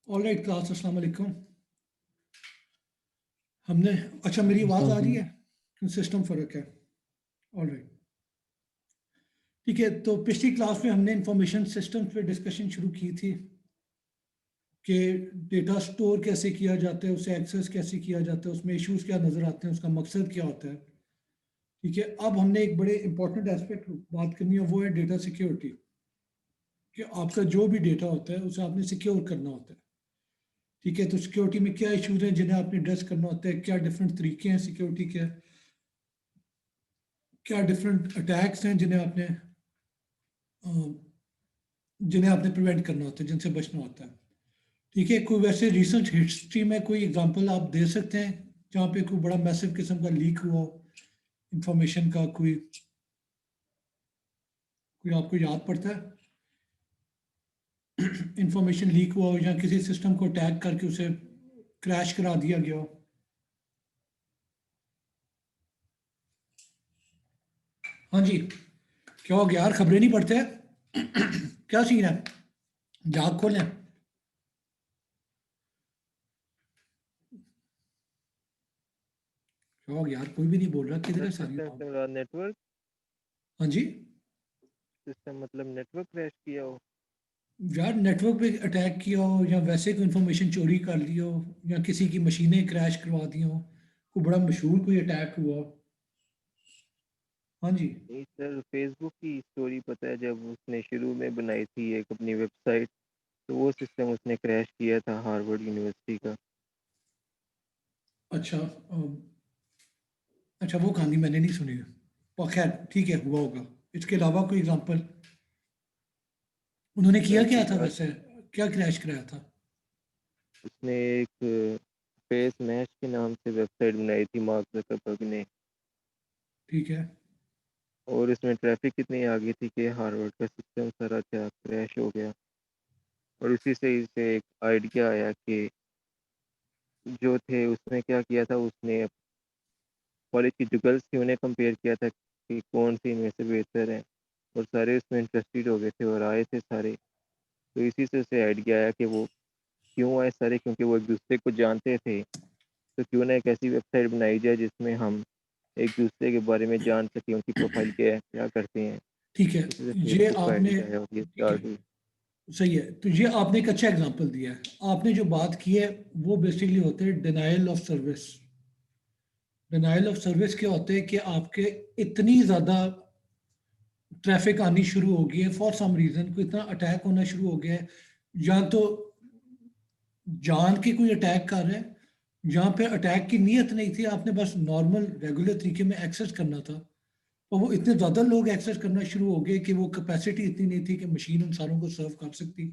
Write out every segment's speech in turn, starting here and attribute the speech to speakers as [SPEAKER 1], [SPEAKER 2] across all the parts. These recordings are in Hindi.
[SPEAKER 1] ऑल राइट क्लास, अस्सलाम वालेकुम। हमने अच्छा, मेरी आवाज़ आ रही है? सिस्टम फ़र्क है। ऑल राइट, ठीक है। तो पिछली क्लास में हमने इंफॉर्मेशन सिस्टम पे डिस्कशन शुरू की थी कि डेटा स्टोर कैसे किया जाता है, उसे एक्सेस कैसे किया जाता है, उसमें इश्यूज क्या नज़र आते हैं, उसका मकसद क्या होता है। ठीक है, अब हमने एक बड़े इंपॉर्टेंट एस्पेक्ट बात करनी है, वो है डेटा सिक्योरिटी। कि आपका जो भी डेटा होता है उसे आपने सिक्योर करना होता है। ठीक है, तो सिक्योरिटी में क्या इश्यूज हैं जिन्हें आपने एड्रेस करना होता है, क्या डिफरेंट तरीके हैं सिक्योरिटी के, क्या डिफरेंट अटैक्स हैं अ, जिन्हें आपने प्रिवेंट करना होता है, जिनसे बचना होता है। ठीक है, कोई वैसे रिसेंट हिस्ट्री में कोई एग्जांपल आप दे सकते हैं जहाँ पे कोई बड़ा मैसिव किस्म का लीक हुआ हो इंफॉर्मेशन का, कोई कोई आपको याद पड़ता है? इंफॉर्मेशन लीक हुआ हो या किसी सिस्टम को अटैक करके उसे क्रैश करा दिया गया हो। हाँ जी, क्या हो गया यार, खबरें नहीं पढ़ते? क्या सीन है? जाग खोलें? क्या हो गया यार, कोई भी नहीं बोल रहा, किधर है सारी
[SPEAKER 2] सिस्टम
[SPEAKER 1] लोग?
[SPEAKER 2] से मेरा नेटवर्क
[SPEAKER 1] हाँ जी,
[SPEAKER 2] सिस्टम मतलब नेटवर्क क्रैश किया हो।
[SPEAKER 1] यार नेटवर्क पे अटैक किया हो या वैसे कोई इंफॉर्मेशन चोरी कर ली हो या किसी की मशीनें क्रैश करवा दी हो, कोई बड़ा मशहूर कोई अटैक हुआ हो। हाँ जी।
[SPEAKER 2] नहीं सर, फेसबुक की स्टोरी पता है, जब उसने शुरू में बनाई थी एक अपनी वेबसाइट, तो वो सिस्टम उसने क्रैश किया था हार्वर्ड यूनिवर्सिटी का।
[SPEAKER 1] अच्छा, अच्छा वो कहानी मैंने नहीं सुनी है, पर खैर ठीक है, हुआ होगा। इसके अलावा कोई एग्जांपल? उन्होंने किया
[SPEAKER 2] सर
[SPEAKER 1] क्या था
[SPEAKER 2] फिर
[SPEAKER 1] वैसे? क्या क्रैश कराया था?
[SPEAKER 2] उसने एक फेस मैश के नाम से वेबसाइट बनाई थी मार्क जकरबर्ग ने।
[SPEAKER 1] ठीक है।
[SPEAKER 2] और इसमें ट्रैफिक इतनी आ गई थी कि हार्वर्ड का सिस्टम सारा क्या क्रैश हो गया। और उसी से इसे एक आइडिया आया कि जो थे उसने क्या किया था, उसने कॉलेज की जो गर्ल्स थी उन्हें कंपेयर किया था कि कौन सी इनमें से बेहतर है। और सारे उसमें इंटरेस्टेड हो गए थे और आए थे सारे। तो इसी से उसे आइडिया आया कि वो क्यों आए सारे, क्योंकि वो एक दूसरे को जानते थे। तो क्यों ना एक ऐसी वेबसाइट बनाई जाए जिसमें हम एक दूसरे के बारे में जान सकें, उनकी प्रोफाइल क्या है, क्या करते हैं।
[SPEAKER 1] ठीक है,
[SPEAKER 2] इसी से
[SPEAKER 1] ये
[SPEAKER 2] फेसबुक का
[SPEAKER 1] आपने,
[SPEAKER 2] आइडिया आया और ये
[SPEAKER 1] ठीक है,
[SPEAKER 2] स्टार्ट हुई।
[SPEAKER 1] सही है। तो ये आपने एक अच्छा एग्जांपल दिया है। आपने जो बात की है वो बेसिकली होते हैं denial of service. Denial of service क्या होते हैं कि आपके इतनी ज़्यादा ट्रैफिक आनी शुरू हो गई है फॉर सम रीज़न, कोई इतना अटैक होना शुरू हो गया है, या तो जान के कोई अटैक कर रहा है, जहाँ पे अटैक की नीयत नहीं थी, आपने बस नॉर्मल रेगुलर तरीके में एक्सेस करना था, और वो इतने ज़्यादा लोग एक्सेस करना शुरू हो गए कि वो कैपेसिटी इतनी नहीं थी कि मशीन उन सारों को सर्व कर सकती,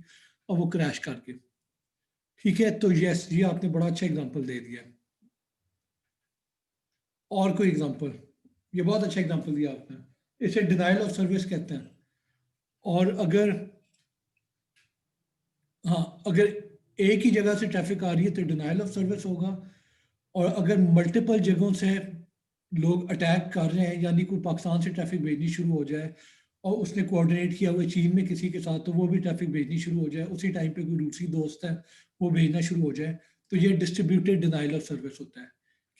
[SPEAKER 1] और वो क्रैश करके। ठीक है, तो यस, ये आपने बड़ा अच्छा एग्जांपल दे दिया। और कोई एग्जांपल? ये बहुत अच्छा एग्जांपल दिया आपने, इसे डिनाइल ऑफ सर्विस कहते हैं। और अगर, हाँ, अगर एक ही जगह से ट्रैफिक आ रही है तो डिनाइल ऑफ सर्विस होगा, और अगर मल्टीपल जगहों से लोग अटैक कर रहे हैं, यानी कोई पाकिस्तान से ट्रैफिक भेजनी शुरू हो जाए और उसने कोऑर्डिनेट किया हुआ है चीन में किसी के साथ, तो वो भी ट्रैफिक भेजनी शुरू हो जाए, उसी टाइम पे कोई रूसी दोस्त है वो भेजना शुरू हो जाए, तो ये डिस्ट्रीब्यूटेड डिनाइल ऑफ सर्विस होता है।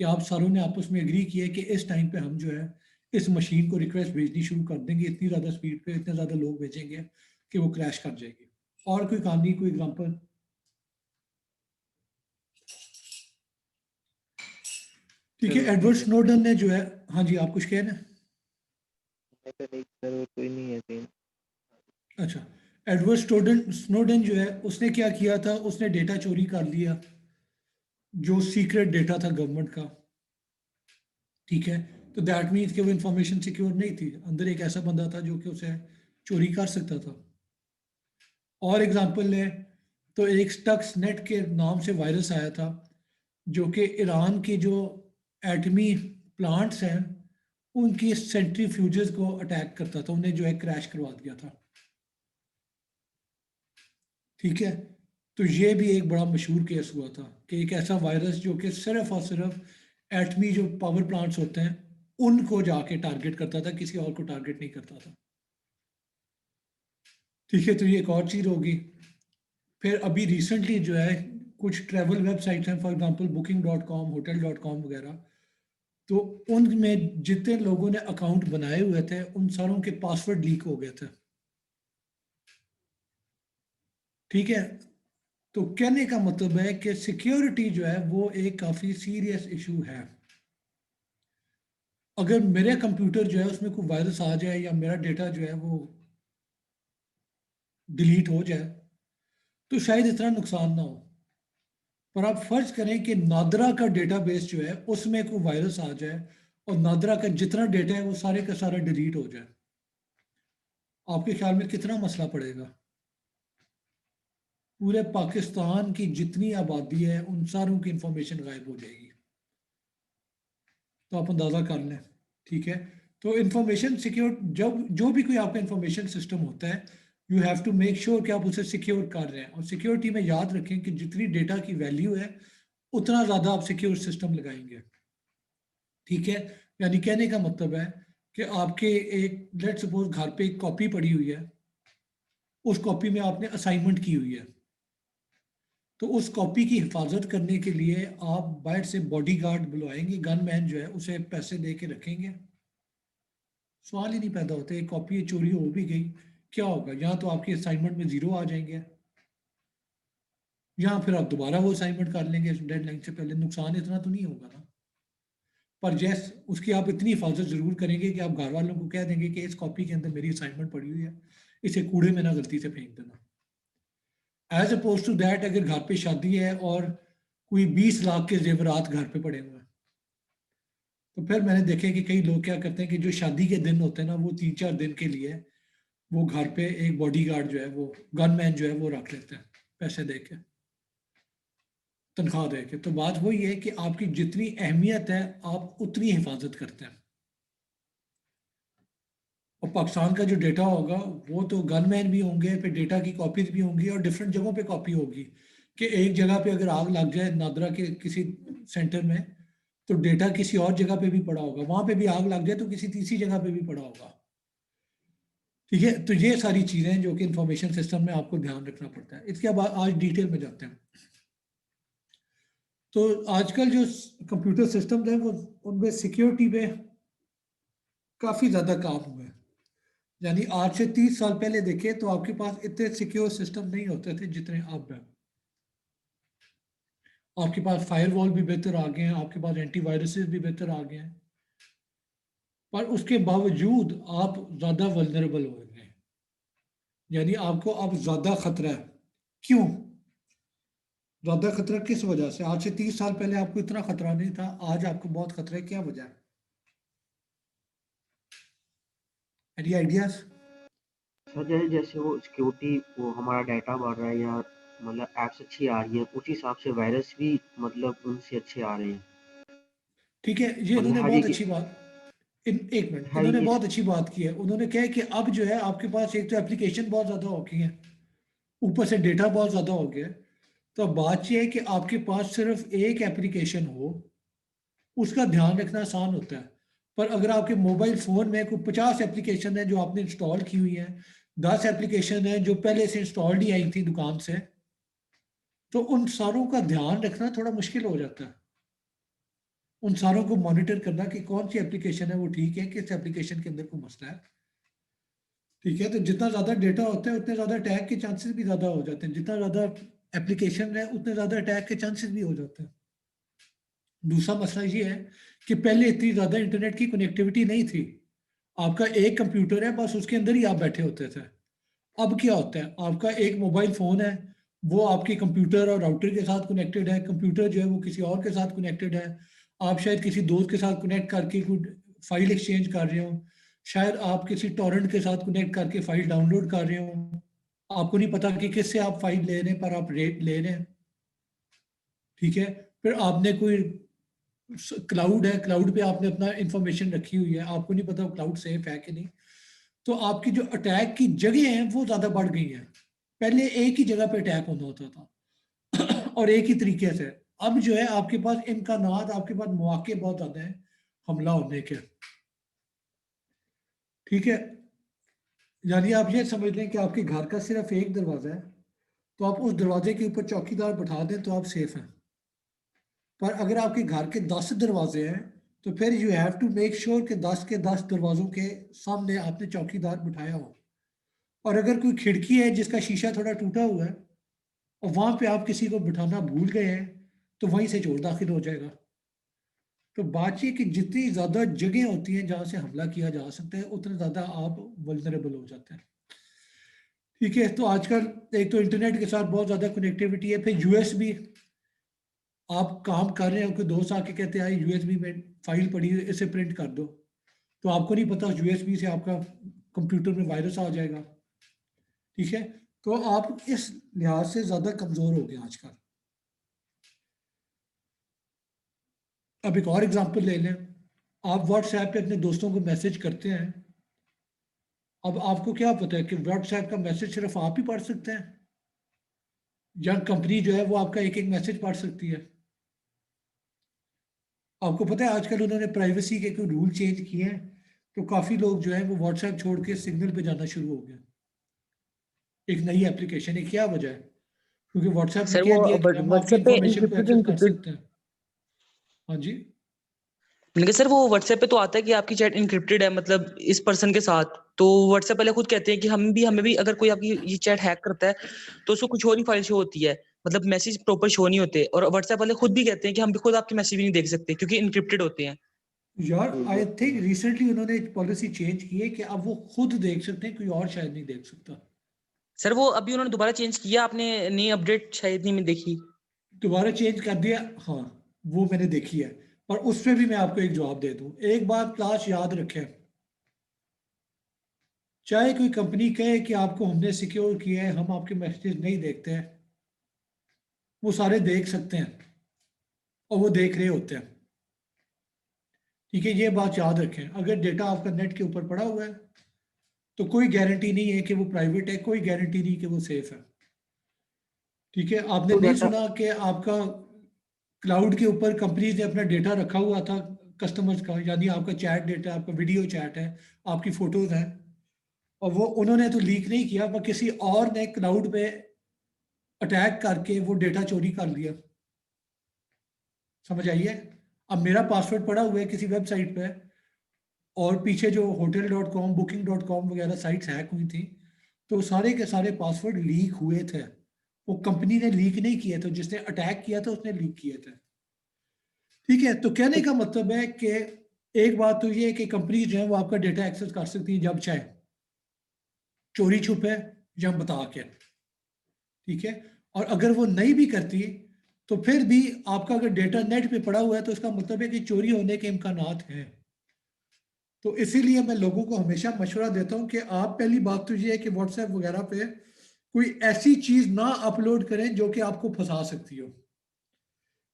[SPEAKER 1] कि आप सारों ने आपस में एग्री किया है कि इस टाइम पे हम जो है इस मशीन को रिक्वेस्ट भेजनी शुरू कर देंगे, इतनी ज़्यादा स्पीड पे इतने ज़्यादा लोग भेजेंगे कि वो क्रैश कर जाएगी। और कोई कहानी, कोई एग्जाम्पल? ठीक है,
[SPEAKER 2] सर
[SPEAKER 1] एडवर्ड
[SPEAKER 2] उसमें
[SPEAKER 1] स्नोडन ने जो है, हाँ जी आप कुछ कह रहे हैं?
[SPEAKER 2] नहीं सर, और कोई नहीं है सीन।
[SPEAKER 1] अच्छा, एडवर्ड स्नोडन स्नोडन जो है उसने क्या किया था, उसने डेटा चोरी कर लिया, जो सीक्रेट डेटा था गवर्नमेंट का। ठीक है, तो दैट मीन्स कि वो इंफॉर्मेशन सिक्योर नहीं थी, अंदर एक ऐसा बंदा था जो कि उसे चोरी कर सकता था। और एग्जांपल ले तो एक स्टक्स नेट के नाम से वायरस आया था, जो कि ईरान की जो एटमी प्लांट्स हैं उनकी सेंट्रीफ्यूजेस को अटैक करता था, उन्हें जो है क्रैश करवा दिया था। ठीक है, तो ये भी एक बड़ा मशहूर केस हुआ था कि एक ऐसा वायरस जो कि सिर्फ और सिर्फ एटमी जो पावर प्लांट्स होते हैं उनको जाके टारगेट करता था, किसी और को टारगेट नहीं करता था। ठीक है, तो ये एक और चीज़ होगी। फिर अभी रिसेंटली जो है कुछ ट्रैवल वेबसाइट्स हैं, फॉर एग्जांपल booking.com, hotel.com वगैरह, तो उनमें जितने लोगों ने अकाउंट बनाए हुए थे उन सारों के पासवर्ड लीक हो गए थे। ठीक है, तो कहने का मतलब है कि सिक्योरिटी जो है वो एक काफी सीरियस इशू है। अगर मेरे कंप्यूटर जो है उसमें कोई वायरस आ जाए या मेरा डेटा जो है वो डिलीट हो जाए तो शायद इतना नुकसान ना हो, पर आप फर्ज करें कि नादरा का डेटाबेस जो है उसमें कोई वायरस आ जाए और नादरा का जितना डेटा है वो सारे का सारा डिलीट हो जाए, आपके ख्याल में कितना मसला पड़ेगा? पूरे पाकिस्तान की जितनी आबादी है उन सारों की इंफॉर्मेशन गायब हो जाएगी। तो आप अंदाजा कर लें। ठीक है, तो इंफॉर्मेशन सिक्योर, जब जो भी कोई आपका इंफॉर्मेशन सिस्टम होता है, you have to make sure कि आप उसे सिक्योर कर रहे हैं। और सिक्योरिटी में याद रखें कि जितनी डेटा की वैल्यू है उतना ज़्यादा आप सिक्योर सिस्टम लगाएंगे। ठीक है, यानी कहने का मतलब है कि आपके एक लेट सपोज घर पे एक कॉपी पड़ी हुई है, उस कॉपी में आपने असाइनमेंट की हुई है, तो उस कॉपी की हिफाजत करने के लिए आप बाहर से बॉडीगार्ड बुलवाएंगे, गनमैन जो है उसे पैसे दे के रखेंगे? सवाल ही नहीं पैदा होते। एक कॉपी चोरी हो भी गई, क्या होगा? या तो आपकी असाइनमेंट में जीरो आ जाएंगे, या फिर आप दोबारा वो असाइनमेंट कर लेंगे डेडलाइन से पहले। नुकसान इतना तो नहीं होगा ना। पर जैस उसकी आप इतनी हिफाजत जरूर करेंगे कि आप घर वालों को कह देंगे कि इस कॉपी के अंदर मेरी असाइनमेंट पड़ी हुई है, इसे कूड़े में ना गलती से फेंक देना। एज अपोज टू दैट, अगर घर पे शादी है और कोई 20 लाख के जेवरात घर पे पड़े हुए हैं, तो फिर मैंने देखे कि कई लोग क्या करते हैं कि जो शादी के दिन होते हैं ना, वो 3-4 दिन के लिए वो घर पे एक बॉडीगार्ड जो है, वो गनमैन जो है वो रख लेते हैं, पैसे दे के, तनख्वाह दे के। तो बात वही है कि आपकी जितनी अहमियत है आप उतनी हिफाजत करते हैं। और पाकिस्तान का जो डेटा होगा वो तो गनमैन भी होंगे, फिर डेटा की कॉपीज भी होंगी और डिफरेंट जगहों पे कॉपी होगी। कि एक जगह पे अगर आग लग जाए नादरा के किसी सेंटर में, तो डेटा किसी और जगह पे भी पड़ा होगा, वहां पे भी आग लग जाए तो किसी तीसरी जगह पे भी पड़ा होगा। ठीक है, तो ये सारी चीजें जो कि इंफॉर्मेशन सिस्टम में आपको ध्यान रखना पड़ता है। इसके बाद आज डिटेल में जाते हैं। तो आजकल जो कंप्यूटर सिस्टम है वो, उनमें सिक्योरिटी पे काफी ज्यादा काम हुआ है। यानी आज से 30 साल पहले देखें तो आपके पास इतने सिक्योर सिस्टम नहीं होते थे जितने अब हैं। आपके पास फायरवॉल भी बेहतर आ गए हैं, आपके पास एंटीवायरसेस भी बेहतर आ गए हैं, पर उसके बावजूद आप ज्यादा वल्नरेबल हो गए हैं। यानी आपको अब ज्यादा खतरा है। क्यों ज्यादा खतरा? किस वजह से? आज से 30 साल पहले आपको इतना खतरा नहीं था, आज आपको बहुत खतरा है, क्या वजह है? Any ideas?
[SPEAKER 3] सर जैसे जैसे वो सिक्योरिटी, वो हमारा डाटा बढ़ रहा है या मतलब ऐप्स अच्छी आ रही है, उस हिसाब से वायरस भी मतलब उनसे अच्छे आ रहे हैं।
[SPEAKER 1] ठीक है, ये
[SPEAKER 3] मतलब
[SPEAKER 1] इन्होंने
[SPEAKER 3] हर
[SPEAKER 1] बहुत
[SPEAKER 3] एक
[SPEAKER 1] अच्छी बात, एक मिनट,
[SPEAKER 3] हर
[SPEAKER 1] इन्होंने
[SPEAKER 3] एक
[SPEAKER 1] बहुत अच्छी बात की है। उन्होंने कहा है कि अब जो है आपके पास एक तो एप्लीकेशन बहुत ज्यादा हो गई है, ऊपर से डेटा बहुत ज्यादा हो गया है। तो अब बात यह है कि आपके पास सिर्फ एक एप्लीकेशन हो, उसका ध्यान रखना आसान होता है। पर अगर आपके मोबाइल फोन में कोई 50 एप्लीकेशन है जो आपने इंस्टॉल की हुई है, 10 एप्लीकेशन है जो पहले से इंस्टॉल्ड ही आई थी दुकान से, तो उन सारों का ध्यान रखना थोड़ा मुश्किल हो जाता है। उन सारों को मॉनिटर करना कि कौन सी एप्लीकेशन है वो ठीक है, किस एप्लीकेशन के अंदर कोई मसला है। ठीक है, तो जितना ज्यादा डेटा होता है उतने ज्यादा अटैक के चांसेस भी ज्यादा हो जाते हैं, जितना ज्यादा एप्लीकेशन है उतने ज्यादा अटैक के चांसेस भी हो जाते हैं। दूसरा मसला ये है कि पहले इतनी ज्यादा इंटरनेट की कनेक्टिविटी नहीं थी। आपका एक कंप्यूटर है, बस उसके अंदर ही आप बैठे होते थे। अब क्या होता है, आपका एक मोबाइल फोन है, वो आपके कंप्यूटर और राउटर के साथ कनेक्टेड है, कंप्यूटर जो है वो किसी और के साथ कनेक्टेड है। आप शायद किसी दोस्त के साथ कनेक्ट करके कोई फाइल एक्सचेंज कर रहे हो, शायद आप किसी टॉरेंट के साथ कनेक्ट करके फाइल डाउनलोड कर रहे हो। आपको नहीं पता कि किससे आप फाइल ले रहे हैं, पर आप रेट ले रहे हैं। ठीक है, फिर आपने कोई क्लाउड है, क्लाउड पे आपने अपना इंफॉर्मेशन रखी हुई है, आपको नहीं पता वो क्लाउड सेफ है कि नहीं। तो आपकी जो अटैक की जगह हैं वो ज्यादा बढ़ गई हैं। पहले एक ही जगह पे अटैक होना होता था और एक ही तरीके से। अब जो है आपके पास इम्कानात, आपके पास मौके बहुत ज्यादा हैं हमला होने के। ठीक है, यानी आप ये समझ लें कि आपके घर का सिर्फ एक दरवाजा है, तो आप उस दरवाजे के ऊपर चौकीदार बैठा दें तो आप सेफ हैं। पर अगर आपके घर के 10 दरवाजे हैं तो फिर you have to make sure कि 10 के 10 दरवाजों के सामने आपने चौकीदार बिठाया हो। और अगर कोई खिड़की है जिसका शीशा थोड़ा टूटा हुआ है और वहां पे आप किसी को बिठाना भूल गए हैं तो वहीं से चोर दाखिल हो जाएगा। तो बात ये कि जितनी ज्यादा जगह होती हैं जहां से हमला किया जा सकता है उतना ज्यादा आप वल्नरेबल हो जाते हैं। ठीक है, तो आजकल एक तो इंटरनेट के साथ बहुत ज्यादा कनेक्टिविटी है, फिर यूएसबी, आप काम कर रहे हो कि दोस्त आके कहते हैं यूएसबी में फाइल पड़ी है इसे प्रिंट कर दो, तो आपको नहीं पता यूएसबी से आपका कंप्यूटर में वायरस आ जाएगा। ठीक है, तो आप इस लिहाज से ज्यादा कमजोर हो गए आजकल। अब एक और एग्जांपल ले लें, आप व्हाट्सएप पे अपने दोस्तों को मैसेज करते हैं। अब आपको क्या पता है कि व्हाट्सएप का मैसेज सिर्फ आप ही पढ़ सकते हैं या कंपनी जो है वो आपका एक एक मैसेज पढ़ सकती है। आपको पता है आजकल उन्होंने प्राइवेसी के कोई रूल चेंज किए हैं, तो काफी लोग जो है वो व्हाट्सएप छोड़ के सिग्नल पे जाना शुरू हो गए। एक नई एप्लीकेशन है, क्या वजह है? क्योंकि व्हाट्सएप ने
[SPEAKER 4] सर
[SPEAKER 1] कह
[SPEAKER 4] वो
[SPEAKER 1] दिया कि हम आपकी
[SPEAKER 4] व्हाट्सएप पे
[SPEAKER 1] इंफॉर्मेशन को
[SPEAKER 4] इनक्रिप्टेड
[SPEAKER 1] एक्सेस कर
[SPEAKER 4] इनक्रिप्टेड
[SPEAKER 1] सकते हैं। हाँ जी,
[SPEAKER 4] मैंने कहा सर वो व्हाट्सएप पे तो आता है कि आपकी चैट इनक्रिप्टेड है मतलब इस पर्सन के साथ, तो व्हाट्सएप वाले खुद कहते हैं कि हमें भी अगर कोई आपकी ये चैट हैक करता है तो उसको कुछ और ही फाइल शो होती है, मतलब मैसेज प्रॉपर शो नहीं होते, और व्हाट्सएप वाले खुद भी कहते हैं कि हम भी खुद आपके मैसेज भी नहीं देख सकते क्योंकि इनक्रिप्टेड होते हैं।
[SPEAKER 1] यार आई थिंक
[SPEAKER 2] हाँ।
[SPEAKER 1] रिसेंटली उन्होंने एक पॉलिसी चेंज की है कि अब वो खुद देख सकते हैं, कोई और शायद नहीं देख सकता।
[SPEAKER 4] सर वो अभी उन्होंने दोबारा चेंज किया, आपने नई अपडेट शायद नहीं में देखी?
[SPEAKER 1] दोबारा चेंज कर दिया, हाँ वो मैंने देखी है। पर उसमें भी मैं आपको एक जवाब दे दूं, एक बात क्लास याद रखें, चाहे कोई कंपनी कहे कि आपको हमने सिक्योर किया है, हम आपके मैसेज नहीं देखते हैं, वो सारे देख सकते हैं और वो देख रहे होते हैं। ठीक है, ये बात याद रखें, अगर डेटा आपका नेट के ऊपर पड़ा हुआ है तो कोई गारंटी नहीं है कि वो प्राइवेट है, कोई गारंटी नहीं कि वो सेफ है। ठीक है, आपने
[SPEAKER 3] तो
[SPEAKER 1] नहीं
[SPEAKER 3] डेटा
[SPEAKER 1] सुना कि आपका क्लाउड के ऊपर कंपनीज ने अपना डेटा रखा हुआ था कस्टमर्स का, यानी आपका चैट डेटा, आपका वीडियो चैट है, आपकी फोटोज हैं, और वो उन्होंने तो लीक नहीं किया पर किसी और ने क्लाउड पे अटैक करके वो डेटा चोरी कर लिया। समझ आइए, अब मेरा पासवर्ड पड़ा हुआ है किसी वेबसाइट पे और पीछे जो hotel.com booking.com वगैरह साइट्स हैक हुई थी, तो सारे के सारे पासवर्ड लीक हुए थे। वो कंपनी ने लीक नहीं किए थे, जिसने अटैक किया था उसने लीक किए थे। ठीक है, तो कहने का मतलब है कि एक बात तो ये है कि कंपनी जो है वो आपका डेटा एक्सेस कर सकती है जब चाहे, चोरी छुपे या बता के। ठीक है, और अगर वो नहीं भी करती तो फिर भी आपका अगर डेटा नेट पे पड़ा हुआ है तो इसका मतलब है कि चोरी होने के इम्कानात हैं। तो इसीलिए मैं लोगों को हमेशा मशवरा देता हूं कि आप, पहली बात तो ये है कि व्हाट्सएप वगैरह पे कोई ऐसी चीज ना अपलोड करें जो कि आपको फंसा सकती हो,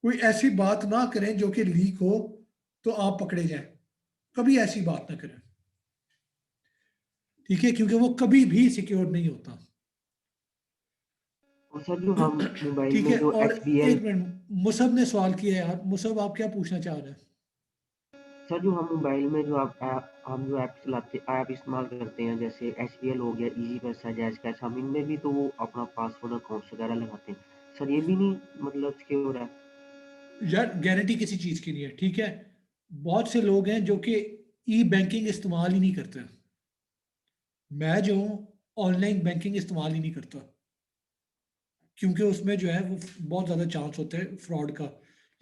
[SPEAKER 1] कोई ऐसी बात ना करें जो कि लीक हो तो आप पकड़े जाएं, कभी ऐसी बात ना करें। ठीक है, क्योंकि वो कभी भी सिक्योर नहीं होता।
[SPEAKER 3] और सर जो हम मोबाइल
[SPEAKER 1] ठीक
[SPEAKER 3] में
[SPEAKER 1] है,
[SPEAKER 3] जो
[SPEAKER 1] और
[SPEAKER 3] XBL,
[SPEAKER 1] एक मिनट, मुसब ने सवाल किया यार, मुसब आप क्या पूछना चाह रहे हैं?
[SPEAKER 3] सर जो हम मोबाइल में जो हम जो ऐप चलाते, ऐप इस्तेमाल करते हैं, जैसे SBL हो गया, इजी पैसा, जैज़ कैश, हम इनमें भी तो वो अपना पासवर्ड अकाउंट्स वगैरह लगाते हैं। सर ये भी नहीं मतलब सिक्योर है?
[SPEAKER 1] यार गारंटी किसी चीज की नहीं है। ठीक है, बहुत से लोग हैं जो कि ई बैंकिंग इस्तेमाल ही नहीं करते। मैं जो हूँ ऑनलाइन बैंकिंग इस्तेमाल ही नहीं करता, क्योंकि उसमें जो है वो बहुत ज़्यादा चांस होते हैं फ्रॉड का,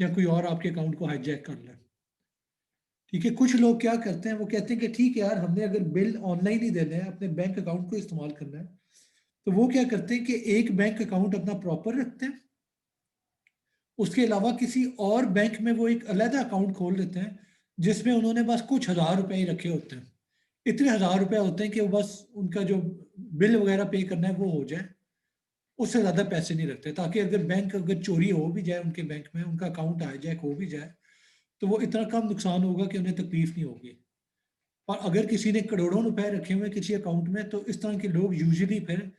[SPEAKER 1] या कोई और आपके अकाउंट को हाईजैक कर ले। ठीक है, कुछ लोग क्या करते हैं, वो कहते हैं कि ठीक है यार, हमने अगर बिल ऑनलाइन ही देना है, अपने बैंक अकाउंट को इस्तेमाल करना है, तो वो क्या करते हैं कि एक बैंक अकाउंट अपना प्रॉपर रखते हैं, उसके अलावा किसी और बैंक में वो एक अलग अकाउंट खोल लेते हैं जिसमें उन्होंने बस कुछ हजार रुपए ही रखे होते हैं। इतने हजार रुपए होते हैं कि वो बस उनका जो बिल वगैरह पे करना है वो हो जाए, उससे ज्यादा पैसे नहीं रखते, ताकि अगर बैंक अगर चोरी हो भी जाए उनके बैंक में, उनका अकाउंट हाईजैक हो भी जाए, तो वो इतना कम नुकसान होगा कि उन्हें तकलीफ नहीं होगी। और अगर किसी ने करोड़ों रुपए रखे हुए किसी अकाउंट में, तो इस तरह के लोग यूजुअली फिर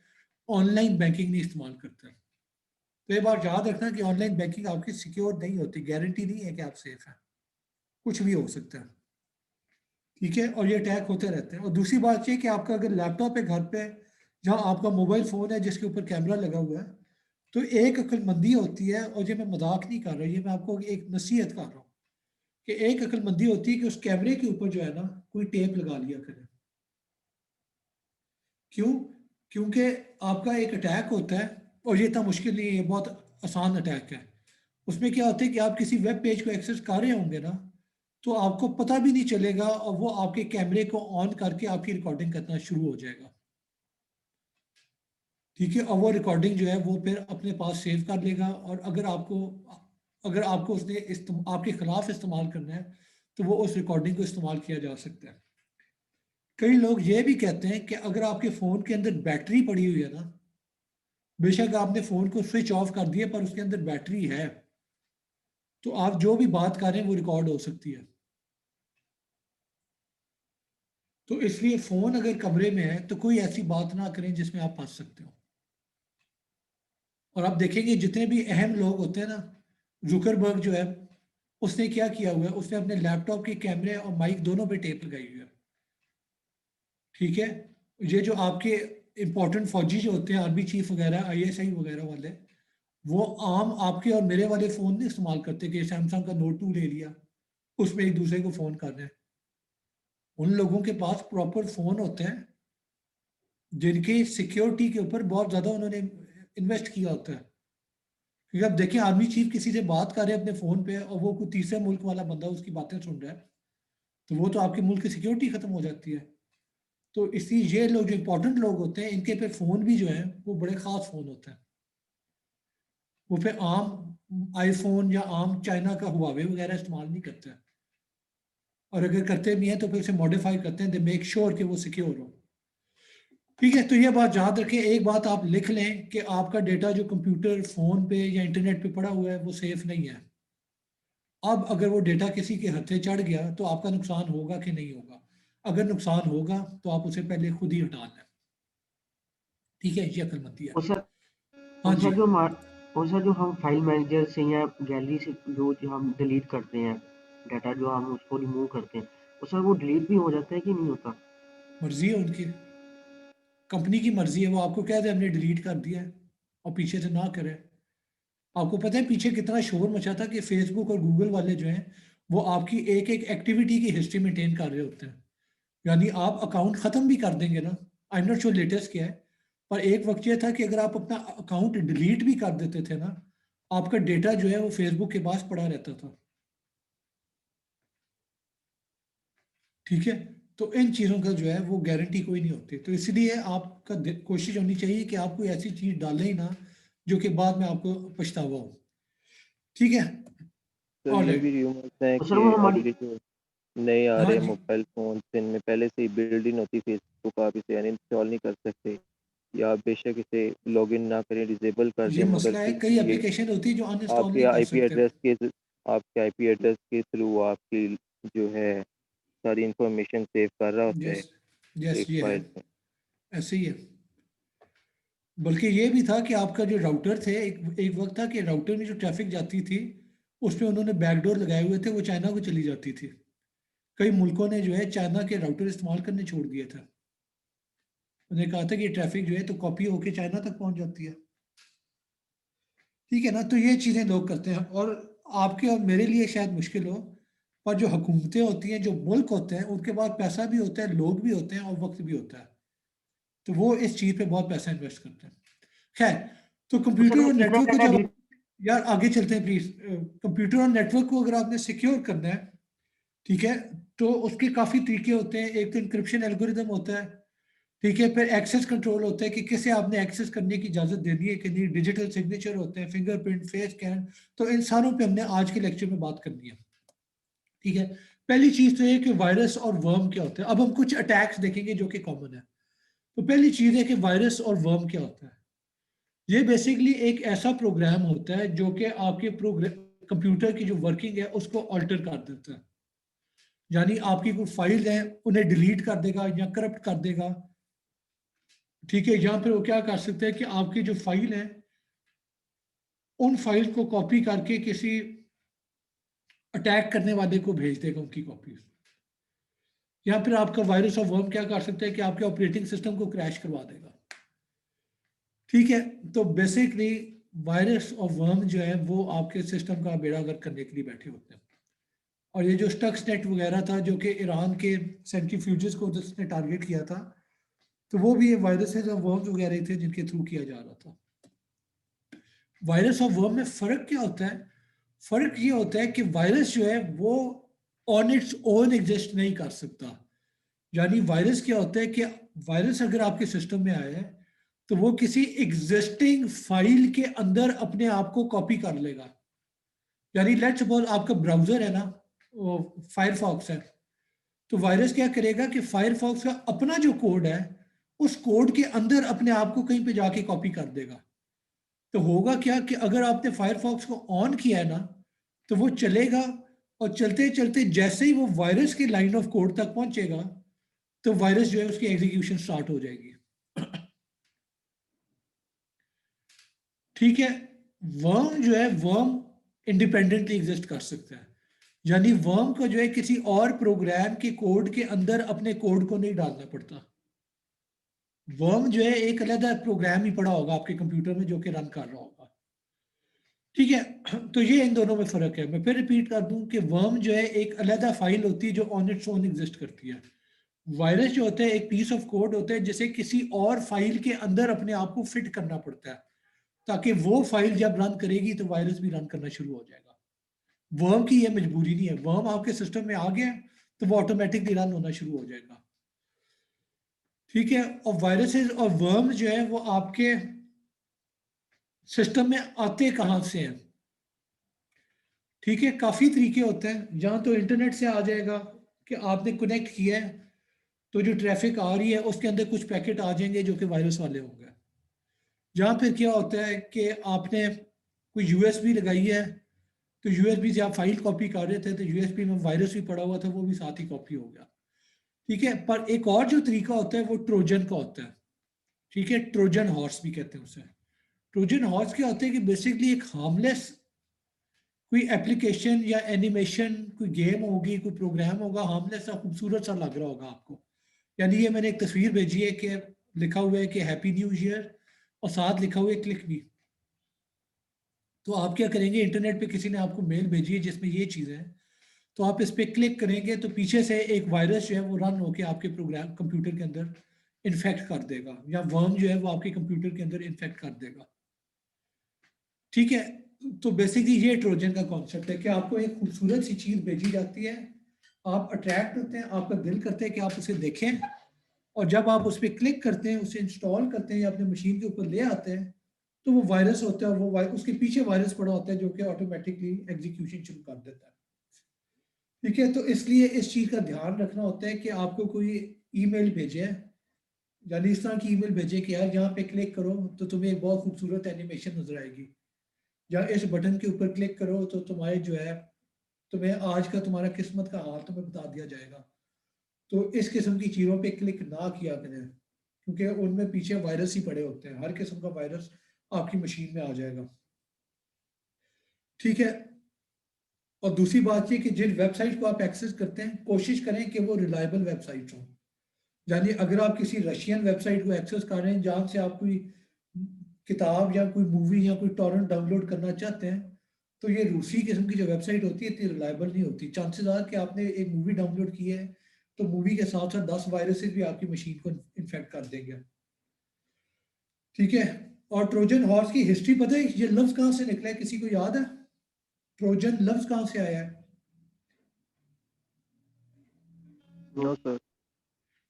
[SPEAKER 1] ऑनलाइन बैंकिंग नहीं इस्तेमाल करते। तो ये बात याद रखना कि ऑनलाइन बैंकिंग आपकी सिक्योर नहीं होती, गारंटी नहीं है कि आप सेफ हैं, कुछ भी हो सकता है। ठीक है, और ये अटैक होते रहते हैं। और दूसरी बात ये कि आपका अगर लैपटॉप है घर पे, जहाँ आपका मोबाइल फोन है जिसके ऊपर कैमरा लगा हुआ है, तो एक अक्लमंदी होती है, और ये मैं मजाक नहीं कर रहा, ये मैं आपको एक नसीहत कर रहा हूँ कि एक अक्लमंदी होती है कि उस कैमरे के ऊपर जो है ना कोई टेप लगा लिया करें। क्यों? क्योंकि आपका एक अटैक होता है, और ये इतना मुश्किल नहीं है, ये बहुत आसान अटैक है। उसमें क्या होता है कि आप किसी वेब पेज को एक्सेस कर रहे होंगे ना, तो आपको पता भी नहीं चलेगा, और वो आपके कैमरे को ऑन करके आपकी रिकॉर्डिंग करना शुरू हो जाएगा। ठीक है, और वो रिकॉर्डिंग जो है वो फिर अपने पास सेव कर लेगा, और अगर आपको उसने आपके खिलाफ इस्तेमाल करना है तो वो उस रिकॉर्डिंग को इस्तेमाल किया जा सकता है। कई लोग ये भी कहते हैं कि अगर आपके फ़ोन के अंदर बैटरी पड़ी हुई है ना, बेशक आपने फ़ोन को स्विच ऑफ कर दिया पर उसके अंदर बैटरी है, तो आप जो भी बात कर रहे हैं वो रिकॉर्ड हो सकती है। तो इसलिए फ़ोन अगर कमरे में है तो कोई ऐसी बात ना करें जिसमें आप फंस सकते हो। और आप देखेंगे जितने भी अहम लोग होते हैं ना, जुकरबर्ग जो है उसने क्या किया हुआ है, उसने अपने लैपटॉप के कैमरे और माइक दोनों पे टेप लगाई हुई है। ठीक है, ये जो आपके इंपॉर्टेंट फौजी जो होते हैं, आर्मी चीफ वगैरह, आईएसआई वगैरह वाले, वो आम आपके और मेरे वाले फ़ोन नहीं इस्तेमाल करते कि सैमसंग का नोट 2 ले लिया, उसमें एक दूसरे को फ़ोन कर रहे हैं। उन लोगों के पास प्रॉपर फ़ोन होते हैं जिनकी सिक्योरिटी के ऊपर बहुत ज़्यादा उन्होंने इन्वेस्ट किया होता है। क्योंकि अब देखिए, आर्मी चीफ किसी से बात कर रहे हैं अपने फ़ोन पे, और वो कोई तीसरे मुल्क वाला बंदा उसकी बातें सुन रहा है, तो वो तो आपके मुल्क की सिक्योरिटी खत्म हो जाती है। तो इसलिए ये लोग जो इंपॉर्टेंट लोग होते हैं, इनके पे फ़ोन भी जो है वो बड़े ख़ास फ़ोन होते हैं। वो फिर आम आईफोन या आम चाइना का हुआवे वगैरह इस्तेमाल नहीं करते हैं, और अगर करते भी हैं तो फिर उसे मॉडिफाई करते हैं, दे मेक श्योर कि वो सिक्योर हो। ठीक है, तो ये बात याद रखें, एक बात आप लिख लें कि आपका डेटा जो कंप्यूटर, फ़ोन पे या इंटरनेट पे पड़ा हुआ है वो सेफ नहीं है। अब अगर वो डेटा किसी के हथे चढ़ गया तो आपका नुकसान होगा कि नहीं होगा? अगर नुकसान होगा तो आप उसे पहले खुद ही हटा लें। ठीक है, ये अक्लमंदी है।
[SPEAKER 3] और सर
[SPEAKER 1] हाँ
[SPEAKER 3] और
[SPEAKER 1] जी।
[SPEAKER 3] सर जो हमार और सर जो हम फाइल मैनेजर से या गैलरी से जो हम डिलीट करते हैं डाटा, जो हम उसको रिमूव करते हैं, तो सर वो डिलीट भी हो जाता है कि नहीं होता?
[SPEAKER 1] मर्जी है उनकी, कंपनी की मर्जी है, वो आपको कह दे हमने डिलीट कर दिया है और पीछे से ना करे। आपको पता है पीछे कितना शोर मचा था कि फेसबुक और गूगल वाले जो हैं वो आपकी एक एक एक्टिविटी की हिस्ट्री मेंटेन कर रहे होते हैं। यानी आप अकाउंट ख़त्म भी कर देंगे ना, I am not sure latest क्या है, पर एक वक्त ये था कि अगर आप अपना अकाउंट डिलीट भी कर देते थे ना, आपका डेटा जो है वो फेसबुक के पास पड़ा रहता था। ठीक है, तो इन चीज़ों का जो है वो गारंटी कोई नहीं होती, तो इसलिए आपका कोशिश होनी चाहिए कि आप कोई ऐसी चीज़ डालें ही ना जो कि बाद में आपको पछतावा हो। ठीक है,
[SPEAKER 2] सर
[SPEAKER 1] ऑल
[SPEAKER 2] ये भी
[SPEAKER 1] राइट।
[SPEAKER 2] रूमर्स हैं
[SPEAKER 3] और सर
[SPEAKER 2] कि
[SPEAKER 3] वो
[SPEAKER 2] अब
[SPEAKER 3] हमारी
[SPEAKER 2] ये जो नए आ
[SPEAKER 1] हाँ
[SPEAKER 2] रहे हैं
[SPEAKER 1] जी।
[SPEAKER 2] मोबाइल फ़ोन जिनमें पहले से ही बिल्ड इन होती फेसबुक, आप इसे अनइंस्टॉल नहीं कर सकते, या आप बेशक इसे लॉगिन ना करें, डिसेबल कर
[SPEAKER 1] ये
[SPEAKER 2] दें, मगर
[SPEAKER 1] मसला है,
[SPEAKER 2] फिर
[SPEAKER 1] कई
[SPEAKER 2] भी ये
[SPEAKER 1] एप्लीकेशन होती है जो अनइंस्टॉल
[SPEAKER 2] आपके
[SPEAKER 1] नहीं कर
[SPEAKER 2] आईपी
[SPEAKER 1] सकते।
[SPEAKER 2] एड्रेस के आपके आईपी एड्रेस के थ्रू आपकी जो है सारी इंफॉर्मेशन सेव कर रहा होता है
[SPEAKER 1] यस, यस,
[SPEAKER 2] एक
[SPEAKER 1] ये है,
[SPEAKER 2] फाइल में।
[SPEAKER 1] ऐसे ही है। बल्कि ये भी था कि आपका जो राउटर थे, एक एक वक्त था कि राउटर में जो ट्रैफिक जाती थी उसमें उन्होंने बैकडोर लगाए हुए थे, वो चाइना को चली जाती थी। कई मुल्कों ने जो है चाइना के राउटर इस्तेमाल करने छोड़ दिए थे। उन्हें कहा था कि ट्रैफिक जो है तो कॉपी होके चाइना तक पहुंच जाती है। ठीक है ना, तो ये चीज़ें लोग करते हैं, और आपके और मेरे लिए शायद मुश्किल हो, पर जो हुकूमतें होती हैं, जो मुल्क होते हैं, उनके पास पैसा भी होता है, लोग भी होते हैं और वक्त भी होता है, तो वो इस चीज़ पे बहुत पैसा इन्वेस्ट करते हैं। खैर, तो
[SPEAKER 3] तो सर
[SPEAKER 1] कंप्यूटर
[SPEAKER 3] वो
[SPEAKER 1] और
[SPEAKER 3] कितना
[SPEAKER 1] नेटवर्क को
[SPEAKER 3] डाटा
[SPEAKER 1] जब, यार आगे चलते हैं प्लीज। कंप्यूटर और नेटवर्क को अगर आपने सिक्योर करना है, ठीक है, तो उसके काफ़ी तरीके होते हैं। एक तो इंक्रिप्शन एल्गोरिदम होता है, ठीक है, फिर एक्सेस कंट्रोल होता है कि किसे आपने एक्सेस करने की इजाज़त देनी है कि नहीं, डिजिटल सिग्नेचर होते हैं, फिंगरप्रिंट, फेस स्कैन। तो इन सारों पे हमने आज के लेक्चर में बात करनी है। ठीक है, पहली चीज़ तो ये कि वायरस और वर्म क्या होता है। अब हम कुछ अटैक्स देखेंगे जो कि कॉमन है। तो पहली चीज़ है कि वायरस और वर्म क्या होता है। ये बेसिकली एक ऐसा प्रोग्राम होता है जो कि आपके कंप्यूटर की जो वर्किंग है उसको अल्टर कर देता है। यानी आपकी कोई फाइल है उन्हें डिलीट कर देगा या करप्ट कर देगा। ठीक है, या फिर वो क्या कर सकते हैं कि आपकी जो फाइल है उन फाइल को कॉपी करके किसी अटैक करने वाले को भेज देगा उनकी कॉपी। या फिर आपका वायरस और वर्म क्या कर सकते हैं कि आपके ऑपरेटिंग सिस्टम को क्रैश करवा देगा। ठीक है, तो बेसिकली वायरस और वर्म जो है वो आपके सिस्टम का बेड़ा गर्क करने के लिए बैठे होते हैं। और ये जो स्टक्सनेट वगैरह था जो कि ईरान के सेंट्रीफ्यूजेस को जिसने टारगेट किया था, तो वो भी ये वायरसेस और वर्म्स वगैरह थे जिनके थ्रू किया जा रहा था। वायरस और वर्म में फ़र्क क्या होता है? फ़र्क ये होता है कि वायरस जो है वो ऑन इट्स ओन एग्जिस्ट नहीं कर सकता। यानी वायरस क्या होता है कि वायरस अगर आपके सिस्टम में आया है तो वो किसी एग्जिस्टिंग फाइल के अंदर अपने आप को कॉपी कर लेगा। यानी लेट्स सपोज आपका ब्राउजर है ना, वो फायरफॉक्स है, तो वायरस क्या करेगा कि फायरफॉक्स का अपना जो कोड है उस कोड के अंदर अपने आप को कहीं पे जाके कॉपी कर देगा। तो होगा क्या कि अगर आपने फायरफॉक्स को ऑन किया है ना तो वो चलेगा, और चलते चलते जैसे ही वो वायरस के लाइन ऑफ कोड तक पहुंचेगा तो वायरस जो है उसकी एग्जीक्यूशन स्टार्ट हो जाएगी। ठीक है। वर्म जो है वर्म इंडिपेंडेंटली एग्जिस्ट कर सकता है। यानी वर्म को जो है किसी और प्रोग्राम के कोड के अंदर अपने कोड को नहीं डालना पड़ता। वर्म जो है एक अलग प्रोग्राम ही पड़ा होगा आपके कंप्यूटर में जो कि रन कर रहा होगा। ठीक है, तो ये इन दोनों में फर्क है। मैं फिर रिपीट कर दूं कि वर्म जो है एक अलग फाइल होती है जो ऑन इट्स ओन एग्जिस्ट करती है। वायरस जो होता है एक पीस ऑफ कोड होता है जिसे किसी और फाइल के अंदर अपने आप को फिट करना पड़ता है ताकि वो फाइल जब रन करेगी तो वायरस भी रन करना शुरू हो जाएगा। वर्म की ये मजबूरी नहीं है। वर्म आपके सिस्टम में आ गया तो वो ऑटोमेटिकली रन होना शुरू हो जाएगा। ठीक है। और वायरसेस और वर्म जो है वो आपके सिस्टम में आते कहाँ से हैं? ठीक है, काफ़ी तरीके होते हैं। जहाँ तो इंटरनेट से आ जाएगा कि आपने कनेक्ट किया है तो जो ट्रैफिक आ रही है उसके अंदर कुछ पैकेट आ जाएंगे जो कि वायरस वाले होंगे। जहाँ फिर क्या होता है कि आपने कोई यूएसबी लगाई है तो यूएसबी से आप फाइल कॉपी कर रहे थे तो यूएसबी में वायरस भी पड़ा हुआ था, वो भी साथ ही कॉपी हो गया। ठीक है। पर एक और जो तरीका होता है वो ट्रोजन का होता है। ठीक है, ट्रोजन हॉर्स भी कहते हैं उसे। ट्रोजन हॉर्स क्या होता है कि बेसिकली एक हार्मलेस कोई एप्लीकेशन या एनिमेशन, कोई गेम होगी, कोई प्रोग्राम होगा, हार्मलेस सा खूबसूरत सा लग रहा होगा आपको। यानी ये मैंने एक तस्वीर भेजी है कि लिखा हुआ है कि हैप्पी न्यू ईयर और साथ लिखा हुआ है क्लिक मी। तो आप क्या करेंगे, इंटरनेट पे किसी ने आपको मेल भेजी है जिसमें ये चीज़ है, तो आप इस पर क्लिक करेंगे तो पीछे से एक वायरस जो है वो रन होकर आपके प्रोग्राम कंप्यूटर के अंदर इन्फेक्ट कर देगा, या वर्म जो है वो आपके कंप्यूटर के अंदर इन्फेक्ट कर देगा। ठीक है। तो बेसिकली ये ट्रोजन का कॉन्सेप्ट है कि आपको एक खूबसूरत सी चीज़ भेजी जाती है, आप अट्रैक्ट होते हैं, आपका दिल करता है कि आप उसे देखें, और जब आप उस पर क्लिक करते हैं, उसे इंस्टॉल करते हैं या अपने मशीन के ऊपर ले आते हैं, तो वो वायरस होता है, वो उसके पीछे वायरस पड़ा होता है जो कि ऑटोमेटिकली एग्जीक्यूशन शुरू कर देता है। ठीक है। तो इसलिए इस चीज़ का ध्यान रखना होता है कि आपको कोई ईमेल भेजे है, यानी इस तरह की ईमेल भेजे कि यार यहाँ पे क्लिक करो तो तुम्हें एक बहुत खूबसूरत एनिमेशन नजर आएगी, या इस बटन के ऊपर क्लिक करो तो तुम्हारे जो है तुम्हें आज का तुम्हारा किस्मत का हाल तुम्हें बता दिया जाएगा। तो इस किस्म की चीज़ों पे क्लिक ना किया करें क्योंकि उनमें पीछे वायरस ही पड़े होते हैं। हर किस्म का वायरस आपकी मशीन में आ जाएगा। ठीक है। और दूसरी बात ये कि जिन वेबसाइट को आप एक्सेस करते हैं कोशिश करें कि वो रिलायबल वेबसाइट हों। यानी अगर आप किसी रशियन वेबसाइट को एक्सेस कर रहे हैं जहाँ से आप कोई किताब या कोई मूवी या कोई टॉरेंट डाउनलोड करना चाहते हैं, तो ये रूसी किस्म की जो वेबसाइट होती है इतनी रिलायबल नहीं होती। चांसेस आर कि आपने एक मूवी डाउनलोड की है तो मूवी के साथ साथ 10 वायरसेस भी आपकी मशीन को इन्फेक्ट कर देंगे। ठीक है। और ट्रोजन हॉर्स की हिस्ट्री पता है ये लफ्ज कहाँ से निकला है, किसी को याद है? ट्रोजन लफ्ज कहाँ से आया है?
[SPEAKER 2] No sir.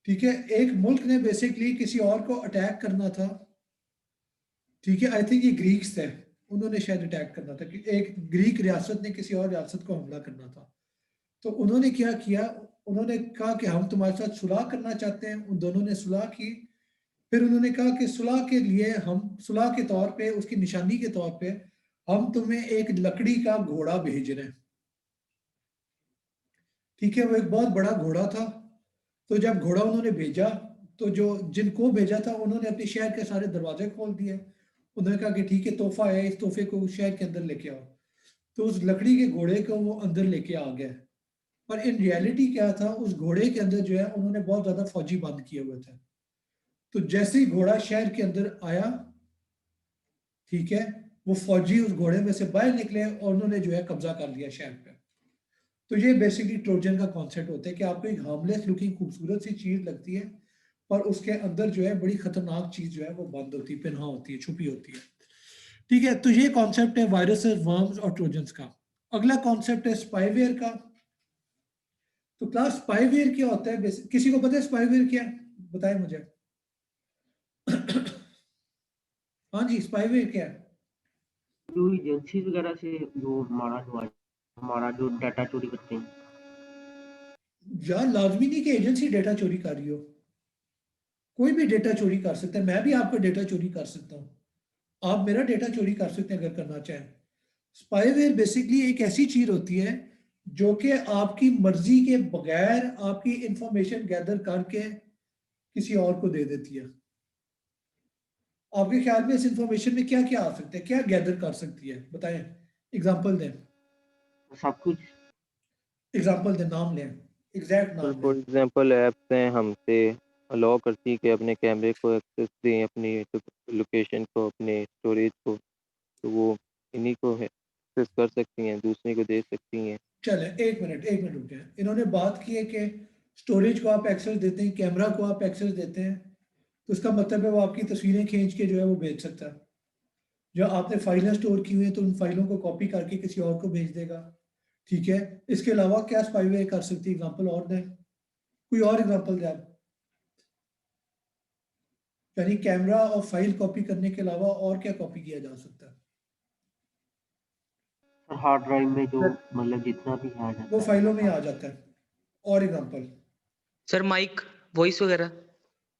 [SPEAKER 1] ठीक है, एक मुल्क ने बेसिकली किसी और को अटैक करना था। ठीक है, आई थिंक ये ग्रीक्स थे, उन्होंने शायद अटैक करना था कि एक ग्रीक रियासत ने किसी और रियासत को हमला करना था। तो उन्होंने क्या किया, उन्होंने कहा कि हम तुम्हारे साथ सुलह करना चाहते हैं। उन दोनों ने सुलह की। फिर उन्होंने कहा कि सुलह के लिए हम सुलह के तौर पे, उसकी निशानी के तौर पे हम तुम्हें एक लकड़ी का घोड़ा भेज रहे हैं। ठीक है, वो एक बहुत बड़ा घोड़ा था। तो जब घोड़ा उन्होंने भेजा तो जो जिनको भेजा था उन्होंने अपने शहर के सारे दरवाजे खोल दिए। उन्होंने कहा कि ठीक है तोहफा है, इस तोहफे को शहर के अंदर लेके आओ। तो उस लकड़ी के घोड़े को वो अंदर लेके आ गए। पर इन रियलिटी क्या था, उस घोड़े के अंदर जो है उन्होंने बहुत ज्यादा फौजी बंद किए हुए थे। तो जैसे ही घोड़ा शहर के अंदर आया, ठीक है, वो फौजी उस घोड़े में से बाहर निकले और उन्होंने जो है कब्जा कर लिया शहर पे। तो ये बेसिकली ट्रोजन का कॉन्सेप्ट होता है कि आपको एक हार्मलेस लुकिंग खूबसूरत सी चीज लगती है, पर उसके अंदर जो है बड़ी खतरनाक चीज जो है वो बंद होती है, पिन्हा होती है, छुपी होती है। ठीक है, तो ये कॉन्सेप्ट है वायरसेस, वर्म्स और ट्रोजन्स का। अगला कॉन्सेप्ट है स्पाईवेयर का। तो क्लास स्पाईवेयर क्या होता है? किसी को पता है स्पाईवेयर क्या है? बताएं मुझे। हाँ जी, स्पाईवेयर क्या है?
[SPEAKER 3] जो एजेंसी वगैरह से जो हमारा जो डाटा चोरी करते हैं।
[SPEAKER 1] यार लाजमी नहीं कि एजेंसी डेटा चोरी कर रही हो, कोई भी डेटा चोरी कर सकता है। मैं भी आपका डेटा चोरी कर सकता हूँ, आप मेरा डेटा चोरी कर सकते हैं अगर करना चाहें। स्पाईवेयर बेसिकली एक ऐसी चीज होती है जो कि आपकी मर्जी के बगैर आपकी इंफॉर्मेशन गैदर करके किसी और को दे देती है। आपके ख्याल में इस इंफॉर्मेशन में क्या क्या आ सकता है, क्या गैदर कर सकती है, बताएं, एग्जांपल दें,
[SPEAKER 3] सब कुछ।
[SPEAKER 1] एग्जांपल दें, नाम लें, एग्जैक्ट
[SPEAKER 2] सर
[SPEAKER 1] नाम
[SPEAKER 2] फॉर
[SPEAKER 1] लें।
[SPEAKER 2] एग्जांपल ऐप्स हैं हमसे अलाउ करती है कि अपने कैमरे को एक्सेस दें, अपनी लोकेशन को, अपने स्टोरेज को, तो वो इन्हीं को एक्सेस कर सकती हैं, दूसरे को दे सकती हैं।
[SPEAKER 1] चले एक मिनट रुक जाए। इन्होंने बात की है कि स्टोरेज को आप एक्सेस देते हैं, कैमरा को आप एक्सेस देते हैं, तो उसका मतलब है वो आपकी तस्वीरें खींच के जो है वो भेज सकता है। जो आपने फाइलें स्टोर की हुई हैं तो उन फाइलों को कॉपी करके किसी और को भेज देगा। ठीक है, इसके अलावा क्या स्पाईवेयर कर सकती है? एग्जांपल और दें, कोई और एग्जांपल दें आप। यानी कैमरा और फाइल कॉपी करने के अलावा और क्या कॉपी किया जा सकता है?
[SPEAKER 3] सर हार्ड ड्राइव में जो
[SPEAKER 2] सर
[SPEAKER 3] मतलब जितना भी आ
[SPEAKER 1] वो
[SPEAKER 3] जाता है
[SPEAKER 1] फाइलों
[SPEAKER 3] वो
[SPEAKER 1] में आ
[SPEAKER 3] सारा।
[SPEAKER 1] जाता है। और एग्जांपल?
[SPEAKER 4] सर माइक, वॉइस वगैरह।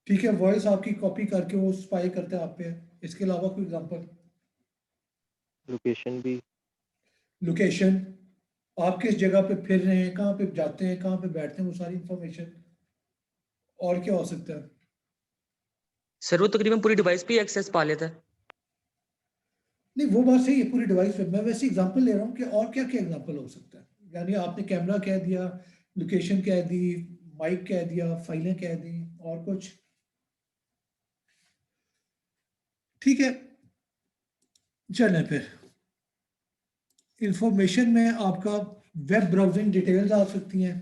[SPEAKER 1] ठीक है, वॉइस आपकी कॉपी करके वो स्पाई करते हैं आप पे। इसके अलावा कोई एग्जांपल?
[SPEAKER 2] लोकेशन भी।
[SPEAKER 1] लोकेशन, आप किस जगह पे फिर रहे हैं, कहाँ पे जाते हैं, कहाँ पे बैठते हैं, वो सारी इंफॉर्मेशन। और क्या हो सकता है?
[SPEAKER 4] सर वो तकरीबन पूरी डिवाइस पे एक्सेस पा लेता है।
[SPEAKER 1] नहीं, वो बात सही है, पूरी डिवाइस पे। मैं वैसे एग्जांपल ले रहा हूँ कि और क्या क्या एग्जांपल हो सकता है। यानी आपने कैमरा कह दिया, लोकेशन कह दी, माइक कह दिया, फाइलें कह दी, और कुछ? ठीक है, चलें फिर। इंफॉर्मेशन में आपका वेब ब्राउजिंग डिटेल्स आ सकती हैं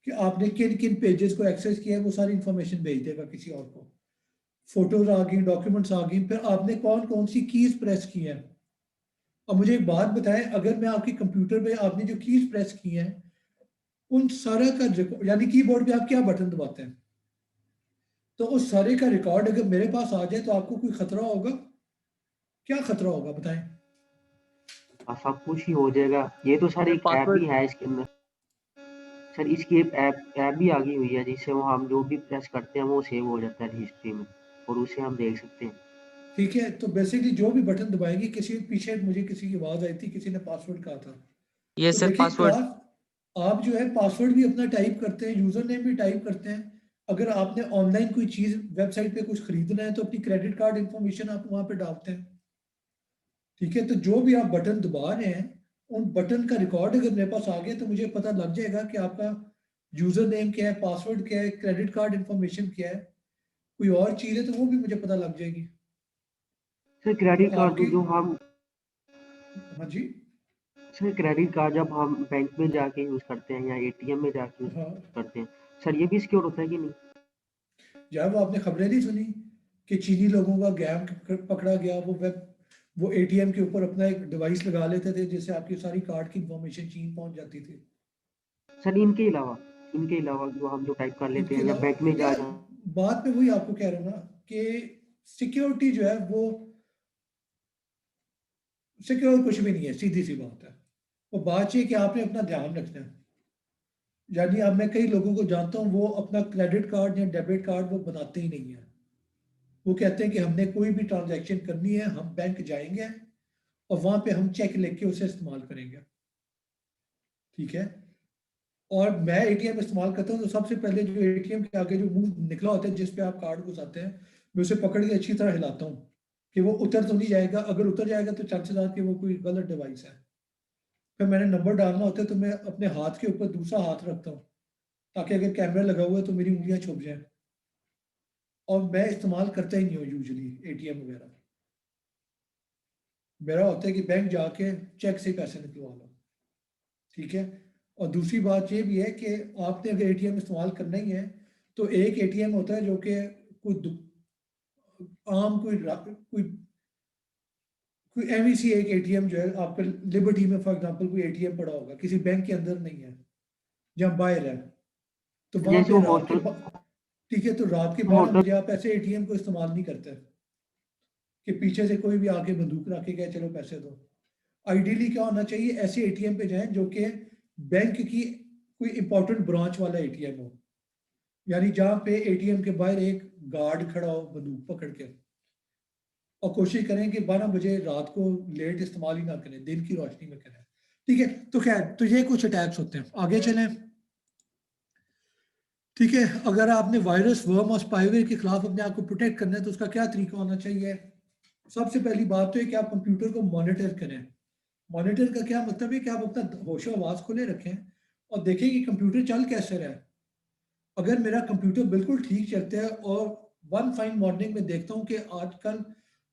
[SPEAKER 1] कि आपने किन किन पेजेस को एक्सेस किया है, वो सारी इंफॉर्मेशन भेज देगा किसी और को। फोटोज आ गई, डॉक्यूमेंट्स आ गई, फिर आपने कौन कौन सी कीज प्रेस की हैं। अब मुझे एक बात बताएं, अगर मैं आपके कंप्यूटर पे आपने जो कीज प्रेस की हैं उन सारा का यानी कीबोर्ड पे आप क्या बटन दबाते हैं, तो उस सारे का रिकॉर्ड अगर मेरे पास आ जाए तो आपको कोई खतरा होगा? क्या खतरा होगा, बताएं।
[SPEAKER 3] सब कुछ ही हो जाएगा। ये तो सर
[SPEAKER 4] सर
[SPEAKER 3] एक ऐप भी
[SPEAKER 4] पासवर्ड।
[SPEAKER 3] है इसके अंदर। सर इसकी एक ऐप भी आ गई हुई है जिससे वो हम जो भी प्रेस करते हैं वो सेव हो जाता है हिस्ट्री में और उसे हम देख सकते हैं।
[SPEAKER 1] ठीक है, तो बेसिकली जो भी बटन दबाएंगे, किसी पीछे मुझे किसी की आवाज आई थी, किसी ने पासवर्ड कहा था।
[SPEAKER 4] ये
[SPEAKER 1] तो
[SPEAKER 4] सर
[SPEAKER 1] देखिए
[SPEAKER 4] पासवर्ड।
[SPEAKER 1] क्लास, आप जो है पासवर्ड भी अपना टाइप करते हैं, यूजर नेम भी टाइप करते हैं। अगर आपने ऑनलाइन कोई चीज वेबसाइट पे कुछ खरीदना है तो अपनी क्रेडिट कार्ड इंफॉर्मेशन आप वहां पे डालते हैं। ठीक है, तो जो भी आप बटन दबा रहे हैं उन बटन का रिकॉर्ड अगर मेरे पास आ गया तो मुझे पता लग जाएगा कि आपका यूजर नेम क्या है, पासवर्ड क्या है, क्रेडिट कार्ड इंफॉर्मेशन क्या है। कोई और चीज है तो वो भी मुझे पता लग जाएगी।
[SPEAKER 3] सर
[SPEAKER 1] तो
[SPEAKER 3] क्रेडिट कार्ड
[SPEAKER 1] आपकी,
[SPEAKER 3] जो हम
[SPEAKER 1] हाँ जी,
[SPEAKER 3] सर क्रेडिट कार्ड जब हम बैंक में जाके यूज करते हैं या एटीएम में जाके यूज
[SPEAKER 1] हाँ।
[SPEAKER 3] करते हैं, सर ये भी सिक्योर होता है कि नहीं?
[SPEAKER 1] यार वो आपने खबरें नहीं सुनी कि चीनी लोगों का गैंग पकड़ा गया? वो एटीएम के ऊपर अपना एक डिवाइस लगा लेते थे जिससे आपकी सारी कार्ड की इंफॉर्मेशन चीन पहुंच जाती थी।
[SPEAKER 3] सर इनके अलावा जो हम जो टाइप कर लेते
[SPEAKER 1] इनके
[SPEAKER 3] हैं या
[SPEAKER 1] अलावा
[SPEAKER 3] बैंक में जा
[SPEAKER 1] यार, बात में वही आपको कह रहा हूँ ना कि सिक्योरिटी जो है वो सिक्योर कुछ भी नहीं है, सीधी सी बात है। वो बात ये कि आपने अपना ध्यान रखना है। यानी अब मैं कई लोगों को जानता हूँ वो अपना क्रेडिट कार्ड या डेबिट कार्ड वो बनाते ही नहीं है। वो कहते हैं कि हमने कोई भी ट्रांजैक्शन करनी है हम बैंक जाएंगे और वहां पे हम चेक लेके उसे इस्तेमाल करेंगे। ठीक है, और मैं एटीएम इस्तेमाल करता हूँ तो सबसे पहले जो एटीएम के आगे जो मुंह निकला होता है जिस पे आप कार्ड घुसाते हैं, मैं उसे पकड़ के अच्छी तरह हिलाता हूँ कि वो उतर तो नहीं जाएगा। अगर उतर जाएगा तो चांसेस आर कि वो कोई गलत डिवाइस है। फिर मैंने नंबर डालना होता है तो मैं अपने हाथ के ऊपर दूसरा हाथ रखता हूँ ताकि अगर कैमरा लगा हुआ है तो मेरी उंगलियां छुप जाएं। और मैं इस्तेमाल करता ही नहीं हूँ यूजली एटीएम वगैरह। मेरा होता है कि बैंक जाके चेक से पैसे निकलवा लो, ठीक है। और दूसरी बात ये भी है कि आपने अगर एटीएम इस्तेमाल करना ही है तो एक एटीएम होता है जो कि कोई आम कोई कोई एमईसी एक एटीएम जो है आपका लिबर्टी में फॉर एग्जांपल कोई एटीएम पड़ा होगा, किसी बैंक के अंदर नहीं है, जहाँ बाहर है, तो वहां
[SPEAKER 3] जैसे
[SPEAKER 1] पे
[SPEAKER 3] वो
[SPEAKER 1] रात के
[SPEAKER 3] होटल
[SPEAKER 1] ठीक है, तो रात के 12
[SPEAKER 3] होटल
[SPEAKER 1] बजे आप ऐसे एटीएम को इस्तेमाल नहीं करते कि पीछे से कोई भी आके बंदूक रख के कहे चलो पैसे दो। आइडियली क्या होना चाहिए, ऐसे एटीएम पे जाएं जो कि बैंक की कोई इंपॉर्टेंट ब्रांच वाला एटीएम हो, यानी जहाँ पे एटीएम के बाहर एक गार्ड खड़ा हो बंदूक पकड़ के, और कोशिश करें कि 12 बजे रात को लेट इस्तेमाल ही ना करें, दिन की रोशनी में करें, ठीक है। तो खैर, तो ये कुछ अटैक्स होते हैं, आगे चलें, ठीक है। अगर आपने वायरस, वर्म और स्पाईवेयर के खिलाफ अपने आप को प्रोटेक्ट करना है तो उसका क्या तरीका होना चाहिए। सबसे पहली बात तो है कि आप कंप्यूटर को मॉनिटर करें। मॉनिटर का क्या मतलब है कि आप अपना होशो आवाज खुले रखें और देखें कि कंप्यूटर चल कैसे रहा है। अगर मेरा कंप्यूटर बिल्कुल ठीक चलता है और वन फाइन मॉर्निंग में देखता हूँ कि आजकल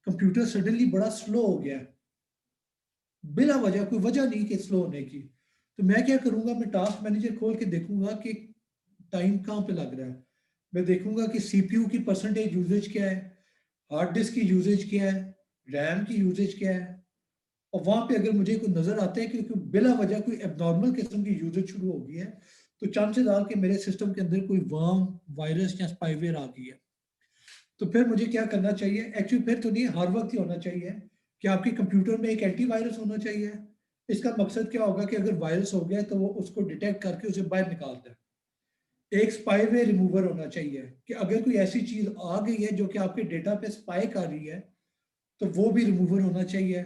[SPEAKER 1] कंप्यूटर सडनली बड़ा स्लो हो गया है, बिना वजह, कोई वजह नहीं कि स्लो होने की, तो मैं क्या करूंगा, मैं टास्क मैनेजर खोल के देखूंगा कि टाइम कहाँ पे लग रहा है। मैं देखूंगा कि सीपीयू की परसेंटेज यूजेज क्या है, हार्ड डिस्क की यूजेज क्या है, रैम की यूजेज क्या है, और वहां पे अगर मुझे कोई नजर आता है कि बिला वजह कोई एबनॉर्मल किस्म की यूजेज शुरू हो गई है, तो चांसेस आर कि मेरे सिस्टम के अंदर कोई वर्म, वायरस या स्पाईवेयर आ गई है। तो फिर मुझे क्या करना चाहिए, एक्चुअली फिर तो नहीं, हर वक्त ही होना चाहिए कि आपके कंप्यूटर में एक एंटीवायरस होना चाहिए। इसका मकसद क्या होगा कि अगर वायरस हो गया तो वो उसको डिटेक्ट करके उसे बाहर निकालता है। एक स्पाईवेयर रिमूवर होना चाहिए कि अगर कोई ऐसी चीज आ गई है जो कि आपके डेटा पे स्पाई कर रही है तो वो भी रिमूवर होना चाहिए।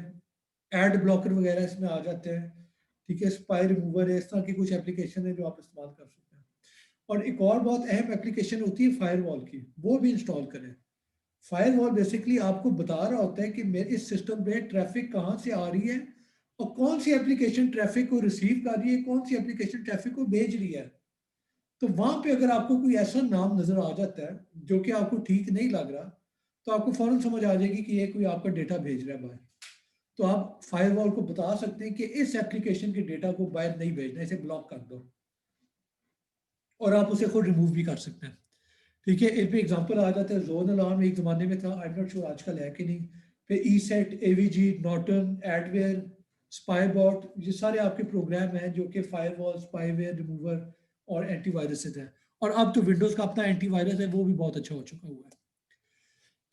[SPEAKER 1] एड ब्लॉकर वगैरह इसमें आ जाते हैं, ठीक है, स्पाई रिमूवर है, इस तरह की कुछ एप्लीकेशन है जो आप इस्तेमाल कर सकते हैं। और एक और बहुत अहम एप्लीकेशन होती है फायरवॉल की, वो भी इंस्टॉल करें। फायरवॉल बेसिकली आपको बता रहा होता है कि मेरे इस सिस्टम पे ट्रैफिक कहाँ से आ रही है और कौन सी एप्लीकेशन ट्रैफिक को रिसीव कर रही है, कौन सी एप्लीकेशन ट्रैफिक को भेज रही है। तो वहां पे अगर आपको कोई ऐसा नाम नजर आ जाता है जो कि आपको ठीक नहीं लग रहा, तो आपको फौरन समझ आ जाएगी कि ये कोई आपका डेटा भेज रहा है बाहर। तो आप फायरवॉल को बता सकते हैं कि इस एप्लीकेशन के डेटा को बाहर नहीं भेजना, इसे ब्लॉक कर दो, और आप उसे खुद रिमूव भी कर सकते हैं, ठीक है। इन पे एग्जांपल आ जाता है, जोन अलार्म एक जमाने में था, आई एम नॉट श्योर आजकल है कि नहीं। फिर ई सेट, एवीजी, नॉर्टन, एडवेयर, स्पाईबॉट, ये सारे आपके प्रोग्राम हैं जो कि फायरवॉल, स्पाईवेयर रिमूवर और एंटीवायरसेस हैं। और अब तो विंडोज का अपना एंटीवायरस है, वो भी बहुत अच्छा हो चुका हुआ है,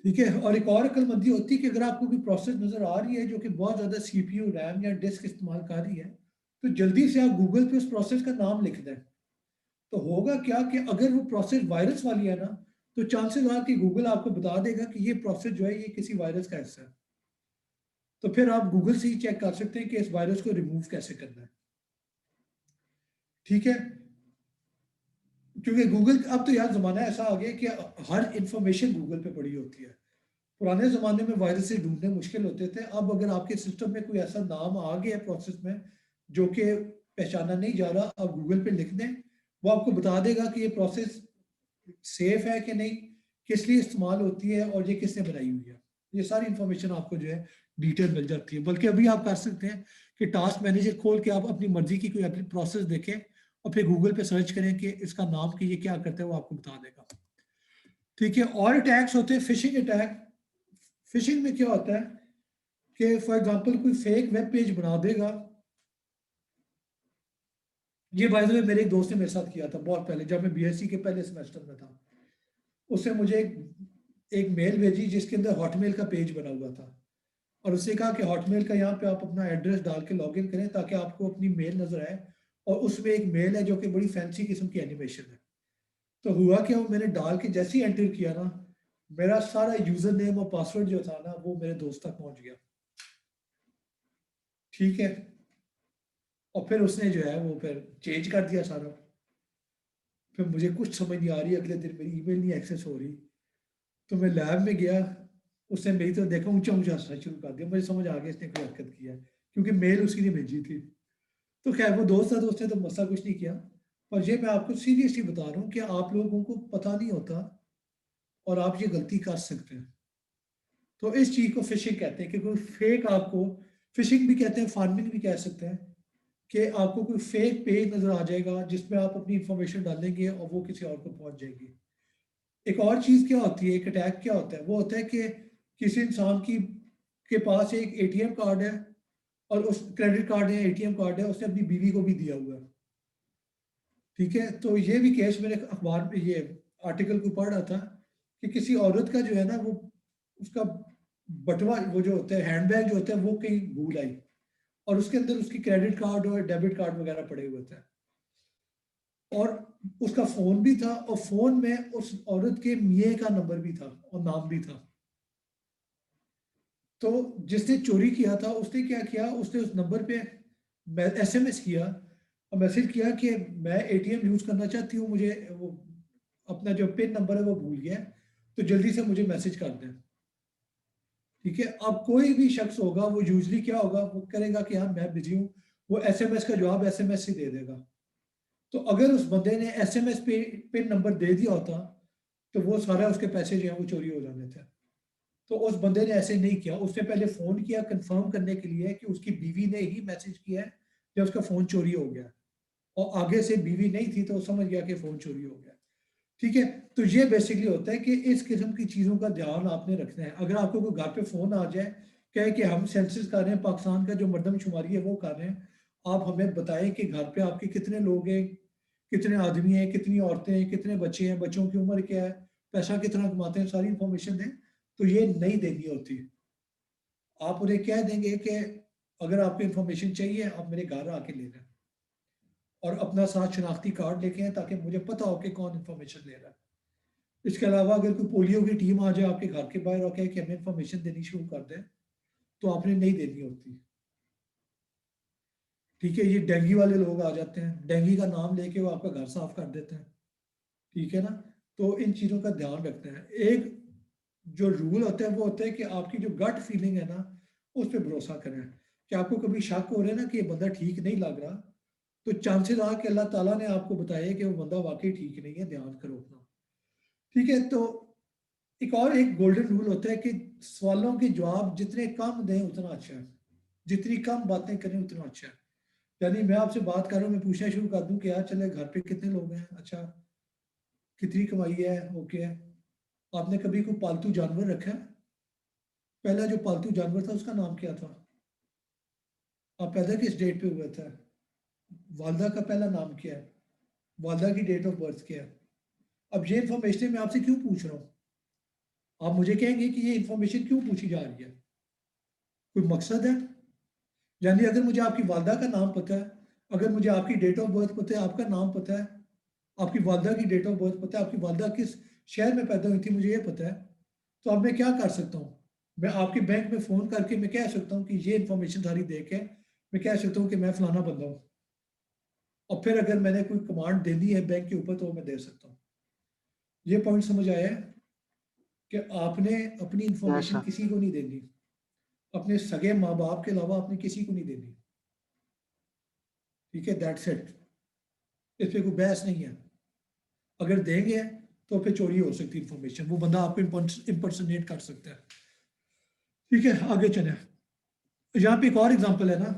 [SPEAKER 1] ठीक है। और एक और अक्लमंदी होती है कि अगर आपको कोई प्रोसेस नजर आ रही है जो कि बहुत ज्यादा सीपीयू, रैम या डिस्क इस्तेमाल कर रही है, तो जल्दी से आप गूगल पे उस प्रोसेस का नाम लिख दें। तो होगा क्या कि अगर वो प्रोसेस वायरस वाली है ना, तो चांसेस आर कि गूगल आपको बता देगा कि ये प्रोसेस जो है ये किसी वायरस का हिस्सा है। तो फिर आप गूगल से ही चेक कर सकते हैं कि इस वायरस को रिमूव कैसे करना है, ठीक है। क्योंकि गूगल, अब तो यार जमाना ऐसा आ गया कि हर इंफॉर्मेशन गूगल पे पड़ी होती है। पुराने जमाने में वायरस ढूंढने मुश्किल होते थे, अब अगर आपके सिस्टम में कोई ऐसा नाम आ गया है प्रोसेस में जो कि पहचाना नहीं जा रहा, आप गूगल पे लिख दें, वो आपको बता देगा कि ये प्रोसेस सेफ है कि नहीं, किस लिए इस्तेमाल होती है और ये किसने बनाई हुई है। ये सारी इंफॉर्मेशन आपको जो है डिटेल मिल जाती है। बल्कि अभी आप कर सकते हैं कि टास्क मैनेजर खोल के आप अपनी मर्जी की कोई प्रोसेस देखें और फिर गूगल पे सर्च करें कि इसका नाम कि ये क्या करता है, वो आपको बता देगा, ठीक है। और अटैक्स होते हैं फिशिंग अटैक। फिशिंग में क्या होता है कि फॉर एग्जांपल कोई फेक वेब पेज बना देगा। ये बाय द वे मेरे एक दोस्त ने मेरे साथ किया था बहुत पहले, जब मैं बीएससी के पहले सेमेस्टर में था। उसने मुझे एक मेल भेजी जिसके अंदर हॉटमेल का पेज बना हुआ था, और उससे कहा कि हॉटमेल का यहाँ पे आप अपना एड्रेस डाल के लॉगिन करें ताकि आपको अपनी मेल नजर आए, और उसमें एक मेल है जो कि बड़ी फैंसी किस्म की एनिमेशन है। तो हुआ क्या, वो मैंने डाल के जैसे ही एंटर किया ना, मेरा सारा यूजर नेम और पासवर्ड जो था ना वो मेरे दोस्त तक पहुंच गया, ठीक है। और फिर उसने जो है वो फिर चेंज कर दिया सारा। फिर मुझे कुछ समझ नहीं आ रही, अगले दिन मेरी ईमेल नहीं एक्सेस हो रही, तो मैं लैब में गया, उसने मेरी तरफ देखा, ऊंचा ऊंचा हंसना शुरू कर दिया। मुझे समझ आ गया इसने कोई हरकत किया है, क्योंकि मेल उसकी ने भेजी थी। तो खैर वो दोस्त था, दोस्त ने तो मसला कुछ नहीं किया। पर ये मैं आपको सीरियसली बता रहा हूँ कि आप लोगों को पता नहीं होता और आप ये गलती कर सकते हैं। तो इस चीज को फिशिंग कहते हैं कि कोई फेक आपको, फिशिंग भी कहते हैं, फार्मिंग भी कह सकते हैं, कि आपको कोई फेक पेज नजर आ जाएगा जिसमें आप अपनी इंफॉर्मेशन डालेंगे और वो किसी और को पहुंच जाएगी। एक और चीज क्या होती है, एक अटैक क्या होता है, वो होता है कि किसी इंसान की के पास एक एटीएम कार्ड है और उस क्रेडिट कार्ड है, एटीएम कार्ड है, उसने अपनी बीवी को भी दिया हुआ है। ठीक है, तो ये भी केस मैंने अखबार में ये आर्टिकल को पढ़ रहा था कि किसी औरत का जो है ना, वो उसका बटवा वो जो होता है, हैंडबैग जो होता है, वो कहीं भूल आई और उसके अंदर उसकी क्रेडिट कार्ड और डेबिट कार्ड वगैरह पड़े हुए थे और उसका फोन भी था और फोन में उस औरत के मियाँ का नंबर भी था और नाम भी था। तो जिसने चोरी किया था उसने क्या किया, उसने उस नंबर पे एसएमएस किया और मैसेज किया कि मैं एटीएम यूज करना चाहती हूँ, मुझे वो अपना जो पिन नंबर है वो भूल गया, तो जल्दी से मुझे मैसेज कर दें। ठीक है, अब कोई भी शख्स होगा वो यूजली क्या होगा, वो करेगा कि हाँ मैं बिजी हूँ, वो एसएमएस का जवाब एसएमएस से दे देगा। तो अगर उस बंदे ने एसएमएस पे पिन नंबर दे दिया होता तो वो सारा उसके पैसे जो है वो चोरी हो जाने थे। तो उस बंदे ने ऐसे नहीं किया, उसने पहले फोन किया कंफर्म करने के लिए कि उसकी बीवी ने ही मैसेज किया है कि उसका फोन चोरी हो गया, और आगे से बीवी नहीं थी तो वो समझ गया कि फोन चोरी हो गया। ठीक है, तो ये बेसिकली होता है कि इस किस्म की चीज़ों का ध्यान आपने रखना है। अगर आपको कोई घर पे फ़ोन आ जाए, कहे कि हम सेंसस कर रहे हैं, पाकिस्तान का जो मरदमशुमारी है वो कर रहे हैं, आप हमें बताएं कि घर पे आपके कितने लोग हैं, कितने आदमी हैं, कितनी औरतें हैं, कितने बच्चे हैं, बच्चों की उम्र क्या है, पैसा कितना कमाते हैं, सारी इंफॉर्मेशन दें। तो ये नहीं देनी होती, आप उन्हें कह देंगे कि अगर आपको इंफॉर्मेशन चाहिए आप मेरे घर आके ले लें और अपना साथ शनाख्ती कार्ड लेके आएं ताकि मुझे पता हो कि कौन इंफॉर्मेशन ले रहा है। इसके अलावा अगर कोई पोलियो की टीम आ जाए आपके घर के बाहर और कहे कि हमें इंफॉर्मेशन देनी शुरू कर दें, तो आपने नहीं देनी होती। ठीक है, ये डेंगू वाले लोग आ जाते हैं, डेंगू का नाम लेके वो आपका घर साफ कर देते हैं। ठीक है ना, तो इन चीज़ों का ध्यान रखना है। एक जो रूल होता है वो होता है कि आपकी जो गट फीलिंग है ना, उस पर भरोसा करें। कि आपको कभी शक हो रहा है ना कि ये बंदा ठीक नहीं लग रहा, तो चांसेस आ कि अल्लाह ताला ने आपको बताया कि वो बंदा वाकई ठीक नहीं है, ध्यान करो अपना। ठीक है, तो एक गोल्डन रूल होता है कि सवालों के जवाब जितने कम दें उतना अच्छा है, जितनी कम बातें करें उतना अच्छा है। यानी मैं आपसे बात कर रहा हूँ, मैं पूछना शुरू कर दूं कि यार चले घर पे कितने लोग हैं, अच्छा कितनी कमाई है, ओके है। आपने कभी कोई पालतू जानवर रखा है? पहला जो पालतू जानवर था उसका नाम क्या था? आप पैदा किस डेट पे हुए थे? वालदा का पहला नाम क्या है? वालदा की डेट ऑफ बर्थ क्या है? अब ये इन्फॉर्मेशन मैं आपसे क्यों पूछ रहा हूँ? आप मुझे कहेंगे कि ये इन्फॉर्मेशन क्यों पूछी जा रही है, कोई मकसद है? यानी अगर मुझे आपकी वालदा का नाम पता है, अगर मुझे आपकी डेट ऑफ बर्थ पता है, आपका नाम पता है, आपकी वालदा की डेट ऑफ बर्थ पता है, आपकी वालदा किस शहर में पैदा हुई थी मुझे ये पता है, तो अब मैं क्या कर सकता हूँ? मैं आपके बैंक में फ़ोन करके मैं कह सकता हूँ कि ये इन्फॉर्मेशन सारी दे के मैं कह सकता हूँ कि मैं फलाना बंदा हूँ, और फिर अगर मैंने कोई कमांड देनी है बैंक के ऊपर तो मैं दे सकता हूँ। ये पॉइंट समझ आया है कि आपने अपनी
[SPEAKER 3] यस
[SPEAKER 1] इंफॉर्मेशन
[SPEAKER 3] सर।
[SPEAKER 1] किसी को नहीं देनी, अपने सगे माँ बाप के अलावा आपने किसी को नहीं देनी। ठीक है, दैट्स इट, इस पे कोई बहस नहीं है। अगर देंगे तो फिर चोरी हो सकती है इंफॉर्मेशन, वो बंदा आपको इम्पर्सनेट कर सकता है। ठीक है, आगे चले। यहाँ पे एक और एग्जांपल है ना,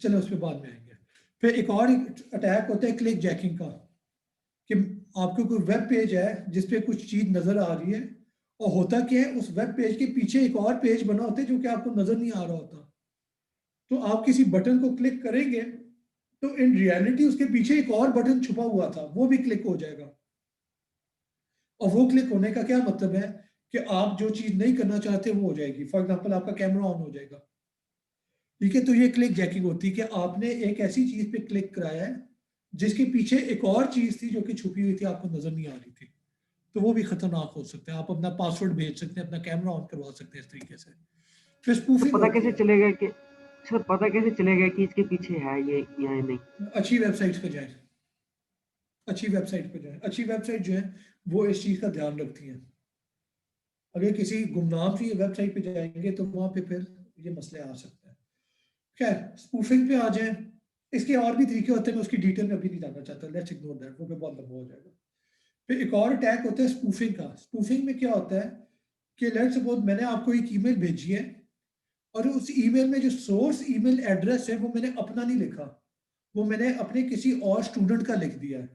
[SPEAKER 1] चलो उस पर बाद में आएंगे। फिर एक और अटैक होता है क्लिक जैकिंग का, कि आपको कोई वेब पेज है जिसपे कुछ चीज नजर आ रही है, और होता क्या है उस वेब पेज के पीछे एक और पेज बना होता है जो कि आपको नजर नहीं आ रहा होता। तो आप किसी बटन को क्लिक करेंगे तो इन रियलिटी उसके पीछे एक और बटन छुपा हुआ था, वो भी क्लिक हो जाएगा। और वो क्लिक होने का क्या मतलब है कि आप जो चीज नहीं करना चाहते वो हो जाएगी। फॉर एग्जाम्पल आपका कैमरा ऑन हो जाएगा। ठीक है, तो ये क्लिक जैकिंग होती है कि आपने एक ऐसी चीज पे क्लिक कराया है जिसके पीछे एक और चीज थी जो कि छुपी हुई थी, आपको नजर नहीं आ रही थी। तो वो भी खतरनाक हो सकता है। आप अपना पासवर्ड भेज सकते हैं, अपना कैमरा ऑन करवा सकते हैं इस तरीके से। फिर
[SPEAKER 3] तो
[SPEAKER 1] स्पूफिंग
[SPEAKER 3] पता
[SPEAKER 1] होती
[SPEAKER 3] कैसे
[SPEAKER 1] है।
[SPEAKER 3] चलेगा कि सर पता कैसे चलेगा कि इसके पीछे है ये या नहीं?
[SPEAKER 1] अच्छी वेबसाइट पे जाएं, अच्छी वेबसाइट पे जाएं। अच्छी वेबसाइट जो है वो इस चीज का ध्यान रखती है। अगर किसी गुमनाम सी वेबसाइट पे जाएंगे तो वहां पे फिर ये मसले आ सकते हैं। खैर, स्पूफिंग पे आ जाएं। इसके और भी तरीके होते हैं, मैं उसकी डिटेल में अभी नहीं जानना चाहता, लेट्स इग्नोर दैट, वो पे बहुत लंबा हो जाएगा। फिर एक और अटैक होता है स्पूफिंग का। स्पूफिंग में क्या होता है कि लेट्स सपोज मैंने आपको एक ईमेल भेजी है और उस ईमेल में जो सोर्स ईमेल एड्रेस है वो मैंने अपना नहीं लिखा, वो मैंने अपने किसी और स्टूडेंट का लिख दिया है,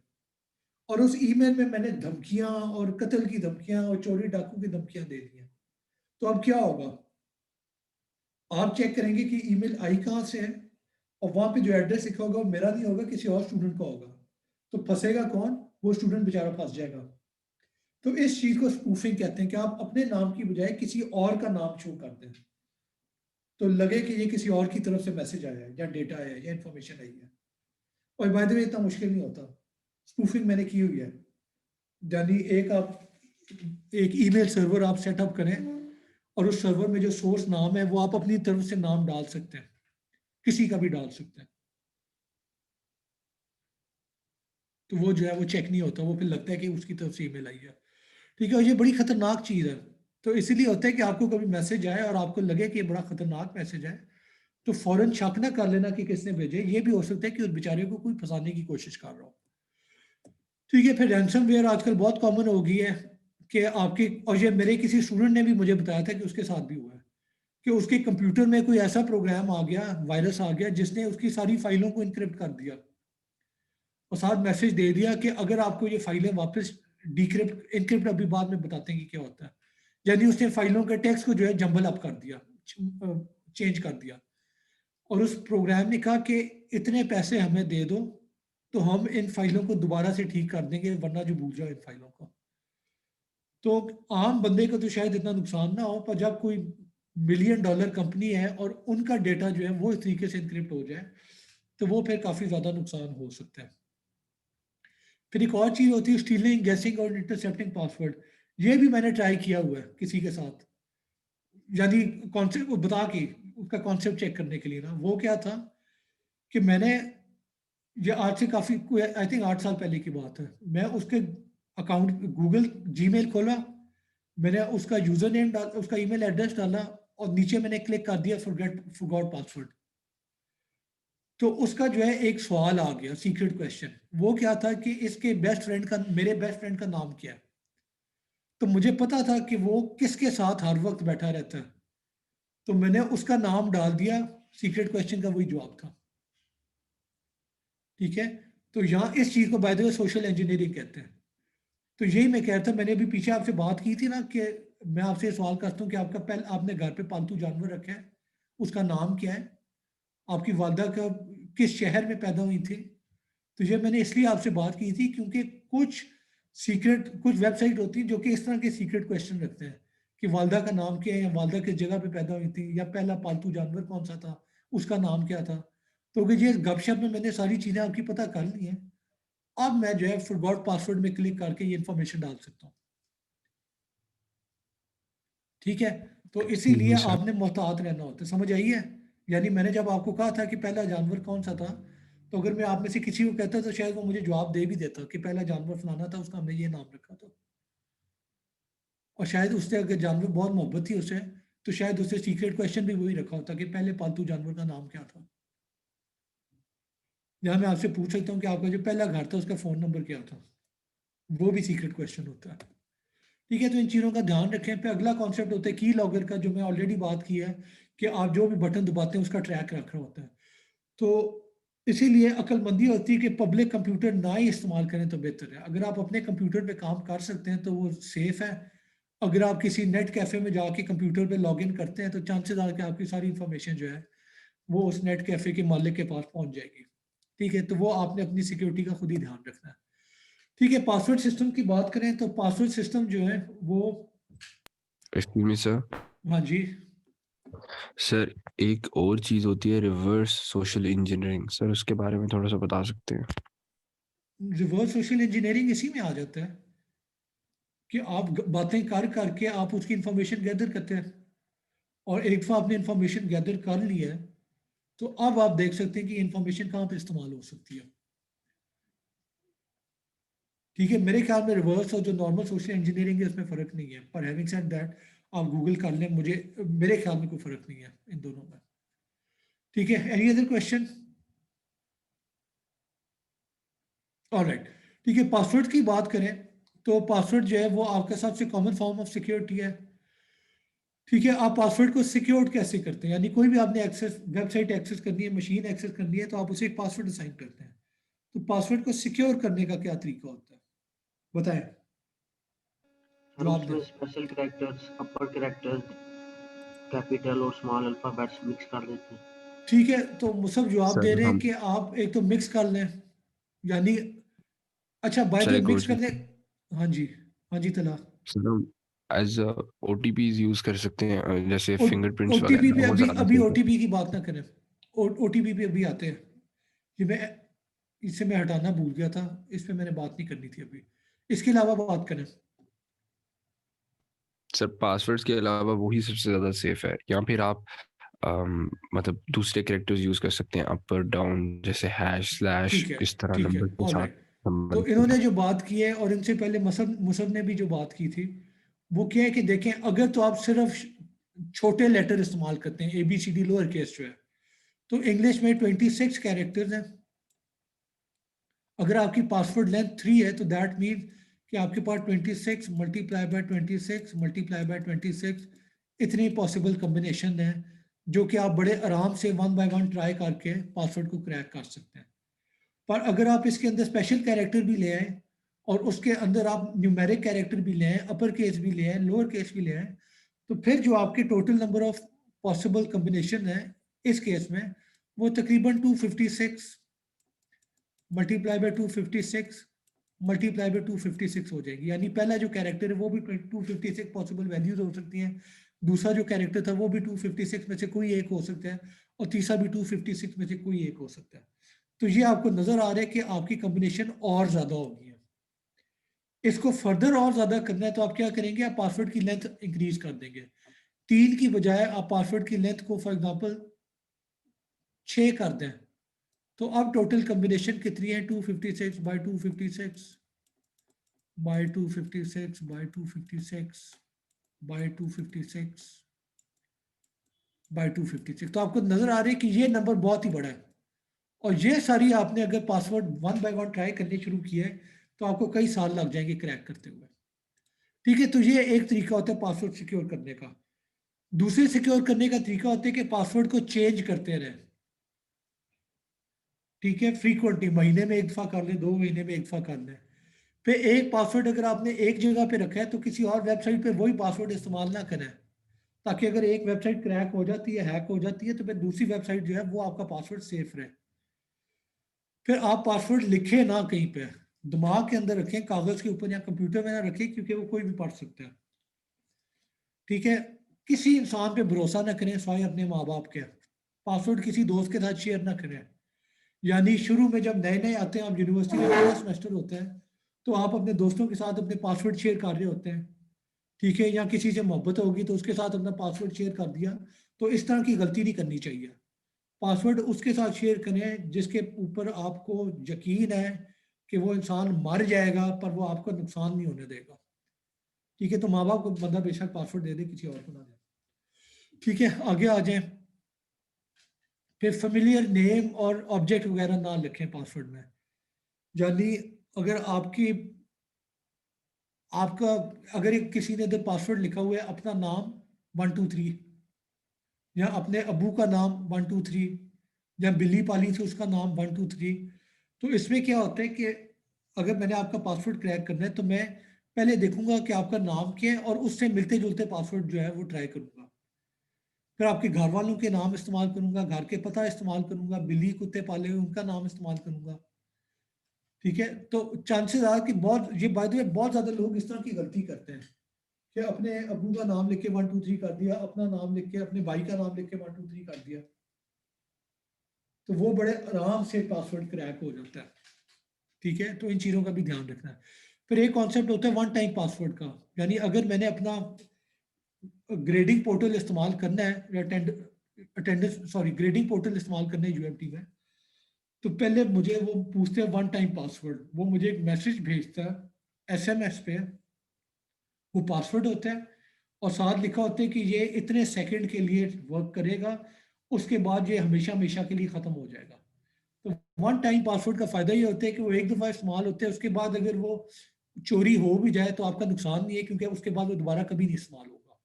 [SPEAKER 1] और उस ईमेल में मैंने धमकियां और कत्ल की धमकियां और चोरी डाकू की धमकियां दे दी हैं। तो अब क्या होगा, आप चेक करेंगे कि ईमेल आई कहाँ से है, और वहां पे जो एड्रेस लिखा होगा वो मेरा नहीं होगा, किसी और स्टूडेंट का होगा। तो फंसेगा कौन, वो स्टूडेंट बेचारा फंस जाएगा। तो इस चीज को स्पूफिंग कहते हैं कि आप अपने नाम की बजाय किसी और का नाम शो करते हैं, तो लगे कि ये किसी और की तरफ से मैसेज आया है या डेटा आया है या इंफॉर्मेशन आई है। और बाय द वे इतना मुश्किल नहीं होता, स्पूफिंग मैंने की हुई है। यानी एक ईमेल सर्वर आप सेटअप करें और उस सर्वर में जो सोर्स नाम है वो आप अपनी तरफ से नाम डाल सकते हैं, किसी का भी डाल सकते हैं। तो वो जो है वो चेक नहीं होता, वो फिर लगता है कि उसकी तरफ से ईमेल आई है। ठीक है, और ये बड़ी खतरनाक चीज़ है। तो इसीलिए होता है कि आपको कभी मैसेज आए और आपको लगे कि ये बड़ा खतरनाक मैसेज है, तो फौरन शक ना कर लेना कि किसने भेजे। ये भी हो सकता है कि उस बेचारे को कोई फंसाने की कोशिश कर रहा हो। ठीक है, फिर रैंसमवेयर आजकल बहुत कॉमन हो गई है कि आपके, और ये मेरे किसी स्टूडेंट ने भी मुझे बताया था कि उसके साथ भी हुआ है कि उसके कंप्यूटर में कोई ऐसा प्रोग्राम आ गया, वायरस आ गया, जिसने उसकी सारी फाइलों को इनक्रिप्ट कर दिया और साथ मैसेज दे दिया कि अगर आपको ये फाइलें वापस डिक्रिप्ट, इनक्रिप्ट अभी बाद में बताते हैं कि क्या होता है। यानी उसने फाइलों के टेक्स्ट को जो है जंबल अप कर दिया, चेंज कर दिया, और उस प्रोग्राम ने कहा कि इतने पैसे हमें दे दो तो हम इन फाइलों को दोबारा से ठीक कर देंगे, वरना जो भूल जाओ इन फाइलों को। तो आम बंदे को तो शायद इतना नुकसान ना हो, पर जब कोई $1 मिलियन कंपनी है और उनका डेटा जो है वो इस तरीके से इनक्रिप्ट हो जाए, तो वो फिर काफ़ी ज़्यादा नुकसान हो सकता है। फिर एक और चीज़ होती है स्टीलिंग, गैसिंग और इंटरसेप्टिंग पासवर्ड। ये भी मैंने ट्राई किया हुआ है किसी के साथ, यानी कॉन्सेप्ट बता के उसका कॉन्सेप्ट चेक करने के लिए ना। वो क्या था कि मैंने, ये आज से काफ़ी, आई थिंक 8 साल पहले की बात है, मैं उसके अकाउंट गूगल जीमेल खोला, मैंने उसका यूजर नेम डाल, उसका ईमेल एड्रेस डाला, और नीचे मैंने क्लिक कर दिया फॉरगॉट पासवर्ड। तो उसका जो है एक सवाल आ गया, सीक्रेट क्वेश्चन। वो क्या था कि इसके बेस्ट फ्रेंड का, मेरे बेस्ट फ्रेंड का नाम क्या है। तो मुझे पता था कि वो किसके साथ हर वक्त बैठा रहता है, तो मैंने उसका नाम डाल दिया, सीक्रेट क्वेश्चन का वही जवाब था। ठीक है, तो यहाँ इस चीज को by the way social engineering कहते हैं। तो यही मैं कह रहा था, मैंने अभी पीछे आपसे बात की थी ना कि मैं आपसे सवाल करता हूँ कि आपका आपने घर पे पालतू जानवर रखा है, उसका नाम क्या है, आपकी वालदा का किस शहर में पैदा हुई थी। तो ये मैंने इसलिए आपसे बात की थी क्योंकि कुछ वेबसाइट होती हैं जो कि इस तरह के सीक्रेट क्वेश्चन रखते हैं कि वालदा का नाम क्या है, या वालदा किस जगह पे पैदा हुई थी, या पहला पालतू जानवर कौन सा था, उसका नाम क्या था। तो कि ये गपशप में मैंने सारी चीज़ें आपकी पता कर ली हैं। अब मैं जो है फॉरगॉट पासवर्ड में क्लिक करके ये इन्फॉर्मेशन डाल सकता हूँ। ठीक है, तो इसीलिए
[SPEAKER 5] सर।
[SPEAKER 1] आपने मोहतात रहना होता है, समझ आई है। यानी मैंने जब आपको कहा था कि पहला जानवर कौन सा था, तो अगर मैं आप में से किसी को कहता तो शायद वो मुझे जवाब दे भी देता कि पहला जानवर फलाना था, उसका हमने ये नाम रखा था। और शायद उससे अगर जानवर बहुत मोहब्बत थी उसे, तो शायद उससे सीक्रेट क्वेश्चन भी वही रखा होता कि पहले पालतू जानवर का नाम क्या था। यहाँ मैं आपसे पूछ सकता हूँ कि आपका जो पहला घर था उसका फ़ोन नंबर क्या था, वो भी सीक्रेट क्वेश्चन होता है। ठीक है, तो इन चीज़ों का ध्यान रखें। फिर अगला कॉन्सेप्ट होता है की लॉगर का, जो मैं ऑलरेडी बात की है कि आप जो भी बटन दबाते हैं उसका ट्रैक रख रहा होता है। तो इसीलिए अक्लमंदी होती है कि पब्लिक कंप्यूटर ना ही इस्तेमाल करें तो बेहतर है। अगर आप अपने कंप्यूटर पे काम कर सकते हैं तो वो सेफ है। अगर आप किसी नेट कैफ़े में जाके कंप्यूटर पे लॉगिन करते हैं तो चांसेस आर कि आपकी सारी इंफॉर्मेशन जो है वो उस नेट कैफ़े के मालिक के पास पहुंच जाएगी। ठीक है, तो वो आपने अपनी सिक्योरिटी का खुद ही ध्यान रखना है। ठीक है, पासवर्ड सिस्टम की बात करें तो पासवर्ड सिस्टम जो है वो,
[SPEAKER 5] एक्सक्यूज मी सर।
[SPEAKER 1] हाँ जी,
[SPEAKER 5] सर एक और चीज होती है रिवर्स सोशल इंजीनियरिंग, सर उसके बारे में थोड़ा सा बता सकते हैं?
[SPEAKER 1] रिवर्स सोशल इंजीनियरिंग इसी में आ जाता है कि आप बातें कर करके आप उसकी इंफॉर्मेशन गैदर करते हैं, और एक दफा आपने इंफॉर्मेशन गैदर कर ली है तो अब आप देख सकते हैं कि इंफॉर्मेशन कहाँ पे इस्तेमाल हो सकती है। ठीक है, मेरे ख्याल में रिवर्स और जो नॉर्मल सोशल इंजीनियरिंग है उसमें फ़र्क नहीं है, पर हैविंग सेड दैट आप गूगल कर लें, मुझे मेरे ख्याल में कोई फ़र्क नहीं है इन दोनों में। ठीक है, एनी अदर क्वेश्चन? ऑलराइट, ठीक है, पासवर्ड की बात करें तो पासवर्ड जो है वो आपका सबसे कॉमन फॉर्म ऑफ सिक्योरिटी है। ठीक है, आप पासवर्ड को सिक्योर कैसे करते हैं? यानी कोई भी आपने एक्सेस, वेबसाइट एक्सेस करनी है, मशीन एक्सेस करनी है, तो आप उसे एक पासवर्ड असाइन करते हैं। तो पासवर्ड को सिक्योर करने का क्या तरीका होता है, बताएं,
[SPEAKER 3] सर
[SPEAKER 1] जवाब
[SPEAKER 3] उसमें
[SPEAKER 1] दें।
[SPEAKER 3] स्पेशल कैरेक्टर्स, अपर कैरेक्टर्स, कैपिटल और स्मॉल अल्फाबेट्स मिक्स कर देते हैं।
[SPEAKER 1] ठीक है, तो मुसब जवाब दे
[SPEAKER 5] सर
[SPEAKER 1] रहे हैं
[SPEAKER 5] हम
[SPEAKER 1] कि आप एक तो मिक्स कर लें, यानी अच्छा बाय द
[SPEAKER 5] सर
[SPEAKER 1] वे
[SPEAKER 5] एक और
[SPEAKER 1] मिक्स
[SPEAKER 5] चीज,
[SPEAKER 1] करने। हाँ जी, हाँ जी तला।
[SPEAKER 5] सर हम एज ओटीपीज यूज कर सकते हैं, जैसे फिंगरप्रिंट्स
[SPEAKER 1] ओटीपी पे
[SPEAKER 5] वगैरह, वो
[SPEAKER 1] अभी
[SPEAKER 5] ज्यादा
[SPEAKER 1] अभी
[SPEAKER 5] safe है।
[SPEAKER 1] ओटीपी की बात ना करें। ओटीपी पे अभी आते हैं। ये मैं, इससे मैं हटाना भूल गया था, इस पे मैंने बात नहीं करनी थी अभी। इसके अलावा बात करें।
[SPEAKER 5] सर पासवर्ड्स के अलावा वही सबसे ज्यादा सेफ है, या फिर आप मतलब दूसरे कैरेक्टर्स यूज कर सकते हैं, अपर डाउन, जैसे हैश स्लैश,
[SPEAKER 1] ठीक है,
[SPEAKER 5] इस तरह
[SPEAKER 1] ठीक है,
[SPEAKER 5] नंबर के
[SPEAKER 1] ऑल
[SPEAKER 5] साथ
[SPEAKER 1] राइट। तो
[SPEAKER 5] संबंधित।
[SPEAKER 1] इन्होंने जो बात की है और इनसे पहले मुसब मुसब ने भी जो बात की थी, वो क्या है कि देखें, अगर तो आप सिर्फ छोटे लेटर इस्तेमाल करते हैं, ABCD लोअर केस जो है, तो इंग्लिश में 26 कैरेक्टर्स हैं। अगर आपकी पासवर्ड लेंथ 3 है, तो दैट मीन कि आपके पास 26 मल्टीप्लाई बाय 26 मल्टीप्लाई बाय 26 इतनी पॉसिबल कम्बिनेशन है, जो कि आप बड़े आराम से वन बाय वन ट्राई करके पासवर्ड को क्रैक कर सकते हैं। पर अगर आप इसके अंदर स्पेशल कैरेक्टर भी ले आए और उसके अंदर आप न्यूमेरिक कैरेक्टर भी ले आए, अपर केस भी ले आए, लोअर केस भी ले आए, तो फिर जो आपके total number of possible combination है इस केस में, वो तकरीबन 256 मल्टीप्लाई बाय 256 मल्टीप्लाई बाय 256 हो जाएगी। यानी पहला जो कैरेक्टर है वो भी 256 पॉसिबल वैल्यूज हो सकती हैं, दूसरा जो कैरेक्टर था वो भी 256 में से कोई एक हो सकता है, और तीसरा भी 256 में से कोई एक हो सकता है। तो ये आपको नजर आ रहा है कि आपकी कॉम्बिनेशन और ज्यादा होगी है। इसको फर्दर और ज्यादा करना है तो आप क्या करेंगे, आप पासवर्ड की लेंथ इंक्रीज कर देंगे। 3 की बजाय आप पासवर्ड की लेंथ को फॉर एग्जांपल 6 कर दें, तो अब टोटल कॉम्बिनेशन कितनी है, 256 by 256 by 256 by 256 by 256 by 256। तो आपको नजर आ रही है कि ये नंबर बहुत ही बड़ा है, और ये सारी आपने अगर password one by one try करने शुरू किए तो आपको कई साल लग जाएंगे क्रैक करते हुए। ठीक है, तो ये एक तरीका होता है पासवर्ड सिक्योर करने का। दूसरे सिक्योर करने का तरीका होता है कि पासवर्ड को चेंज करते रहें। ठीक है, फ्रीक्वेंटली, महीने में एक दफा कर लें, 2 महीने में एक दफा कर लें। फिर एक पासवर्ड अगर आपने एक जगह पे रखा है तो किसी और वेबसाइट पे वही पासवर्ड इस्तेमाल ना करें, ताकि अगर एक वेबसाइट क्रैक हो जाती है, हैक हो जाती है, तो फिर दूसरी वेबसाइट जो है वो आपका पासवर्ड सेफ रहे। फिर आप पासवर्ड लिखे ना कहीं पे, दिमाग के अंदर रखें, कागज के ऊपर या कंप्यूटर में ना रखें, क्योंकि वो कोई भी पढ़ सकता है। ठीक है, किसी इंसान पे भरोसा ना करें सिवाय अपने माँ बाप के। पासवर्ड किसी दोस्त के साथ शेयर ना करें। यानी शुरू में जब नए नए आते हैं, आप यूनिवर्सिटी में पहला सेमेस्टर होता है, तो आप अपने दोस्तों के साथ अपने पासवर्ड शेयर कर रहे होते हैं। ठीक है, या किसी से मोहब्बत होगी तो उसके साथ अपना पासवर्ड शेयर कर दिया। तो इस तरह की गलती नहीं करनी चाहिए। पासवर्ड उसके साथ शेयर करें जिसके ऊपर आपको यकीन है कि वो इंसान मर जाएगा पर वो आपको नुकसान नहीं होने देगा। ठीक है, तो माँ बाप को बंदा बेशक पासवर्ड दे दे, किसी और को ना दे। ठीक है, आगे आ जाए। फिर फेमिलियर नेम और ऑब्जेक्ट वगैरह ना लिखें पासवर्ड में। यानी अगर आपका अगर एक किसी ने इधर पासवर्ड लिखा हुआ है अपना नाम 123, या अपने अबू का नाम 123, या बिल्ली पाली थी उसका नाम 123, तो इसमें क्या होता है कि अगर मैंने आपका पासवर्ड क्रैक करना है तो मैं पहले देखूंगा कि आपका नाम क्या है और उससे मिलते जुलते पासवर्ड जो है वो ट्राई करूंगा। फिर आपके घर वालों के नाम इस्तेमाल करूंगा, घर के पता इस्तेमाल करूंगा, बिल्ली कुत्ते पाले हुए उनका नाम इस्तेमाल करूंगा। ठीक है, तो चांसेस आर कि बहुत, ये बाय द वे बहुत ज्यादा लोग इस तरह की गलती करते हैं कि अपने अबू का नाम लिख के 123 कर दिया, अपना नाम लिख के, अपने भाई का नाम लिख के 123 कर दिया, तो वो बड़े आराम से पासवर्ड क्रैक हो जाता है। ठीक है, तो इन चीज़ों का भी ध्यान रखना है। फिर एक कॉन्सेप्ट होता है वन टाइम पासवर्ड का। यानी अगर मैंने अपना ग्रेडिंग पोर्टल इस्तेमाल करना है, अटेंडेंस सॉरी ग्रेडिंग पोर्टल इस्तेमाल करना है UMT में, तो पहले मुझे वो पूछते हैं वन टाइम पासवर्ड। वो मुझे एक मैसेज भेजता है SMS पे, वो पासवर्ड होता है और साथ लिखा होता है कि ये इतने सेकंड के लिए वर्क करेगा, उसके बाद ये हमेशा हमेशा के लिए ख़त्म हो जाएगा। तो वन टाइम पासवर्ड का फ़ायदा ये होता है कि वो एक दफ़ा इस्तेमाल होते हैं, उसके बाद अगर वो चोरी हो भी जाए तो आपका नुकसान नहीं है, क्योंकि उसके बाद वो दोबारा कभी नहीं इस्तेमाल होगा।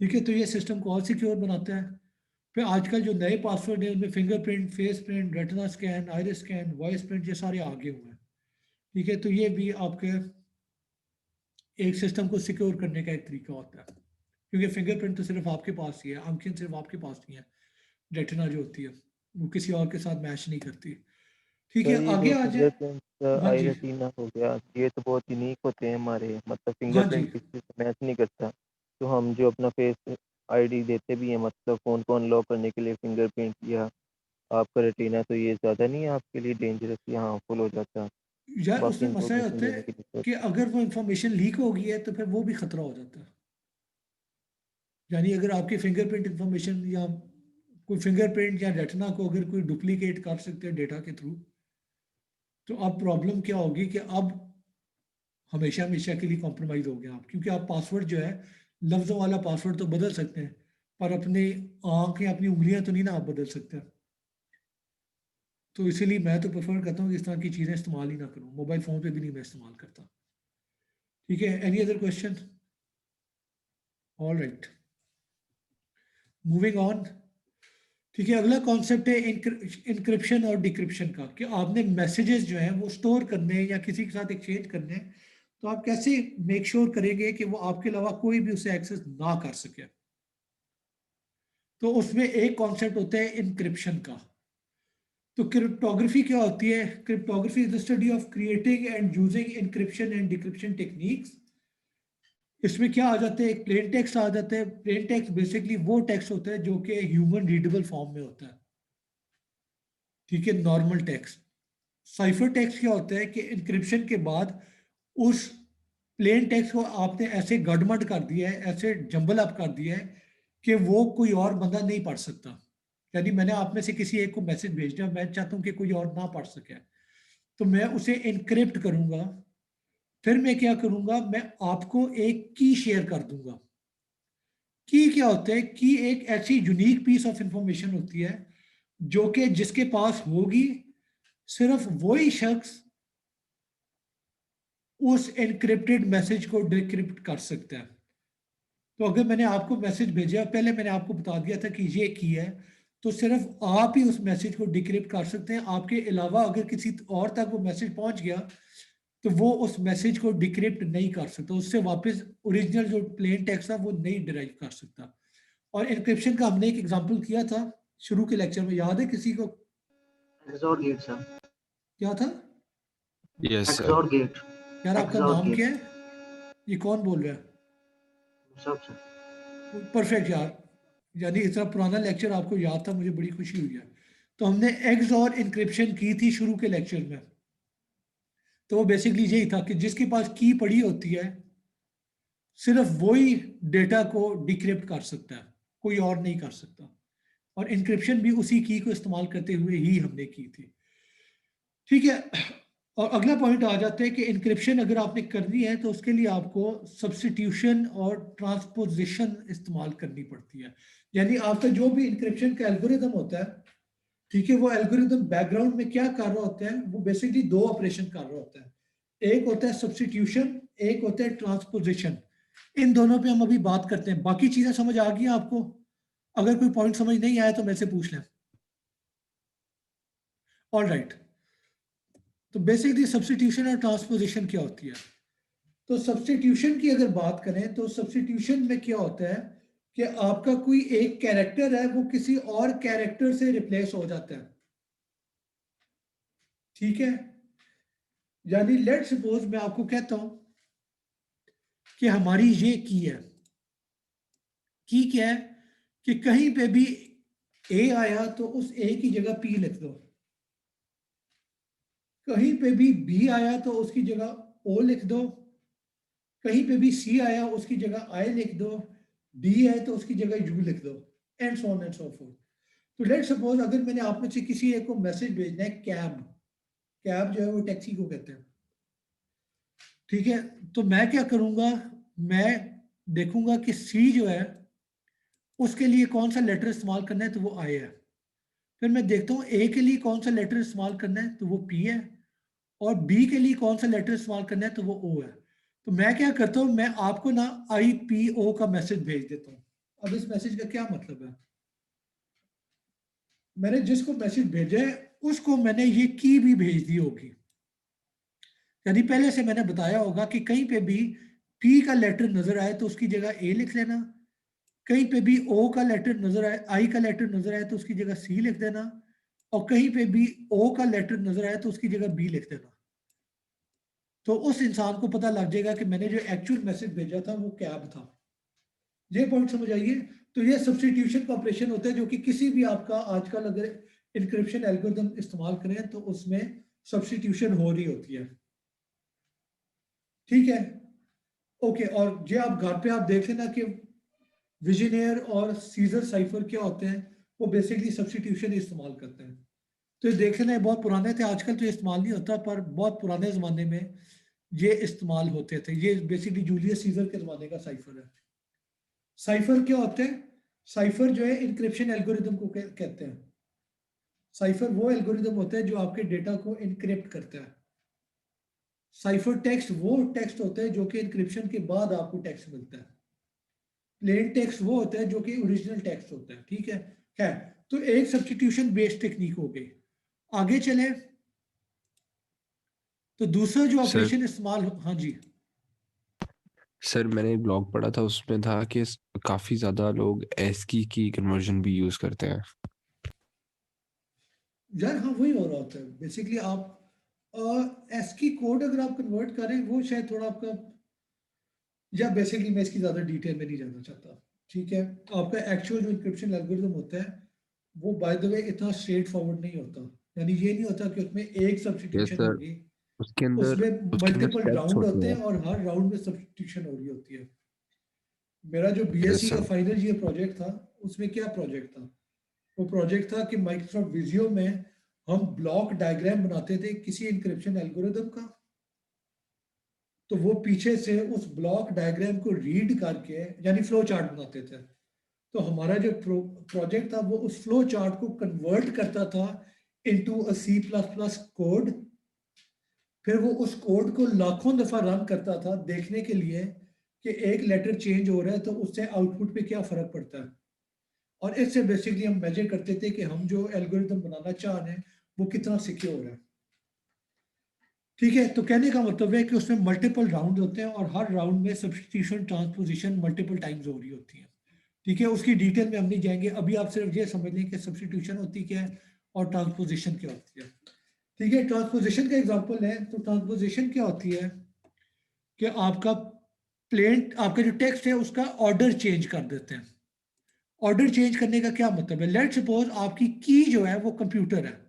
[SPEAKER 1] ठीक है, तो ये सिस्टम को और सिक्योर बनाता है। फिर आजकल जो नए पासवर्ड है उनमें fingerprint, face print, retina scan, iris scan, voice print, ये सारे आगे हुए हैं। ठीक है, तो ये भी आपके एक सिस्टम को सिक्योर करने का एक तरीका होता है, क्योंकि फिंगरप्रिंट तो सिर्फ आपके पास ही है, आंखें सिर्फ आपके पास नहीं है, रेटिना जो होती है वो किसी और के साथ मैच नहीं करती। ठीक
[SPEAKER 2] सर
[SPEAKER 1] है,
[SPEAKER 2] ये
[SPEAKER 1] आगे
[SPEAKER 2] जो
[SPEAKER 1] आ जाए।
[SPEAKER 2] फिंगरप्रिंट
[SPEAKER 1] हाँ
[SPEAKER 2] आई
[SPEAKER 1] जी,
[SPEAKER 2] रेटिना हो गया, ये तो बहुत यूनिक होते हैं हमारे, मतलब
[SPEAKER 1] हाँ जी,
[SPEAKER 2] फिंगरप्रिंट किसी से मैच नहीं करता। तो हम जो अपना फेस आईडी देते भी हैं, मतलब फ़ोन को अनलॉक करने के लिए फिंगरप्रिंट या आपका रेटिना, तो ये ज़्यादा नहीं है आपके लिए डेंजरस या हार्मफुल हो जाता?
[SPEAKER 1] यार
[SPEAKER 2] बाकी
[SPEAKER 1] उसमें मसला ये
[SPEAKER 2] इन्फॉर्मेशन
[SPEAKER 1] होता
[SPEAKER 2] देने
[SPEAKER 1] है
[SPEAKER 2] की ज़रूरत।
[SPEAKER 1] कि अगर वो इंफॉर्मेशन लीक हो गई है तो फिर वो भी खतरा हो जाता है। यानी अगर आपकी फिंगरप्रिंट इंफॉर्मेशन या कोई फिंगरप्रिंट या रेटिना को अगर कोई डुप्लीकेट कर सकते हैं डेटा के थ्रू, तो अब प्रॉब्लम क्या होगी कि अब हमेशा हमेशा के लिए कॉम्प्रोमाइज हो गया आप, क्योंकि आप पासवर्ड जो है, लफ्ज़ों वाला पासवर्ड तो बदल सकते हैं, पर अपने आँख या अपनी उंगलियां तो नहीं ना आप बदल सकते। तो इसीलिए मैं तो प्रेफर करता हूँ कि इस तरह की चीज़ें इस्तेमाल ही ना करूँ, मोबाइल फ़ोन पे भी नहीं मैं इस्तेमाल करता। ठीक है, any other question? All right, moving on. ठीक है, अगला कॉन्सेप्ट है इंक्रिप्शन और डिक्रिप्शन का, कि आपने मैसेजेस जो हैं वो स्टोर करने हैं या किसी के साथ एक्सचेंज करने हैं, तो आप कैसे मेक श्योर करेंगे कि वो आपके अलावा कोई भी उसे एक्सेस ना कर सके। तो उसमें एक कॉन्सेप्ट होता है इंक्रिप्शन का। तो क्रिप्टोग्राफी क्या होती है? Cryptography is the study of creating and using encryption and decryption techniques. इसमें क्या आ जाता है, एक प्लेन टेक्स्ट आ जाता है। प्लेन टेक्स्ट बेसिकली वो टेक्स्ट होता है जो कि ह्यूमन रीडेबल फॉर्म में होता है। ठीक है, नॉर्मल टेक्स्ट। साइफर टेक्स्ट क्या होता है कि इंक्रिप्शन के बाद उस प्लेन टेक्स्ट को आपने ऐसे गड़मड़ कर दिया है, ऐसे जंबल अप कर दिया है कि वो कोई और बंदा नहीं पढ़ सकता। यानी मैंने आप में से किसी एक को मैसेज भेज दिया, मैं चाहता हूं कि कोई और ना पढ़ सके, तो मैं उसे इनक्रिप्ट करूंगा। फिर मैं क्या करूंगा, मैं आपको एक की शेयर कर दूंगा। की क्या होता है? की एक ऐसी यूनिक पीस ऑफ इंफॉर्मेशन होती है जो कि जिसके पास होगी सिर्फ वही शख्स उस एनक्रिप्टेड मैसेज को डिक्रिप्ट कर सकता है। तो अगर मैंने आपको मैसेज भेजा, पहले मैंने आपको बता दिया था कि ये की है, तो सिर्फ आप ही उस मैसेज को डिक्रिप्ट कर सकते हैं। आपके अलावा अगर किसी और तक वो मैसेज पहुंच गया तो वो उस मैसेज को डिक्रिप्ट नहीं कर सकता, उससे वापस ओरिजिनल जो प्लेन टेक्स्ट था वो नहीं डिराइव कर सकता। और एनक्रिप्शन का हमने एक एग्जांपल किया था शुरू के लेक्चर में, याद है किसी को?
[SPEAKER 3] एक्सॉर गेट सर,
[SPEAKER 1] क्या था
[SPEAKER 5] यस सर।
[SPEAKER 3] एक्सॉर गेट,
[SPEAKER 1] यार? आपका
[SPEAKER 3] एक्सॉर
[SPEAKER 1] नाम
[SPEAKER 3] गेट,
[SPEAKER 1] क्या है? ये कौन बोल रहा है?
[SPEAKER 3] सब सर।
[SPEAKER 1] परफेक्ट यार, यानी इतना पुराना लेक्चर आपको याद था, मुझे बड़ी खुशी हुई है। तो हमने एग्स और इंक्रिप्शन की थी शुरू के लेक्चर में। तो वो बेसिकली यही था कि जिसके पास की पड़ी होती है सिर्फ वही डेटा को डिक्रिप्ट कर सकता है, कोई और नहीं कर सकता। और इंक्रिप्शन भी उसी की को इस्तेमाल करते हुए ही हमने की थी। ठीक है, और अगला पॉइंट आ जाता है कि इंक्रिप्शन अगर आपने करनी है तो उसके लिए आपको सब्स्टिट्यूशन और ट्रांसपोजिशन इस्तेमाल करनी पड़ती है। यानी आपका जो भी इंक्रिप्शन का एल्गोरिदम होता है, ठीक है, वो एल्गोरिदम बैकग्राउंड में क्या कर रहा होता है? वो बेसिकली दो ऑपरेशन कर रहा होता है। एक होता है सब्स्टिट्यूशन, एक होता है ट्रांसपोजिशन। इन दोनों पे हम अभी बात करते हैं। बाकी चीजें समझ आ गई आपको? अगर कोई पॉइंट समझ नहीं आया तो मेरे से पूछ लें। ऑल राइट, तो बेसिकली सब्स्टिट्यूशन और ट्रांसपोजिशन क्या होती है? तो सब्स्टिट्यूशन की अगर बात करें तो सब्स्टिट्यूशन में क्या होता है कि आपका कोई एक कैरेक्टर है वो किसी और कैरेक्टर से रिप्लेस हो जाता है। ठीक है, यानी लेट सपोज मैं आपको कहता हूं कि हमारी ये की है। की क्या है कि कहीं पे भी ए आया तो उस ए की जगह पी लिख दो, कहीं पे भी बी आया तो उसकी जगह ओ लिख दो, कहीं पे भी सी आया उसकी जगह आई लिख दो, डी है तो उसकी जगह यू लिख दो, and so on and so fourth. तो लेट सपोज अगर मैंने आप में से किसी एक को मैसेज भेजना है कैब, कैब जो है वो टैक्सी को कहते हैं। ठीक है, तो मैं क्या करूंगा, मैं देखूंगा कि सी जो है उसके लिए कौन सा लेटर इस्तेमाल करना है, तो वो आई है। फिर मैं देखता हूँ ए के लिए कौन सा लेटर इस्तेमाल करना है, तो वो पी है। और बी के लिए कौन सा लेटर इस्तेमाल करना है, तो वो ओ है। तो मैं क्या करता हूँ, मैं आपको ना आई पी ओ का मैसेज भेज देता हूँ। अब इस मैसेज का क्या मतलब है? मैंने जिसको मैसेज भेजा है उसको मैंने ये की भी भेज दी होगी, यानी पहले से मैंने बताया होगा कि कहीं पे भी पी का लेटर नजर आए तो उसकी जगह ए लिख लेना, कहीं पे भी ओ का लेटर नजर आए, आई का लेटर नजर आए तो उसकी जगह सी लिख देना, और कहीं पे भी ओ का लेटर नजर आए तो उसकी जगह बी लिख देना। तो उस इंसान को पता लग जाएगा कि मैंने जो एक्चुअल मैसेज भेजा था वो कैब था। ये पॉइंट समझ आइए। तो ये सब्स्टिट्यूशन का ऑपरेशन होता है जो कि किसी भी आपका आजकल अगर इंक्रिप्शन एल्गोरिथम इस्तेमाल करें तो उसमें सब्स्टिट्यूशन हो रही होती है, ठीक है। ओके, और ये आप घर पे आप देख लेना कि विजनेयर और सीजर साइफर क्या होते हैं, वो बेसिकली सब्स्टिट्यूशन इस्तेमाल करते हैं। तो ये देख लेना, ये बहुत पुराने थे, आजकल तो ये इस्तेमाल नहीं होता, पर बहुत पुराने ज़माने में ये इस्तेमाल होते थे। ये बेसिकली जूलियस सीजर के ज़माने का साइफर है। साइफर क्या होते हैं? साइफर जो है इनक्रिप्शन एल्गोरिदम को कहते हैं। साइफर वो एल्गोरिदम होता है जो आपके डेटा को इनक्रिप्ट करता है। साइफर टेक्स्ट वो टेक्स्ट होता है जो कि इनक्रिप्शन के बाद आपको टेक्स्ट मिलता है। प्लेन टेक्स्ट वो होता है जो कि ओरिजिनल टेक्स्ट होता है, ठीक है। तो एक सब्स्टिट्यूशन बेस्ड टेक्निक हो गई। आगे चले तो दूसरा जो
[SPEAKER 5] सर
[SPEAKER 1] ऑपरेशन इस्तेमाल हाँ जी।
[SPEAKER 5] सर मैंने एक ब्लॉग पढ़ा था, उसमें था कि काफी ज्यादा लोग एस्की की कन्वर्जन भी यूज करते हैं।
[SPEAKER 1] यार हाँ, वही हो रहा होता है बेसिकली। आप एसकी कोड अगर आप कन्वर्ट करें वो शायद थोड़ा आपका, या बेसिकली मैं इसकी ज़्यादा डिटेल में नहीं जाना चाहता, ठीक है। आपका एक्चुअल जो इंक्रिप्शन एल्गोरिथम होता है वो बाय द वे इतना स्ट्रेट फॉरवर्ड नहीं होता। यानी ये नहीं होता कि उसमें एक
[SPEAKER 5] यस
[SPEAKER 1] सब्स्टिट्यूशन
[SPEAKER 5] सर,
[SPEAKER 1] होगी,
[SPEAKER 5] उसके अंदर
[SPEAKER 1] उसमें
[SPEAKER 5] उसके अंदर
[SPEAKER 1] मल्टीपल
[SPEAKER 5] स्टेप्स
[SPEAKER 1] राउंड
[SPEAKER 5] होते
[SPEAKER 1] होते
[SPEAKER 5] हैं।
[SPEAKER 1] हैं और हर राउंड में सब्स्टिट्यूशन हो रही होती है। मेरा जो
[SPEAKER 5] यस
[SPEAKER 1] बीएससी का
[SPEAKER 5] सर।
[SPEAKER 1] फाइनल ईयर प्रोजेक्ट था उसमें क्या प्रोजेक्ट था? वो प्रोजेक्ट था कि माइक्रोसॉफ्ट विजियो में हम ब्लॉक डायग्राम बनाते थे किसी इंक्रिप्शन एल्गोरिथम का। तो वो पीछे से उस ब्लॉक डायग्राम को रीड करके यानी फ्लो चार्ट बनाते थे। तो हमारा जो प्रोजेक्ट था वो उस फ्लो चार्ट को कन्वर्ट करता था into a C plus plus code. फिर वो उस कोड को लाखों दफा रन करता था देखने के लिए कि एक लेटर चेंज हो रहा है तो उससे आउटपुट पे क्या फर्क पड़ता है। और इससे बेसिकली हम मेजर करते थे कि हम जो एल्गोरिथम बनाना चाह रहे हैं वो कितना सिक्योर है, ठीक है। तो कहने का मतलब है कि उसमें मल्टीपल राउंड होते हैं और हर राउंड में सब्स्टिट्यूशन ट्रांसपोजिशन मल्टीपल टाइम्स हो रही होती है, ठीक है। उसकी डिटेल में हम नहीं जाएंगे, अभी आप सिर्फ ये समझ लें कि सब्स्टिट्यूशन होती क्या है और ट्रांसपोजिशन क्या होती है, ठीक है। ट्रांसपोजिशन का एग्जांपल है, तो ट्रांसपोजिशन क्या होती है कि आपका प्लेन, आपका जो टेक्स्ट है उसका ऑर्डर चेंज कर देते हैं। ऑर्डर चेंज करने का क्या मतलब है? लेट्स सपोज आपकी की जो है वो कंप्यूटर है।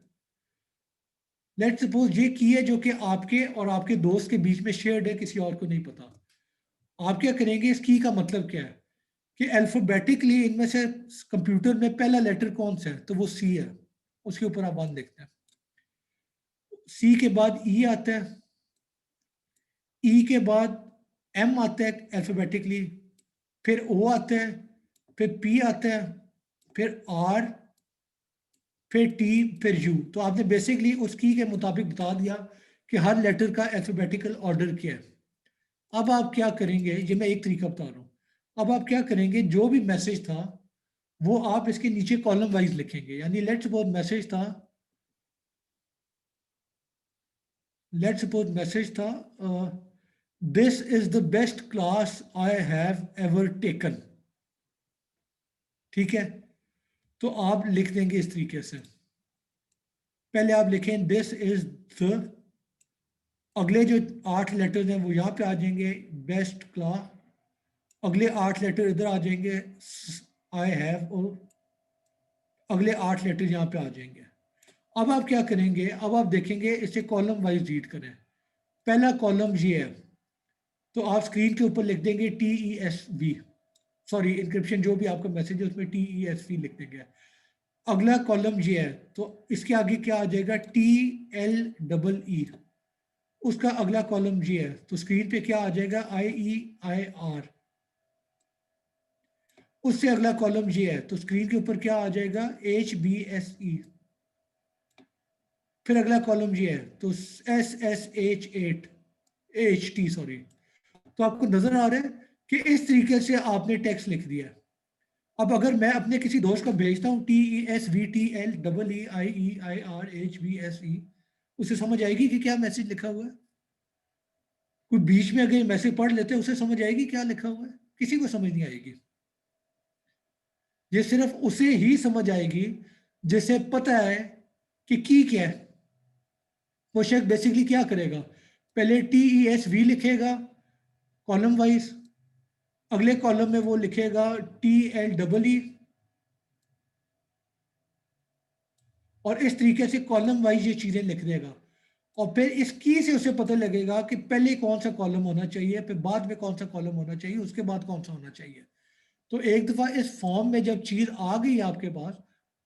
[SPEAKER 1] लेट्स सपोज ये की है जो कि आपके और आपके दोस्त के बीच में शेयर्ड है, किसी और को नहीं पता। आप क्या करेंगे, इस की का मतलब क्या है कि अल्फाबेटिकली इनमें से कंप्यूटर में पहला लेटर कौन सा है, तो वो सी है। उसके ऊपर आप वन देखते हैं। सी के बाद ई आता है, ई के बाद एम आता है अल्फाबेटिकली, फिर ओ आता है, फिर पी आता है, फिर आर, फिर टी, फिर यू। तो आपने बेसिकली उस की के मुताबिक बता दिया कि हर लेटर का अल्फाबेटिकल ऑर्डर क्या है। अब आप क्या करेंगे, ये मैं एक तरीका बता रहा हूँ। अब आप क्या करेंगे, जो भी मैसेज था वो आप इसके नीचे कॉलम वाइज लिखेंगे। यानी लेट्स सपोज मैसेज था, this is the best class I have ever taken, ठीक है। तो आप लिख देंगे इस तरीके से, पहले आप लिखें दिस इज द, अगले जो 8 लेटर्स हैं वो यहाँ पे आ जाएंगे बेस्ट क्लास, अगले 8 लेटर इधर आ जाएंगे आई हैव, और अगले 8 लेटर यहाँ पे आ जाएंगे। अब आप क्या करेंगे, अब आप देखेंगे इसे कॉलम वाइज रीड करें। पहला कॉलम ये है, तो आप स्क्रीन के ऊपर लिख देंगे TESV, सॉरी इंक्रिप्शन जो भी आपका मैसेज है उसमें TESV लिख देंगे। अगला कॉलम ये है, तो इसके आगे क्या आ जाएगा, TLEE। उसका अगला कॉलम ये है, तो स्क्रीन पे क्या आ जाएगा, IEIR। उससे अगला कॉलम ये है, तो स्क्रीन के ऊपर क्या आ जाएगा, HBSE। फिर अगला कॉलम ये है, तो SSH8HT, सॉरी। तो आपको नजर आ रहा है कि इस तरीके से आपने टेक्स्ट लिख दिया है। अब अगर मैं अपने किसी दोस्त को भेजता हूँ TESVTLEEIEIRHVSE, उसे समझ आएगी कि क्या मैसेज लिखा हुआ है? कोई बीच में अगर मैसेज पढ़ लेते हैं उसे समझ आएगी क्या लिखा हुआ है? किसी को समझ नहीं आएगी। ये सिर्फ उसे ही समझ आएगी जिसे पता है कि की क्या है। वो शख्स बेसिकली क्या करेगा, पहले TESV लिखेगा कॉलम वाइज, अगले कॉलम में वो लिखेगा TLEE, और इस तरीके से कॉलम वाइज ये चीजें लिख देगा। और फिर इस की से उसे पता लगेगा कि पहले कौन सा कॉलम होना चाहिए, फिर बाद में कौन सा कॉलम होना चाहिए, उसके बाद कौन सा होना चाहिए। तो एक दफा इस फॉर्म में जब चीज आ गई आपके पास,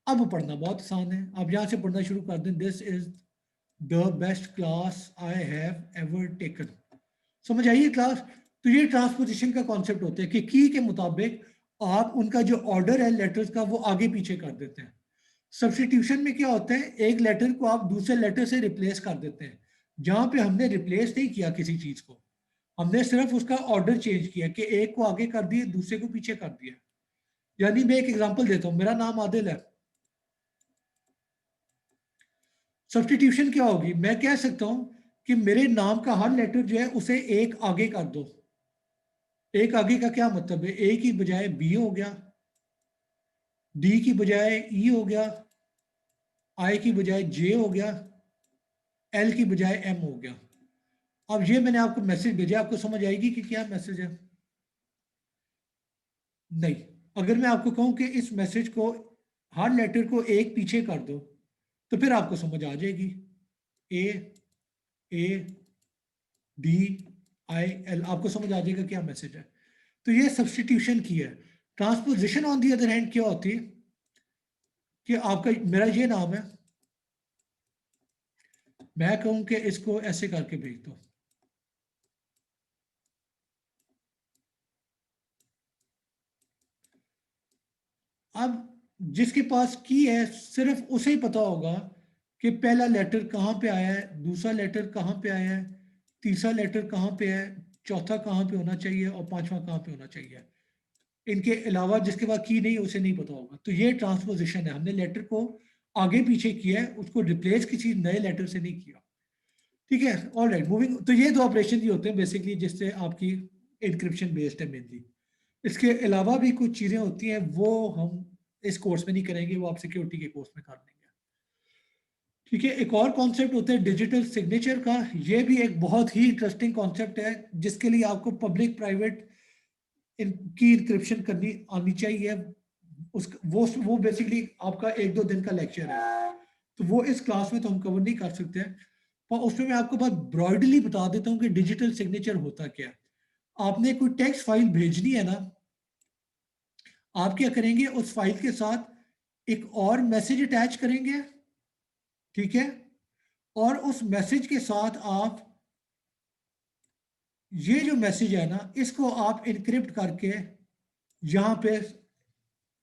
[SPEAKER 1] अब पढ़ना बहुत आसान है। आप यहां से पढ़ना शुरू कर दें, this is the best class I have ever taken. समझ आइए क्लास। तो ये ट्रांसपोजिशन का कॉन्सेप्ट होता है कि की के मुताबिक आप उनका जो ऑर्डर है लेटर्स का वो आगे पीछे कर देते हैं। सब्स्टिट्यूशन में क्या होता है, एक लेटर को आप दूसरे लेटर से रिप्लेस कर देते हैं। जहां पे हमने रिप्लेस नहीं किया किसी चीज को, हमने सिर्फ उसका ऑर्डर चेंज किया कि एक को आगे कर दिया दूसरे को पीछे कर दिया। यानी मैं एक एग्जांपल देता हूं, मेरा नाम आदिल है। सब्स्टिट्यूशन क्या होगी, मैं कह सकता हूं कि मेरे नाम का हर लेटर जो है उसे एक आगे कर दो। एक आगे का क्या मतलब है, ए की बजाय बी हो गया, डी की बजाय ई हो गया, आई की बजाय जे हो गया, एल की बजाय एम हो गया। अब ये मैंने आपको मैसेज भेजा, आपको समझ आएगी कि क्या मैसेज है? नहीं। अगर मैं आपको कहूं कि इस मैसेज को हर लेटर को एक पीछे कर दो, तो फिर आपको समझ आ जाएगी। ए डी आई एल, आपको समझ आ जाएगा क्या मैसेज है। तो ये सब्स्टिट्यूशन की है। Transposition on the other hand क्या होती है कि आपका, मेरा ये नाम है, मैं कहूं कि इसको ऐसे करके भेज दो। अब जिसके पास की है सिर्फ उसे ही पता होगा कि पहला लेटर कहाँ पे आया है, दूसरा लेटर कहाँ पे आया है, तीसरा लेटर कहाँ पे है, चौथा कहाँ पे होना चाहिए और पांचवा कहाँ पे होना चाहिए। इनके अलावा जिसके पास की नहीं उसे नहीं पता होगा। तो ये ट्रांसपोजिशन है, हमने लेटर को आगे पीछे किया है, उसको रिप्लेस किसी नए लेटर से नहीं किया। ठीक है, ऑल राइट, मूविंग। तो ये दो ऑपरेशन ही होते हैं बेसिकली जिससे आपकी इंक्रिप्शन बेस्ड है मेनली। इसके अलावा भी कुछ चीजें होती हैं वो हम इस कोर्स में नहीं करेंगे, वो आप सिक्योरिटी के कोर्स में कर लेंगे। ठीक है, एक और कॉन्सेप्ट होता है डिजिटल सिग्नेचर का। ये भी एक बहुत ही इंटरेस्टिंग कॉन्सेप्ट है जिसके लिए आपको पब्लिक प्राइवेट की इंक्रिप्शन करनी आनी चाहिए। वो बेसिकली आपका 1-2 दिन का लेक्चर है, तो वो इस क्लास में तो हम कवर नहीं कर सकते हैं। पर उसमें मैं आपको बहुत ब्रॉडली बता देता हूँ कि डिजिटल सिग्नेचर होता क्या है। आपने कोई टेक्स्ट फाइल भेजनी है ना, आप क्या करेंगे, उस फाइल के साथ एक और मैसेज अटैच करेंगे। ठीक है, और उस मैसेज के साथ आप ये जो मैसेज है ना इसको आप इनक्रिप्ट करके यहां पे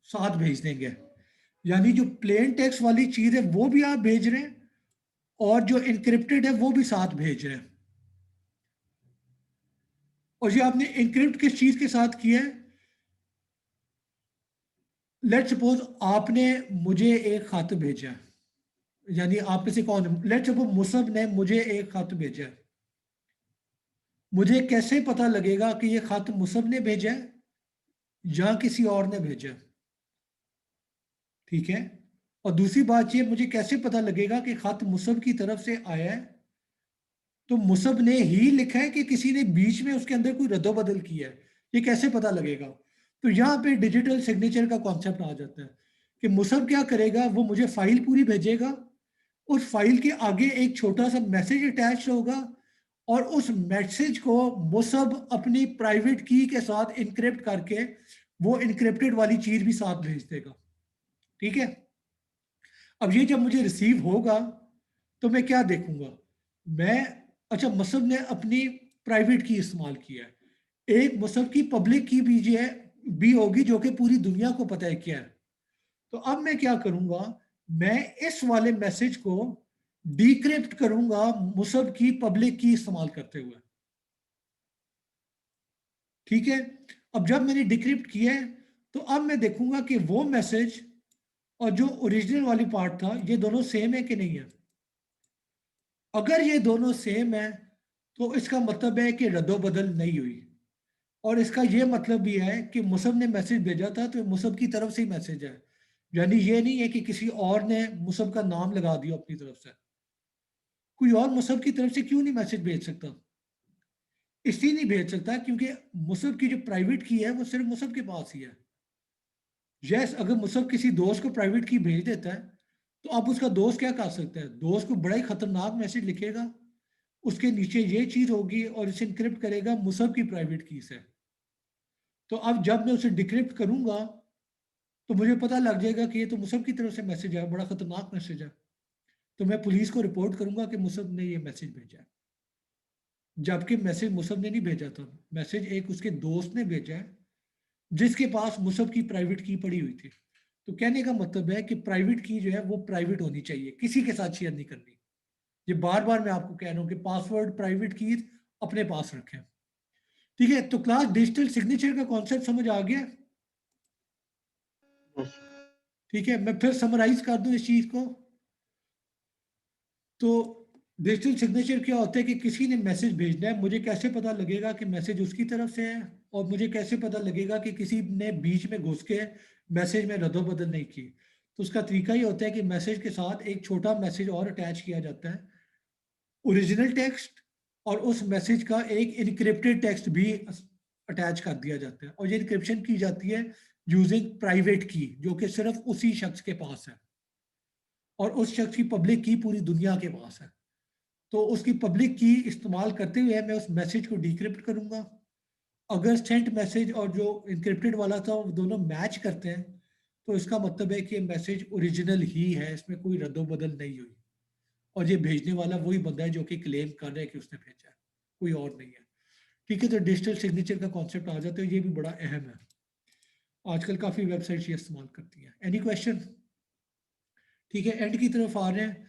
[SPEAKER 1] साथ भेज देंगे। यानी जो प्लेन टेक्स्ट वाली चीज है वो भी आप भेज रहे हैं और जो इनक्रिप्टेड है वो भी साथ भेज रहे हैं। और ये आपने इनक्रिप्ट किस चीज के साथ किया है, लेट सपोज आपने मुझे एक खत भेजा, यानी आप में से कौन, लेट सपोज मुसब ने मुझे एक खत भेजा। मुझे कैसे पता लगेगा कि ये खत मुसब ने भेजा है या किसी और ने भेजा? ठीक है, और दूसरी बात ये, मुझे कैसे पता लगेगा कि खत मुसब की तरफ से आया है? तो मुसब ने ही लिखा है कि किसी ने बीच में उसके अंदर कोई रद्दोबदल किया है, ये कैसे पता लगेगा? तो यहाँ पे डिजिटल सिग्नेचर का कॉन्सेप्ट आ जाता है कि मुसब क्या करेगा, वो मुझे फाइल पूरी भेजेगा, उस फाइल के आगे एक छोटा सा मैसेज अटैच होगा और उस मैसेज को मुसब अपनी प्राइवेट की के साथ इनक्रिप्ट करके वो इनक्रिप्टेड वाली चीज भी साथ भेज देगा। ठीक है, अब ये जब मुझे रिसीव होगा तो मैं क्या देखूंगा, मैं, अच्छा मुसब ने अपनी प्राइवेट की इस्तेमाल किया है, एक मुसब की पब्लिक की भी होगी जो कि पूरी दुनिया को पता है क्या है। तो अब मैं क्या करूंगा, मैं इस वाले मैसेज को डिक्रिप्ट करूंगा मुसब की पब्लिक की इस्तेमाल करते हुए। ठीक है, अब जब मैंने डिक्रिप्ट किया है तो अब मैं देखूंगा कि वो मैसेज और जो ओरिजिनल वाली पार्ट था ये दोनों सेम है कि नहीं है। अगर ये दोनों सेम है तो इसका मतलब है कि रद्दोबदल नहीं हुई, और इसका ये मतलब भी है कि मुसब ने मैसेज भेजा था तो मुसब की तरफ से ही मैसेज है, यानी ये नहीं है कि किसी और ने मुसब का नाम लगा दिया अपनी तरफ से। कोई और मुसब की तरफ से क्यों नहीं मैसेज भेज सकता? इसलिए नहीं भेज सकता क्योंकि मुसब की जो प्राइवेट की है वो सिर्फ मुसब के पास ही है। यस, अगर मुसब किसी दोस्त को प्राइवेट की भेज देता है तो अब उसका दोस्त क्या कर सकता है? दोस्त को बड़ा ही खतरनाक मैसेज लिखेगा, उसके नीचे ये चीज होगी और इसे इनक्रिप्ट करेगा मुसब की प्राइवेट की से। तो अब जब मैं उसे डिक्रिप्ट करूंगा तो मुझे पता लग जाएगा कि ये तो मुसब की तरफ से मैसेज है, बड़ा खतरनाक मैसेज है, तो मैं पुलिस को रिपोर्ट करूंगा कि मुसब ने ये मैसेज भेजा है। जबकि मैसेज मुसब ने नहीं भेजा था, मैसेज एक उसके दोस्त ने भेजा है जिसके पास मुसब की प्राइवेट की पड़ी हुई थी। तो कहने का मतलब है कि प्राइवेट की जो है वो प्राइवेट होनी चाहिए, किसी के साथ शेयर नहीं करनी। ये बार बार मैं आपको कह रहा हूं कि पासवर्ड प्राइवेट की अपने पास रखें। ठीक है, तो क्लास डिजिटल सिग्नेचर का कॉन्सेप्ट समझ आ गया?
[SPEAKER 3] यस
[SPEAKER 1] ठीक है, मैं फिर समराइज कर दूं इस चीज को। तो डिजिटल सिग्नेचर क्या होता है कि किसी ने मैसेज भेजना है, मुझे कैसे पता लगेगा कि मैसेज उसकी तरफ से है, और मुझे कैसे पता लगेगा कि किसी ने बीच में घुस के मैसेज में रद्दोबदल नहीं की? तो उसका तरीका ये होता है कि मैसेज के साथ एक छोटा मैसेज और अटैच किया जाता है, ओरिजिनल टेक्स्ट, और उस मैसेज का एक इनक्रिप्टेड टेक्स्ट भी अटैच कर दिया जाता है, और ये इनक्रिप्शन की जाती है यूजिंग प्राइवेट की, जो कि सिर्फ उसी शख्स के पास है, और उस शख्स की पब्लिक की पूरी दुनिया के पास है। तो उसकी पब्लिक की इस्तेमाल करते हुए मैं उस मैसेज को डिक्रिप्ट करूंगा। अगर सेंट मैसेज और जो इनक्रिप्टेड वाला था वो दोनों मैच करते हैं तो इसका मतलब है कि मैसेज ओरिजिनल ही है, इसमें कोई रद्दोबदल नहीं हुई, और ये भेजने वाला वही बंदा है जो कि क्लेम कर रहा है कि उसने भेजा है, कोई और नहीं है। ठीक है, तो डिजिटल सिग्नेचर का कॉन्सेप्ट आ जाता है, ये भी बड़ा अहम है, आजकल काफ़ी वेबसाइट्स ये इस्तेमाल करती हैं। Any question? ठीक है, एंड की तरफ आ रहे हैं।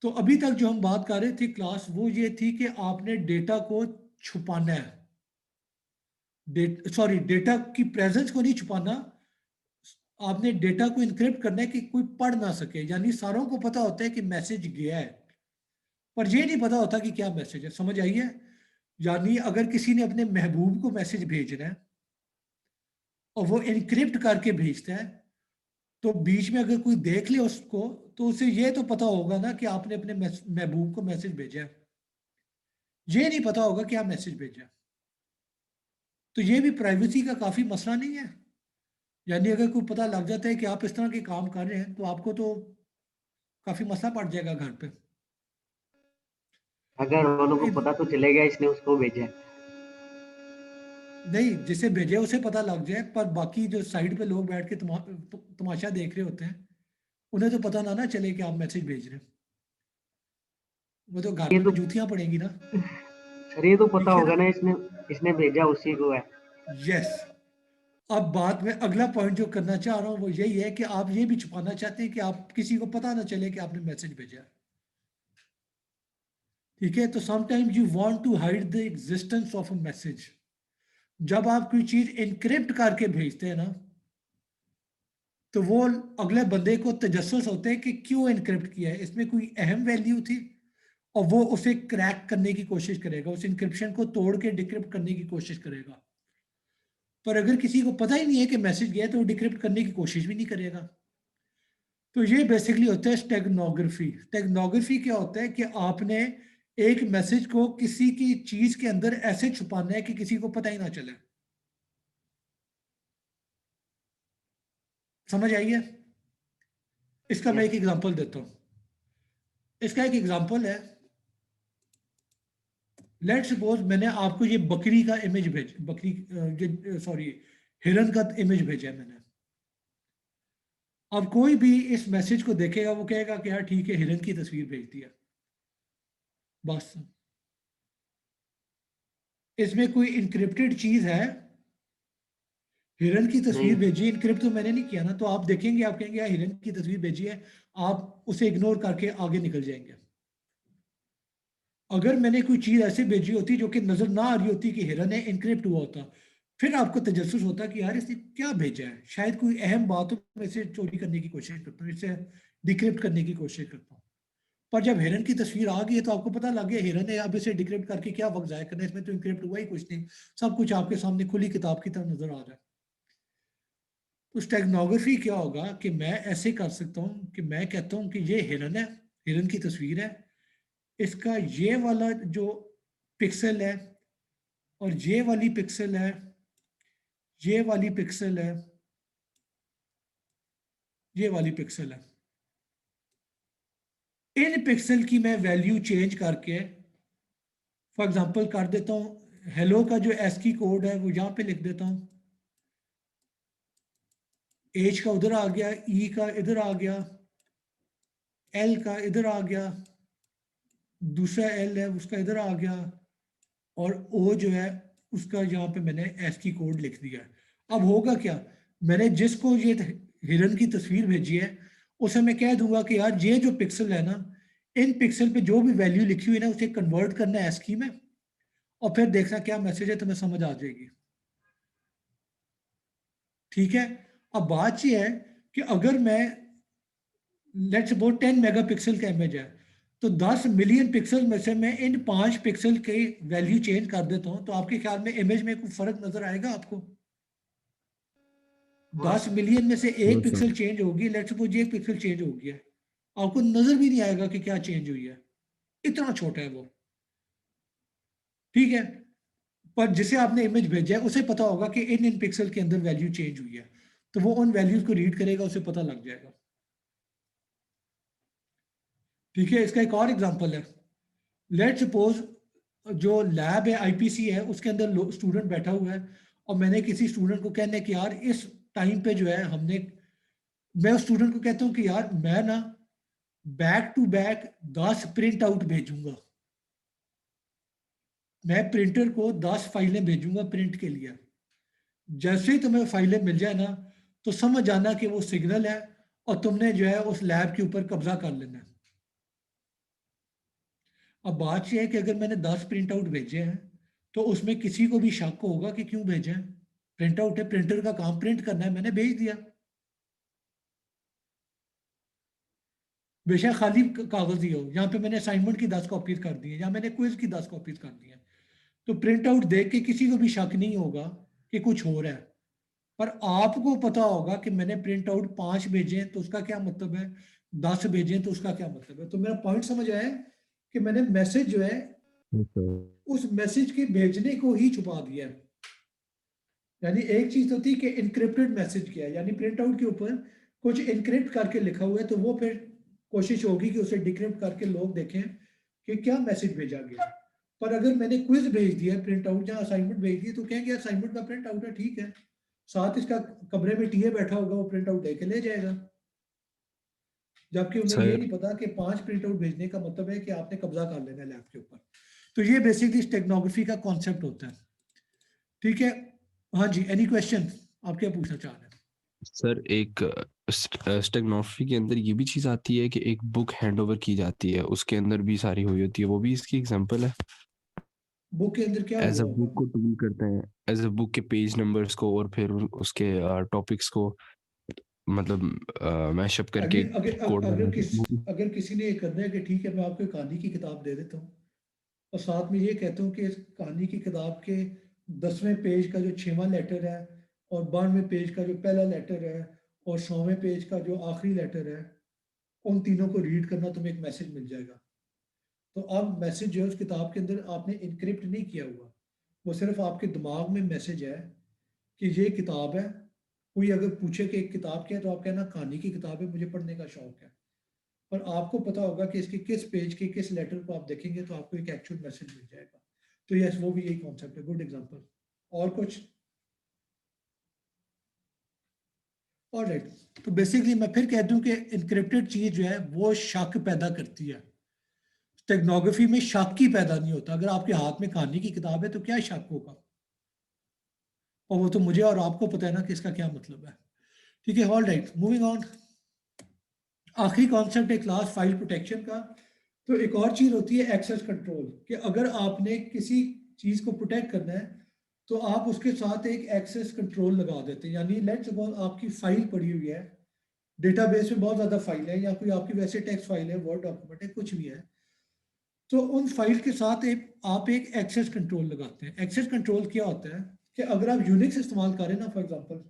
[SPEAKER 1] तो अभी तक जो हम बात कर रहे थे क्लास, वो ये थी कि आपने डेटा को छुपाना है, डेटा की प्रेजेंस को नहीं छुपाना, आपने डेटा को इनक्रिप्ट करना है कि कोई पढ़ ना सके। यानी सारों को पता होता है कि मैसेज गया है, पर ये नहीं पता होता कि क्या मैसेज है। समझ आई है? यानी अगर किसी ने अपने महबूब को मैसेज भेजना है और वो इनक्रिप्ट करके भेजता है, तो बीच में अगर कोई देख ले उसको, तो उसे ये तो पता होगा ना कि आपने अपने महबूब को मैसेज भेजा है, ये नहीं पता होगा क्या मैसेज भेजा। तो ये भी प्राइवेसी का काफी मसला नहीं है? यानी अगर कोई पता लग जाता है कि आप इस तरह के काम कर रहे हैं तो आपको तो काफी मसला पड़ जाएगा घर पे।
[SPEAKER 3] अगर वालों को पता तो चलेगा इसने उसको भेजा है।
[SPEAKER 1] नहीं, जिसे भेजे उसे पता लग जाए, पर बाकी जो साइड पे लोग बैठ के तमाशा देख रहे होते हैं उन्हें तो पता ना चले कि आप मैसेज भेज रहे हैं, वो तो घर
[SPEAKER 3] ये
[SPEAKER 1] पे
[SPEAKER 3] तो
[SPEAKER 1] जूतियां पड़ेंगी ना।
[SPEAKER 3] सर ये तो पता
[SPEAKER 1] ठीक है
[SPEAKER 3] होगा
[SPEAKER 1] ना?
[SPEAKER 3] ना इसने इसने भेजा उसी को है।
[SPEAKER 1] यस। अब बात में अगला पॉइंट जो करना चाह रहा हूं वो यही है कि आप ये भी छुपाना चाहते हैं कि आप किसी को पता ना चले कि आपने मैसेज भेजा है। ठीक है, तो sometimes you want to hide the existence of a message. जब आप कोई चीज इनक्रिप्ट करके भेजते हैं ना, तो वो अगले बंदे को तजस्सुस होते हैं कि क्यों इनक्रिप्ट किया है, इसमें कोई अहम वैल्यू थी, और वो उसे क्रैक करने की कोशिश करेगा, उस इनक्रिप्शन को तोड़ के डिक्रिप्ट करने की कोशिश करेगा। पर अगर किसी को पता ही नहीं है कि मैसेज गया तो वो डिक्रिप्ट करने की कोशिश भी नहीं करेगा। तो ये बेसिकली होता है स्टेगनोग्राफी। स्टेगनोग्राफी क्या होता है कि आपने एक मैसेज को किसी की चीज के अंदर ऐसे छुपाना है कि किसी को पता ही ना चले। समझ आई है? इसका मैं
[SPEAKER 3] यस
[SPEAKER 1] एक एग्जांपल देता हूं। इसका एक एग्जांपल है, लेट्स सपोज मैंने आपको ये बकरी का इमेज भेज बकरी सॉरी हिरन का इमेज भेजा है मैंने। अब कोई भी इस मैसेज को देखेगा वो कहेगा कि यार ठीक है, हिरन की तस्वीर भेज दिया, बस। इसमें कोई इनक्रिप्टेड चीज है? हिरन की तस्वीर
[SPEAKER 3] नहीं
[SPEAKER 1] भेजी, इनक्रिप्ट तो मैंने नहीं किया ना। तो आप देखेंगे, आप कहेंगे यार हिरन की तस्वीर भेजी है, आप उसे इग्नोर करके आगे निकल जाएंगे। अगर मैंने कोई चीज ऐसे भेजी होती जो कि नजर ना आ रही होती कि हिरन है, इनक्रिप्ट हुआ होता, फिर आपको तजस्सुस होता है कि यार इसने क्या भेजा है, शायद कोई अहम बात हो, मैं इसे चोरी करने की कोशिश करता हूँ, इसे डिक्रिप्ट करने की कोशिश करता हूँ। पर जब हिरन की तस्वीर आ गई है तो आपको पता लग गया हिरन है, अब इसे डिक्रिप्ट करके क्या वक्त जाया करना है, इसमें तो इंक्रिप्ट हुआ ही कुछ नहीं, सब कुछ आपके सामने खुली किताब की तरह नजर आ रहा है। तो स्टेगनोग्राफी क्या होगा कि मैं ऐसे कर सकता हूँ कि मैं कहता हूँ कि ये हिरन है, हिरन की तस्वीर है, इसका ये वाला जो पिक्सल है और ये वाली पिक्सल है, ये वाली पिक्सल है, ये वाली पिक्सल है, इन पिक्सल की मैं वैल्यू चेंज करके फॉर एग्जांपल कर देता हूं, हेलो का जो एस्की कोड है वो यहां पे लिख देता हूं, एच का उधर आ गया, ई का इधर आ गया, एल का इधर आ गया, दूसरा एल है उसका इधर आ गया, और ओ जो है उसका यहाँ पे मैंने एस्की कोड लिख दिया है। अब होगा क्या, मैंने जिसको ये हिरन की तस्वीर भेजी है उसे मैं कह दूंगा कि यार ये जो पिक्सल है ना, इन पिक्सल पे जो भी वैल्यू लिखी हुई है ना उसे कन्वर्ट करना है एस्की में, और फिर देखना क्या मैसेज है, तुम्हें समझ आ जाएगी। ठीक है, अब बात यह है कि अगर मैं लेट्स सपोज 10 मेगापिक्सल का इमेज है, तो 10 मिलियन पिक्सल में से मैं इन 5 पिक्सल की वैल्यू चेंज कर देता हूं, तो आपके ख्याल में इमेज में कोई फर्क नजर आएगा आपको? 10 मिलियन में से एक पिक्सल चेंज होगी, लेट्स सपोज एक पिक्सल चेंज हो गया, आपको नजर भी नहीं आएगा कि क्या चेंज हुई है, इतना छोटा है वो। ठीक है, पर जिसे आपने इमेज भेजा है उसे पता होगा कि इन इन पिक्सल के अंदर वैल्यू चेंज हुई है, तो वो उन वैल्यूज को रीड करेगा, उसे पता लग जाएगा। ठीक है, इसका एक और एग्जांपल है, लेट सपोज जो लैब है आईपीसी है उसके अंदर स्टूडेंट बैठा हुआ है, और मैंने किसी स्टूडेंट को कहना है कि यार इस टाइम पे जो है हमने, मैं उस स्टूडेंट को कहता हूँ कि यार मैं ना back to back 10 print out भेजूंगा, मैं प्रिंटर को 10 फाइलें भेजूंगा प्रिंट के लिए, जैसे ही तुम्हें फाइलें मिल जाए ना तो समझ जाना कि वो सिग्नल है और तुमने जो है उस लैब के ऊपर कब्जा कर लेना है। अब बात यह है कि अगर मैंने 10 प्रिंट आउट भेजे हैं तो उसमें किसी को भी शक होगा कि क्यों भेजे हैं, प्रिंट आउट है, प्रिंटर का काम प्रिंट करना है, मैंने भेज दिया, बेशक खाली कागज ही हो, यहाँ पे मैंने असाइनमेंट की 10 कॉपीज कर दी है या मैंने क्विज की 10 कॉपीज कर दी है, तो प्रिंट आउट देख के किसी को भी शक नहीं होगा कि कुछ हो रहा है। पर आपको पता होगा कि मैंने प्रिंट आउट 5 भेजे हैं तो उसका क्या मतलब है, 10 भेजे हैं तो उसका क्या मतलब है। तो मेरा पॉइंट समझ आया कि मैंने मैसेज जो है उस मैसेज के भेजने को ही छुपा दिया है। यानी एक चीज तो थी कि इनक्रिप्टेड मैसेज किया है, यानी प्रिंट आउट के ऊपर कुछ इनक्रिप्ट करके लिखा हुआ है, तो वो फिर कोशिश होगी कि उसे डिक्रिप्ट करके लोग देखें कि क्या मैसेज भेजा गया। पर अगर मैंने क्विज भेज दिया प्रिंट आउट या असाइनमेंट भेज दिया तो कहेंगे असाइनमेंट का प्रिंट आउट है, ठीक है, साथ इसका कमरे में टीए बैठा होगा, वो प्रिंट आउट लेके ले जाएगा, जबकि उन्हें ये
[SPEAKER 5] सर
[SPEAKER 1] नहीं पता कि 5 प्रिंट आउट भेजने का मतलब है कि आपने कब्जा कर लेना है लैब के ऊपर। तो ये बेसिकली स्टेगनोग्राफी का कॉन्सेप्ट होता है। ठीक है, हाँ जी, एनी क्वेश्चन, आप क्या पूछना चाह रहे हैं?
[SPEAKER 5] सर एक स्टेगनोग्राफी के अंदर ये भी चीज आती है कि एक बुक हैंडओवर की जाती है, उसके अंदर भी सारी हुई होती है, वो भी इसकी एग्जांपल है।
[SPEAKER 1] बुक के अंदर क्या
[SPEAKER 5] एज अ
[SPEAKER 1] हुआ
[SPEAKER 5] बुक
[SPEAKER 1] होगा?
[SPEAKER 5] को टूल करते हैं, एज अ बुक के पेज नंबर्स को और फिर उसके टॉपिक्स को मतलब मैशअप करके
[SPEAKER 1] अगर अगर
[SPEAKER 5] कोड
[SPEAKER 1] अगर
[SPEAKER 5] बनाते
[SPEAKER 1] किस
[SPEAKER 5] हैं।
[SPEAKER 1] अगर किसी ने ये करना है कि ठीक है मैं आपको एक कहानी की किताब दे देता हूँ और साथ में ये कहता हूँ कि इस कहानी की किताब के 10वें पेज का जो 6वां लेटर है और 92वें पेज का जो पहला लेटर है और 100वें पेज का जो आखिरी लेटर है, उन तीनों को रीड करना, तुम्हें एक मैसेज मिल जाएगा। तो अब मैसेज जो है उस किताब के अंदर आपने इनक्रिप्ट नहीं किया हुआ, वो सिर्फ आपके दिमाग में मैसेज है कि ये किताब है। कोई अगर पूछे कि एक किताब क्या है तो आप कहना कहानी की किताब है, मुझे पढ़ने का शौक है, पर आपको पता होगा कि इसके किस पेज के किस लेटर को आप देखेंगे तो आपको एक एक्चुअल मैसेज मिल जाएगा। तो यस, वो भी यही कॉन्सेप्ट है, गुड एग्जांपल। और कुछ? ऑलराइट, तो बेसिकली मैं फिर कह दूं कि इनक्रिप्टेड चीज जो है वो शक पैदा करती है, स्टेगनोग्राफी में शक ही पैदा नहीं होता। अगर आपके हाथ में कहानी की किताब है तो क्या शक होगा, और वो तो मुझे और आपको पता है ना कि इसका क्या मतलब है। ठीक है, ऑल राइट, मूविंग ऑन। आखिरी कॉन्सेप्ट है क्लास फाइल प्रोटेक्शन का। तो एक और चीज होती है एक्सेस कंट्रोल, कि अगर आपने किसी चीज को प्रोटेक्ट करना है तो आप उसके साथ एक एक्सेस कंट्रोल लगा देते हैं। यानी लेट्स सपोज आपकी फाइल पड़ी हुई है, डेटाबेस में बहुत ज़्यादा फाइल है, या कोई आपकी वैसे टेक्स्ट फाइल है, वर्ड डॉक्यूमेंट है, कुछ भी है, तो उन फाइल के साथ आप एक एक्सेस कंट्रोल लगाते हैं। एक्सेस कंट्रोल क्या होता है कि अगर आप यूनिक्स इस्तेमाल करें ना फॉर एग्जांपल,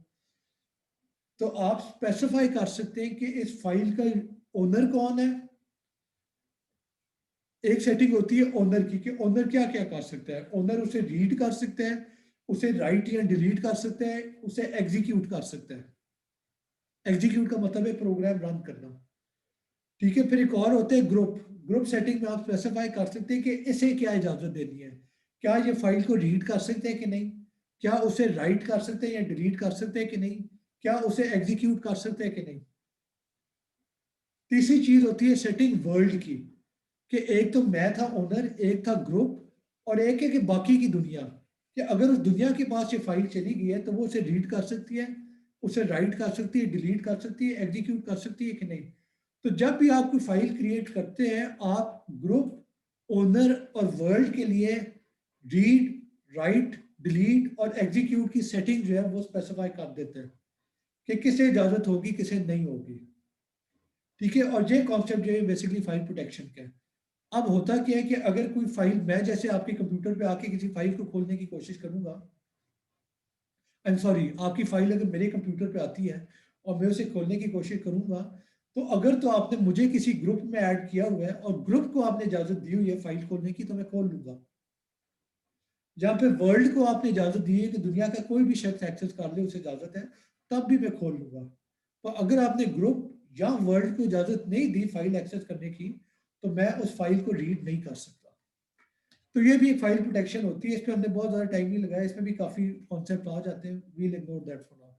[SPEAKER 1] तो आप स्पेसिफाई कर सकते हैं कि इस फाइल का ओनर कौन है। एक सेटिंग होती है ओनर की, कि ओनर क्या क्या कर सकता है। ओनर उसे रीड कर सकता है, उसे राइट या डिलीट कर सकता है, उसे एग्जीक्यूट कर सकता है। एग्जीक्यूट का मतलब है प्रोग्राम रन करना। ठीक है, फिर एक और होता है ग्रुप। ग्रुप सेटिंग में आप स्पेसिफाई कर सकते हैं कि इसे क्या इजाजत देनी है। क्या ये फाइल को रीड कर सकते हैं कि नहीं, क्या उसे राइट कर सकते हैं या डिलीट कर सकते हैं कि नहीं, क्या उसे एग्जीक्यूट कर सकते हैं कि नहीं। तीसरी चीज होती है सेटिंग वर्ल्ड की, कि एक तो मैं था ओनर, एक था ग्रुप, और एक है कि बाकी की दुनिया, कि अगर उस दुनिया के पास ये फाइल चली गई है तो वो उसे रीड कर सकती है, उसे राइट कर सकती है, डिलीट कर सकती है, एग्जीक्यूट कर सकती है कि नहीं। तो जब भी आप कोई फाइल क्रिएट करते हैं, आप ग्रुप, ओनर और वर्ल्ड के लिए रीड, राइट, डिलीट और एग्जीक्यूट की सेटिंग जो है वो स्पेसिफाई कर देते हैं कि किसे इजाजत होगी, किसे नहीं होगी। ठीक है, और ये कॉन्सेप्ट जो है बेसिकली फाइल प्रोटेक्शन का है। अब होता क्या है कि अगर कोई फाइल, मैं जैसे आपके कंप्यूटर पे आके किसी फाइल को खोलने की कोशिश करूंगा, आई एम सॉरी, आपकी फाइल अगर मेरे कंप्यूटर पे आती है और मैं उसे खोलने की कोशिश करूंगा, तो अगर तो आपने मुझे किसी ग्रुप में ऐड किया हुआ है और ग्रुप को आपने इजाजत दी हुई है फाइल खोलने की, तो मैं खोल लूंगा। जहाँ पे वर्ल्ड को आपने इजाजत दी है कि दुनिया का कोई भी शख्स एक्सेस कर ले, उसे इजाजत है, तब भी मैं खोल लूंगा। तो अगर आपने ग्रुप या वर्ल्ड को इजाजत नहीं दी फाइल एक्सेस करने की, तो मैं उस फाइल को रीड नहीं कर सकता। तो ये भी एक फाइल प्रोटेक्शन होती है। इस पर हमने बहुत ज़्यादा टाइम नहीं लगाया, इसमें भी काफ़ी कॉन्सेप्ट आ जाते हैं, we'll ignore that for now.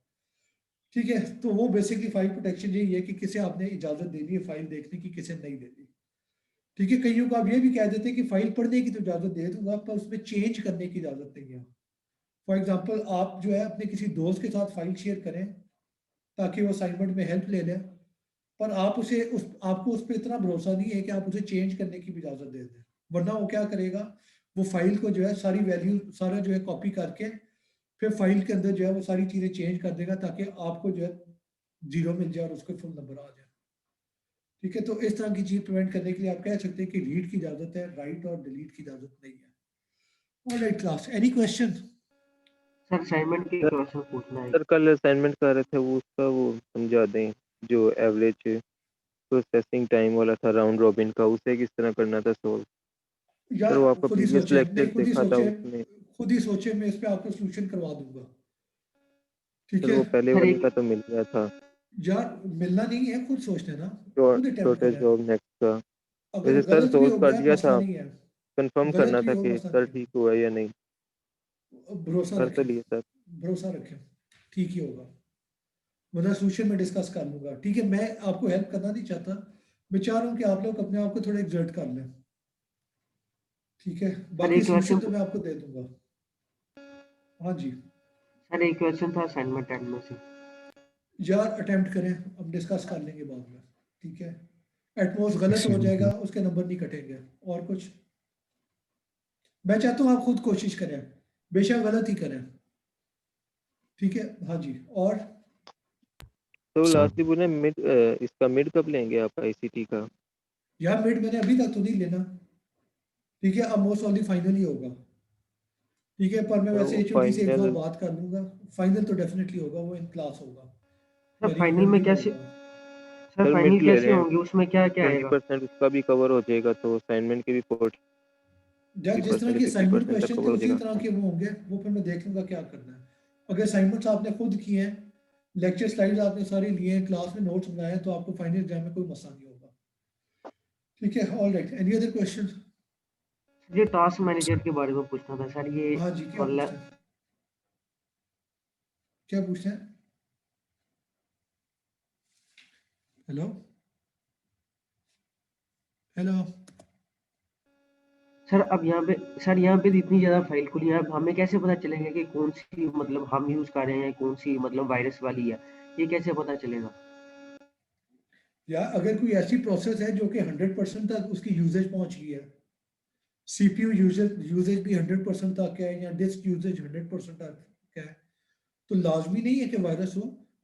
[SPEAKER 1] ठीक है, तो वो बेसिकली फाइल प्रोटेक्शन यही है कि किसे आपने इजाज़त देनी है फाइल देखने की, किसे नहीं देनी। ठीक है, कईयों को आप ये भी कह देते हैं कि फाइल पढ़ने की तो इजाज़त दे दूंगा, पर उसमें चेंज करने की इजाज़त नहीं है। फॉर एग्जाम्पल, आप जो है अपने किसी दोस्त के साथ फाइल शेयर करें ताकि वो असाइनमेंट में हेल्प ले लें, पर आप आपको उस पर इतना भरोसा नहीं है कि आप उसे चेंज करने की भी इजाज़त दे दें, वरना वो क्या करेगा, वो फाइल को जो है सारी वैल्यू सारा जो है कॉपी करके फिर फाइल के अंदर जो है वो सारी चीज़ें चेंज कर देगा ताकि आपको जो है जीरो मिल जाए और उसके फुल नंबर आ जाए। ठीक है, तो इस तरह की चीज़ प्रिवेंट करने के लिए आप कह सकते हैं कि रीड की इजाज़त है, राइट और डिलीट की इजाज़त नहीं है। Alright class, any question?
[SPEAKER 3] Sir assignment के क्वेश्चन पूछना है।
[SPEAKER 2] सर कल असाइनमेंट कर रहे थे वो, उसका वो समझा दें, जो एवरेज प्रोसेसिंग टाइम वाला था राउंड रॉबिन का, उसे किस तरह करना था सोल्व।
[SPEAKER 1] या
[SPEAKER 2] सर वो आपका
[SPEAKER 1] खुद ही
[SPEAKER 2] प्रीवियस
[SPEAKER 1] सोचे,
[SPEAKER 2] लेक्चर
[SPEAKER 1] नहीं खुद ही
[SPEAKER 2] देखा था
[SPEAKER 1] सोचे,
[SPEAKER 2] उसमें।
[SPEAKER 1] खुद ही सोचे, मैं इस पे आपको सोल्यूशन करवा दूंगा। ठीक
[SPEAKER 2] सर
[SPEAKER 1] है
[SPEAKER 2] वो पहले
[SPEAKER 3] सर
[SPEAKER 2] वाली
[SPEAKER 3] एक
[SPEAKER 2] का तो मिल गया था,
[SPEAKER 1] यार, मिलना नहीं है, खुद सोचना ना, खुद अटेम्प्ट
[SPEAKER 2] छोटे
[SPEAKER 1] करें।
[SPEAKER 2] जॉब नेक्स्ट का।
[SPEAKER 1] अगर
[SPEAKER 2] वैसे सर
[SPEAKER 1] गलत भी
[SPEAKER 2] सोल्व
[SPEAKER 1] हो
[SPEAKER 2] कर
[SPEAKER 1] गया
[SPEAKER 2] दिया
[SPEAKER 1] मसला
[SPEAKER 2] था,
[SPEAKER 1] नहीं है,
[SPEAKER 2] कंफर्म
[SPEAKER 1] गलत
[SPEAKER 2] करना
[SPEAKER 1] भी
[SPEAKER 2] था
[SPEAKER 1] हो
[SPEAKER 2] कि
[SPEAKER 1] मसला
[SPEAKER 2] सर
[SPEAKER 1] नहीं
[SPEAKER 2] ठीक हुआ या नहीं।
[SPEAKER 1] है, भरोसा
[SPEAKER 2] कर तो
[SPEAKER 1] रखें,
[SPEAKER 2] लिए सर।
[SPEAKER 1] भरोसा रखें, ठीक ही होगा, वरना सोल्यूशन में डिस्कस कर लूंगा। ठीक है, मैं आपको हेल्प करना नहीं चाहता, मैं चाह रहा हूँ कि आप लोग अपने आप को थोड़ा एग्जर्ट कर लें। ठीक है,
[SPEAKER 3] सर
[SPEAKER 1] बाकी
[SPEAKER 3] एक
[SPEAKER 1] सोल्यूशन
[SPEAKER 3] क्वेश्चन
[SPEAKER 1] तो मैं आपको दे दूंगा। हाँ जी,
[SPEAKER 3] सर एक क्वेश्चन था असाइनमेंट एंड में से।
[SPEAKER 1] यार अटेम्प्ट करें, हम डिस्कस कर लेंगे बाद में। ठीक है, एटमोस्ट गलत हो
[SPEAKER 5] Excuse me,
[SPEAKER 1] जाएगा,
[SPEAKER 5] sir.
[SPEAKER 1] उसके नंबर नहीं कटेंगे। और कुछ, मैं चाहता हूँ आप खुद कोशिश करें, बेशक गलत ही करें। ठीक है, हाँ जी, और
[SPEAKER 2] तो
[SPEAKER 5] Sir.
[SPEAKER 2] लास्टली बोले मिड, इसका मिड कब लेंगे आप आईसीटी का।
[SPEAKER 1] यार मिड मैंने अभी तक तो नहीं लेना। ठीक है, अब मोस्ट ऑफ फाइनल ही होगा। ठीक है, पर मैं
[SPEAKER 2] सर
[SPEAKER 1] वैसे
[SPEAKER 2] वो
[SPEAKER 1] एचओडी से एक बार
[SPEAKER 2] फाइनल,
[SPEAKER 1] बात कर लूंगा। फाइनल तो डेफिनेटली होगा, वो इन क्लास होगा,
[SPEAKER 3] सर
[SPEAKER 1] यानी
[SPEAKER 3] फाइनल में
[SPEAKER 1] वेन्यू में
[SPEAKER 3] कैसे,
[SPEAKER 1] होगा।
[SPEAKER 3] सर
[SPEAKER 2] सर
[SPEAKER 3] फाइनल
[SPEAKER 2] मिड ले
[SPEAKER 3] कैसे
[SPEAKER 2] लें,
[SPEAKER 3] होंगे, उसमें क्या क्या आएगा।
[SPEAKER 2] 20% उसका भी कवर हो जाएगा, तो असाइनमेंट के भी
[SPEAKER 1] या जिस तरह
[SPEAKER 2] 40%
[SPEAKER 1] की
[SPEAKER 2] या
[SPEAKER 1] असाइनमेंट
[SPEAKER 2] 50% तक
[SPEAKER 1] क्वेश्चन थे
[SPEAKER 2] कवर हो
[SPEAKER 1] उसी
[SPEAKER 2] जाएगा।
[SPEAKER 1] तरह के वो होंगे, वो फिर मैं देख लूंगा क्या करना है। अगर असाइनमेंट्स आपने खुद किए हैं, लेक्चर स्लाइड्स आपने सारे लिए हैं, क्लास में नोट्स बनाए हैं, तो आपको फाइनल एग्जाम में कोई मसला नहीं होगा। ठीक है, all right, any other question?
[SPEAKER 3] ये टास्क मैनेजर के बारे में पूछना था सर, ये
[SPEAKER 1] हाँ जी, क्या पूछते
[SPEAKER 3] ऑनलाइन।
[SPEAKER 1] हैं, क्या पूछते हैं? Hello, hello.
[SPEAKER 3] सर अब यहाँ पे इतनी ज़्यादा फाइल खुली है, अब हमें कैसे पता चलेगा कि कौन सी मतलब हम यूज़ कर रहे हैं, कौन सी मतलब वायरस वाली है, ये कैसे पता चलेगा।
[SPEAKER 1] या अगर कोई ऐसी प्रोसेस है जो कि 100% तक उसकी यूजेज पहुंच गई है, CPU यूजेज भी 100% तक है या डिस्क यूजेज 100% तक है, तो लाजमी नहीं है कि वायरस हो,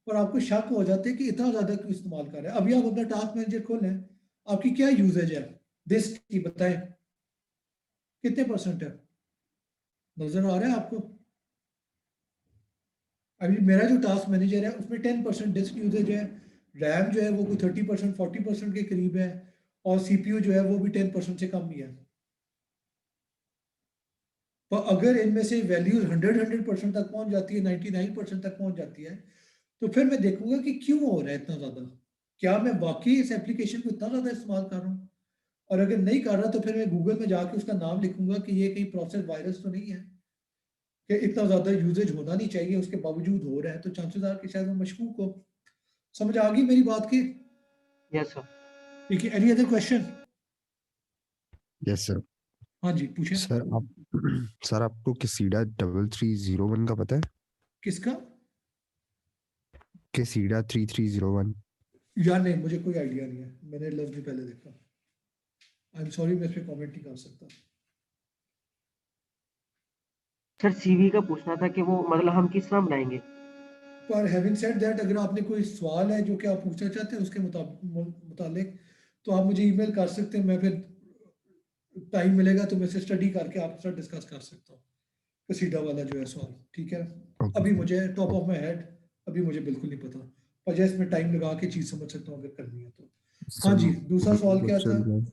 [SPEAKER 1] पर आपको शक हो जाता है कि इतना ज़्यादा क्यों इस्तेमाल कर रहे हैं। अभी आप अपना टास्क मैनेजर खोलें, आपकी क्या यूजेज है डिस्क की, बताएं कितने परसेंट है, नजर आ रहा है आपको? अभी मेरा जो टास्क मैनेजर है उसमें 10% डिस्क यूजेज है, रैम जो है वो कोई 30% 40% के करीब है, और सीपीयू जो है वो भी 10% से कम ही है। तो अगर इनमें से वैल्यूज 100% तक पहुंच जाती है, 99% तक पहुंच जाती है, तो फिर मैं देखूंगा कि क्यों हो रहा है इतना ज्यादा, क्या मैं वाकई इस एप्लीकेशन को इतना ज्यादा इस्तेमाल कर रहा हूँ, और अगर नहीं कर रहा तो फिर मैं गूगल में जाके उसका नाम लिखूंगा कि ये कहीं प्रोसेस वायरस तो नहीं है, कि इतना ज्यादा यूजेज होना नहीं चाहिए उसके बावजूद हो रहा है, तो चांसेस आर कि शायद वो मशकूक हो। समझ आ गई मेरी बात की?
[SPEAKER 3] Yes sir.
[SPEAKER 1] ठीक है, any other question?
[SPEAKER 5] Yes sir.
[SPEAKER 1] हाँ जी पूछें।
[SPEAKER 5] सर आप सर आपको किसीडा 3301 का पता है?
[SPEAKER 1] किसका?
[SPEAKER 5] किसीडा 3301।
[SPEAKER 1] यार नहीं, मुझे कोई आइडिया नहीं है, मैंने लफ्ज भी पहले देखा। आई एम सॉरी, मैं इस पे कमेंट नहीं कर सकता।
[SPEAKER 3] सर सीवी का पूछना था कि वो मतलब हम किस तरह बनाएंगे?
[SPEAKER 1] पर हैविंग सेड दैट, अगर आपने कोई सवाल है जो कि आप पूछना चाहते हैं उसके मुतालिक, तो आप मुझे ईमेल कर सकते हैं, मैं फिर टाइम मिलेगा तो मैं से स्टडी करके आपके साथ डिस्कस कर सकता हूँ कसीडा वाला जो है सवाल। ठीक है,
[SPEAKER 5] ओके
[SPEAKER 1] अभी
[SPEAKER 5] सर।
[SPEAKER 1] मुझे टॉप ऑफ माई हेड अभी मुझे बिल्कुल नहीं पता, पर जैसे मैं टाइम लगा के चीज़ समझ सकता हूँ अगर करनी है तो। हाँ
[SPEAKER 5] सर
[SPEAKER 1] जी, दूसरा सवाल क्या था?
[SPEAKER 5] क्वेश्चन है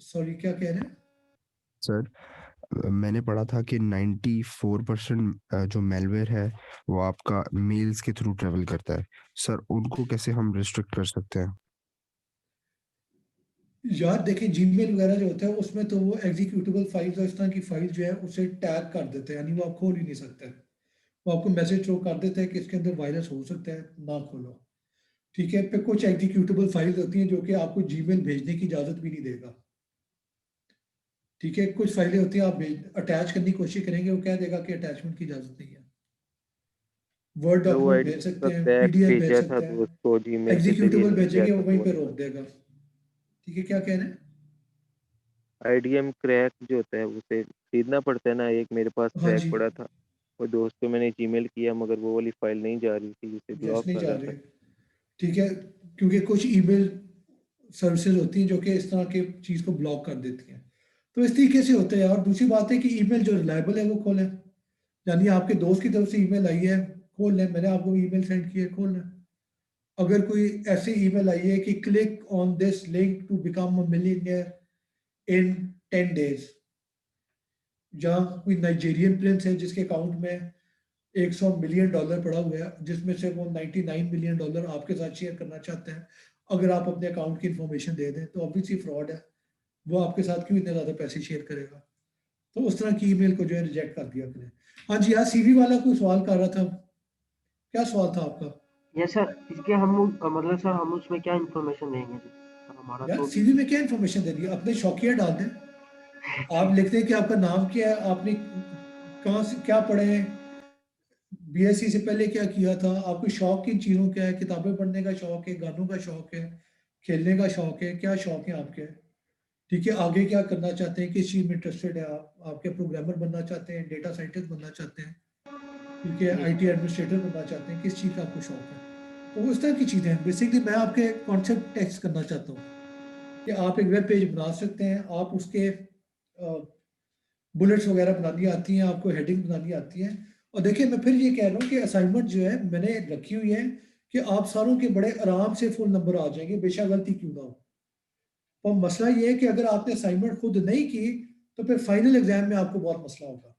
[SPEAKER 1] सॉरी, क्या कह रहे हैं?
[SPEAKER 5] सर, मैंने पढ़ा था कि 94% जो मेलवेयर है वो आपका मेल्स के थ्रू ट्रेवल करता है। सर उनको कैसे हम रिस्ट्रिक्ट कर सकते हैं?
[SPEAKER 1] यार देखिए, जीमेल वगैरह जो होता है उसमें तो वो एग्जीक्यूटेबल फाइल्स और इस तरह की फाइल जो है उसे टैग कर देते हैं, यानी वो आप खोल ही नहीं सकते। वो आपको मैसेज थ्रो कर देते हैं कि इसके अंदर वायरस हो सकता है, ना खोलो। ठीक है, फिर कुछ एग्जीक्यूटेबल फाइल्स होती हैं जो कि आपको जीमेल भेजने की इजाजत भी नहीं देगा। ठीक है, कुछ फाइलें होती हैं आप अटैच करने की कोशिश करेंगे, वो कह देगा कि अटैचमेंट की इजाजत नहीं है। वर्ड
[SPEAKER 2] मतलब वो
[SPEAKER 1] डॉक्यूमेंट
[SPEAKER 2] आईडी
[SPEAKER 1] भेज
[SPEAKER 2] का
[SPEAKER 1] सकते हैं,
[SPEAKER 2] क्रैक
[SPEAKER 1] पीडीएफ भेज
[SPEAKER 2] भेजा था
[SPEAKER 1] सकते हैं,
[SPEAKER 2] तो उसको जीमेल के जरिए
[SPEAKER 1] एग्जीक्यूटेबल
[SPEAKER 2] नहीं गया
[SPEAKER 1] भेजेंगे वो
[SPEAKER 2] था तो
[SPEAKER 1] वहीं पे
[SPEAKER 2] वाला
[SPEAKER 1] रोक देगा। ठीक है, क्या कह रहे हैं?
[SPEAKER 2] आईडीएम क्रैक जो होता है उसे खरीदना पड़ता है ना। एक मेरे पास
[SPEAKER 1] हाँ
[SPEAKER 2] क्रैक
[SPEAKER 1] जी,
[SPEAKER 2] पड़ा था, वो दोस्त को मैंने जीमेल किया मगर वो वाली फाइल नहीं जा रही थी, उसे
[SPEAKER 1] यस
[SPEAKER 2] ब्लॉक
[SPEAKER 1] नहीं
[SPEAKER 2] कर
[SPEAKER 1] जा
[SPEAKER 2] रहा
[SPEAKER 1] रहे।
[SPEAKER 2] था।
[SPEAKER 1] ठीक है, क्योंकि कुछ ईमेल सर्विसेज होती हैं जो कि इस तरह के चीज़ को ब्लॉक कर देती हैं, तो इस तरीके से होता है। और दूसरी बात है कि ईमेल जो रिलायबल है वो खोलें, यानी आपके दोस्त की तरफ से ईमेल आई है, खोल लें, मैंने आपको ईमेल सेंड किया है, खोल लें। अगर कोई ऐसी ईमेल आई है कि click on this link to become a millionaire in 10 days, जहाँ कोई नाइजीरियन प्रिंस है जिसके अकाउंट में $100 मिलियन पड़ा हुआ है, जिसमें से वो $99 मिलियन आपके साथ शेयर करना चाहते हैं, अगर आप अपने अकाउंट की इंफॉर्मेशन दे दें तो ऑब्वियसली फ्रॉड है, वो आपके साथ क्यों इतने ज़्यादा पैसे शेयर करेगा? तो उस तरह की ईमेल को जो है रिजेक्ट कर दिया करें। हाँ जी, यार सीवी वाला कोई सवाल कर रहा था, क्या सवाल था आपका?
[SPEAKER 3] यस सर, इसके हम मतलब सर हम उसमें क्या इन्फॉर्मेशन देंगे सर? हमारा
[SPEAKER 1] यार
[SPEAKER 3] तो
[SPEAKER 1] सीवी में क्या इन्फॉर्मेशन दे दी, अपने शौकिया डाल दें। आप लिखते हैं कि आपका नाम क्या है, आपने कहाँ से क्या पढ़े हैं, बीएससी से पहले क्या किया था, आपको शौक किन चीज़ों का है, किताबें पढ़ने का शौक है, गानों का शौक है, खेलने का शौक है, क्या शौक है आपके? ठीक है, आगे क्या करना चाहते हैं, किस चीज़ में इंटरेस्टेड है आपके प्रोग्रामर बनना चाहते हैं, डेटा साइंटिस्ट बनना चाहते हैं, ठीक है,
[SPEAKER 3] यस
[SPEAKER 1] आईटी एडमिनिस्ट्रेटर बनना चाहते हैं, किस चीज़ का आपको शौक है? तो वो इस तरह की चीज़ें हैं। बेसिकली मैं आपके कॉन्सेप्ट टेक्स्ट करना चाहता हूँ कि आप एक वेब पेज बना सकते हैं, आप उसके बुलेट्स वगैरह बनानी आती हैं, आपको हेडिंग बनानी आती है। और देखिए, मैं फिर ये कह रहा हूँ कि असाइनमेंट जो है मैंने रखी हुई है कि आप सारों के बड़े आराम से फुल नंबर आ जाएंगे, बेशक गलती क्यों ना हो। और मसला ये है कि अगर आपने असाइनमेंट खुद नहीं की तो फिर फाइनल एग्जाम में आपको बहुत मसला होगा।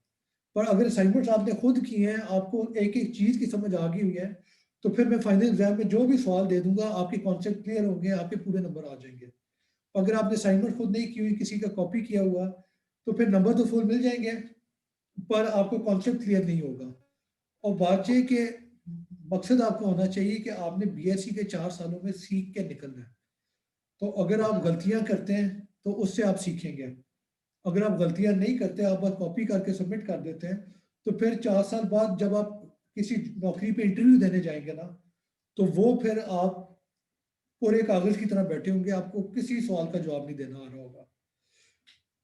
[SPEAKER 1] पर अगर असाइनमेंट्स आपने खुद की हैं, आपको एक एक चीज़ की समझ आ गई हुई है, तो फिर मैं फाइनल एग्जाम में जो भी सवाल दे दूंगा आपके कॉन्सेप्ट क्लियर होंगे, आपके पूरे नंबर आ जाएंगे। अगर आपने असाइनमेंट खुद नहीं की हुई, किसी का कॉपी किया हुआ, तो फिर नंबर तो फुल मिल जाएंगे पर आपको कॉन्सेप्ट क्लियर नहीं होगा। और बात यह कि मकसद आपका होना चाहिए कि आपने बीएससी के 4 सालों में सीख के निकलना है। तो अगर आप गलतियां करते हैं तो उससे आप सीखेंगे। अगर आप गलतियां नहीं करते, आप बस कॉपी करके सबमिट कर देते हैं, तो फिर 4 साल बाद जब आप किसी नौकरी पे इंटरव्यू देने जाएंगे ना, तो वो फिर आप पूरे कागज की तरह बैठे होंगे, आपको किसी सवाल का जवाब नहीं देना आ रहा होगा।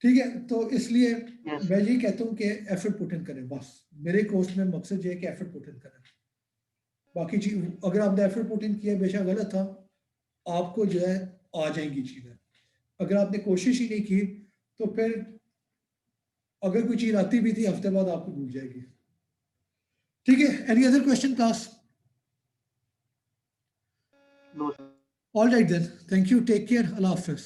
[SPEAKER 1] ठीक है, तो इसलिए
[SPEAKER 3] यस
[SPEAKER 1] मैं ये कहता हूँ कि एफर्ट पुट इन करें, बस मेरे कोर्स में मकसद ये है कि एफर्ट पुट इन करें। बाकी चीज अगर आपने एफर्ट पुट इन किया बेशक गलत था, आपको जो है आ जाएंगी चीजें। अगर आपने कोशिश ही नहीं की तो फिर अगर कोई चीज आती भी थी हफ्ते बाद आपको भूल जाएगी। ठीक है, any other question class?
[SPEAKER 3] No
[SPEAKER 1] all right then, thank you, take care, अल्लाह हाफिज।